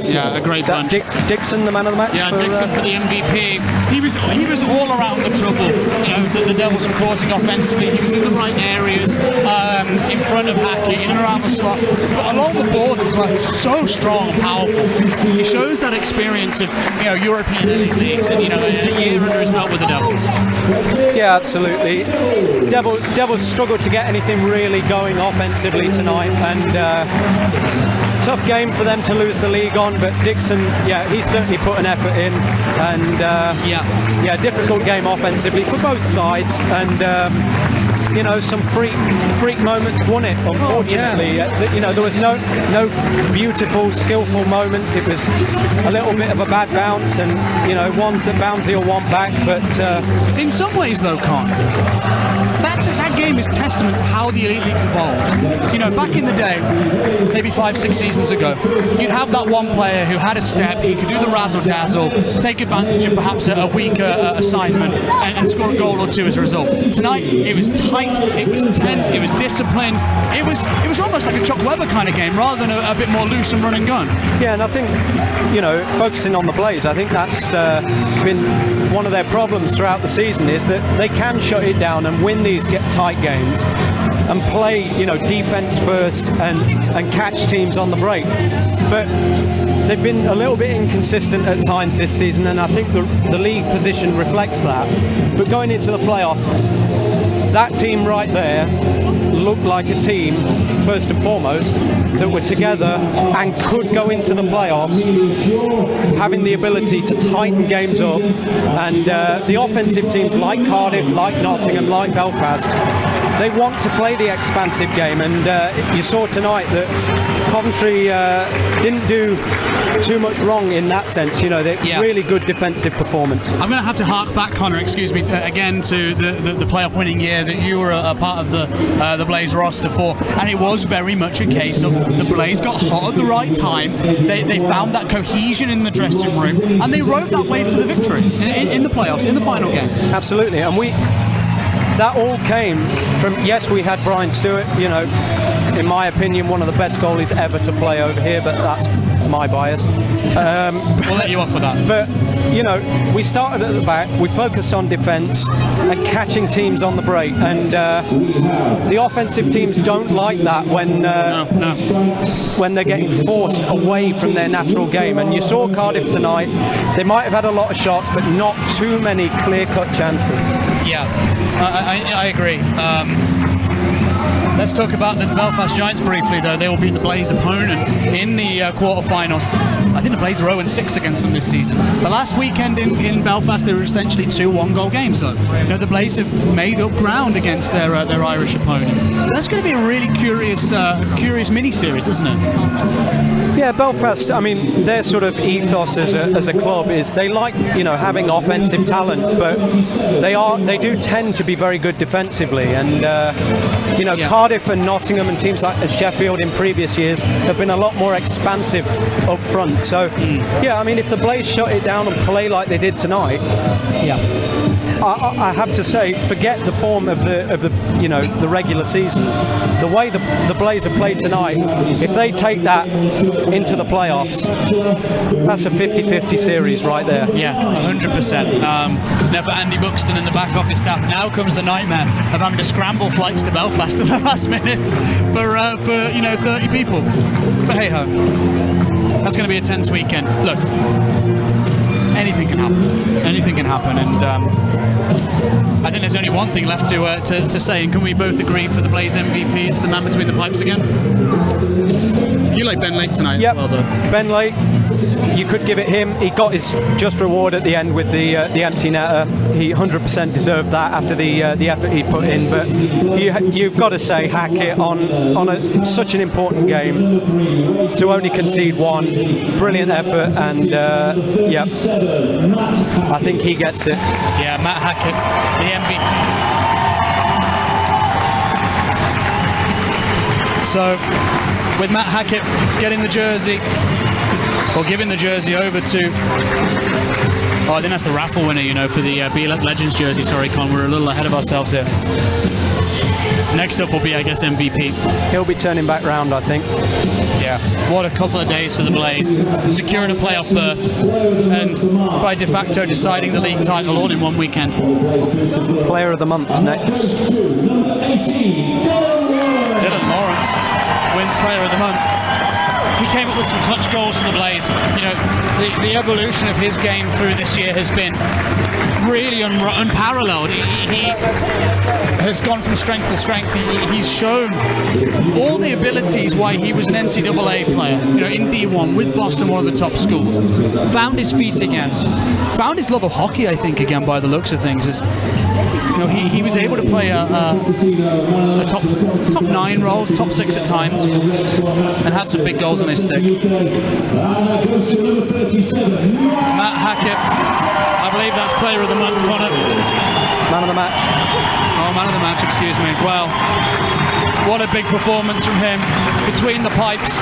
Yeah, a great bunch. Dixon, the man of the match? Yeah, Dixon for the MVP. He was all around the trouble. The Devils were causing offensively. He was in the right areas, in front of Hackett, in and around the slot, but along the boards as well. He's so strong, powerful. He shows that experience of European elite leagues and a year under his belt with the Devils. Yeah, absolutely. Devils struggled to get anything really going offensively tonight, and tough game for them to lose the league on. But Dixon, he certainly put an effort in, and difficult game offensively for both sides, and some freak moments won it. Unfortunately, there was no beautiful, skillful moments. It was a little bit of a bad bounce, and ones that Bouncy will want back. But in some ways, though, Con, that game is testament to how the elite leagues evolved. Back in the day, maybe 5-6 seasons ago, you'd have that one player who had a step, he could do the razzle dazzle, take advantage of perhaps a weaker assignment, and score a goal or two as a result. Tonight, it was tight, it was tense, it was disciplined. It was almost like a Chuck Weber kind of game, rather than a bit more loose and run and gun. Yeah, and I think focusing on the Blaze, I think that's been one of their problems throughout the season, is that they can shut it down and win these tight games and play defense first and catch teams on the break. But they've been a little bit inconsistent at times this season, and I think the league position reflects that. But going into the playoffs, that team right there looked like a team, first and foremost, that were together and could go into the playoffs having the ability to tighten games up. And the offensive teams like Cardiff, like Nottingham, like Belfast, they want to play the expansive game, and you saw tonight that Coventry didn't do too much wrong in that sense. Really good defensive performance. I'm going to have to hark back, Connor, again to the playoff winning year that you were a part of the Blaze roster for, and it was very much a case of the Blaze got hot at the right time. They found that cohesion in the dressing room, and they rode that wave to the victory in the playoffs, in the final game. Absolutely, and that all came from, yes, we had Brian Stewart, in my opinion, one of the best goalies ever to play over here, but that's my bias. We'll let you off with that. But, we started at the back, we focused on defence and catching teams on the break, and the offensive teams don't like that when they're getting forced away from their natural game. And you saw Cardiff tonight, they might have had a lot of shots, but not too many clear-cut chances. Yeah, I agree. Let's talk about the Belfast Giants briefly, though. They will be the Blaze opponent in the quarterfinals. I think the Blaze are 0-6 against them this season. The last weekend in Belfast, they were essentially 2 one-goal games, though. The Blaze have made up ground against their Irish opponents. That's going to be a really curious mini-series, isn't it? Yeah, Belfast, their sort of ethos as a club is they like, having offensive talent, but they do tend to be very good defensively. And, Cardiff and Nottingham and teams like Sheffield in previous years have been a lot more expansive up front. So, if the Blaze shut it down and play like they did tonight, I have to say, forget the form of the regular season. The way the Blaze have played tonight, if they take that into the playoffs, that's a 50-50 series right there. Yeah, 100%. Now for Andy Buxton and the back office staff, now comes the nightmare of having to scramble flights to Belfast at the last minute for 30 people. But hey ho, that's going to be a tense weekend. Look, anything can happen, and I think there's only one thing left to say, and can we both agree for the Blaze MVP, it's the man between the pipes again? You like Ben Lake tonight as well, though. Ben Lake, you could give it him. He got his just reward at the end with the empty netter. He 100% deserved that after the effort he put in. But you've got to say Hackett on such an important game to only concede one. Brilliant effort, and I think he gets it. Yeah, Matt Hackett, the MVP. So, with Matt Hackett getting the jersey, or giving the jersey over to, I think that's the raffle winner, for the Be Legends jersey. Sorry, Con, we're a little ahead of ourselves here. Next up will be, I guess, MVP. He'll be turning back round, I think. Yeah. What a couple of days for the Blaze. Securing a playoff berth and by de facto deciding the league title all in one weekend. Player of the month next. Dylan Lawrence wins Player of the Month. he came up with some clutch goals for the Blaze. You know, the evolution of his game through this year has been really unparalleled. He has gone from strength to strength. He's shown all the abilities why he was an NCAA player, you know, in D1 with Boston, one of the top schools. Found his feet again. Found his love of hockey, I think, again, by the looks of things. You know, he was able to play a top 9 role, top 6 at times, and had some big goals on his stick. Matt Hackett, I believe that's Player of the Month, Connor. Man of the match. Oh, man of the match, excuse me. Well, what a big performance from him between the pipes,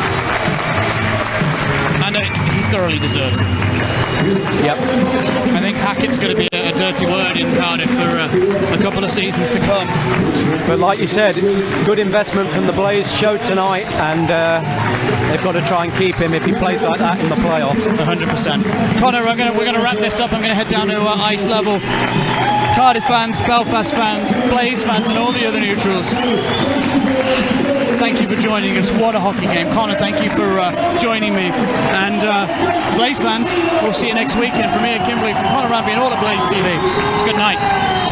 and he thoroughly deserves it. Yep. I think Hackett's going to be a dirty word in Cardiff for a couple of seasons to come. But like you said, good investment from the Blaze showed tonight, and they've got to try and keep him if he plays like that in the playoffs. 100%. Connor, we're going to wrap this up. I'm going to head down to ice level. Cardiff fans, Belfast fans, Blaze fans, and all the other neutrals, thank you for joining us. What a hockey game. Connor, thank you for joining me. And Blaze fans, we'll see you next weekend. From here, Kimberly, from Connor Rampy and all at Blaze TV. Good night.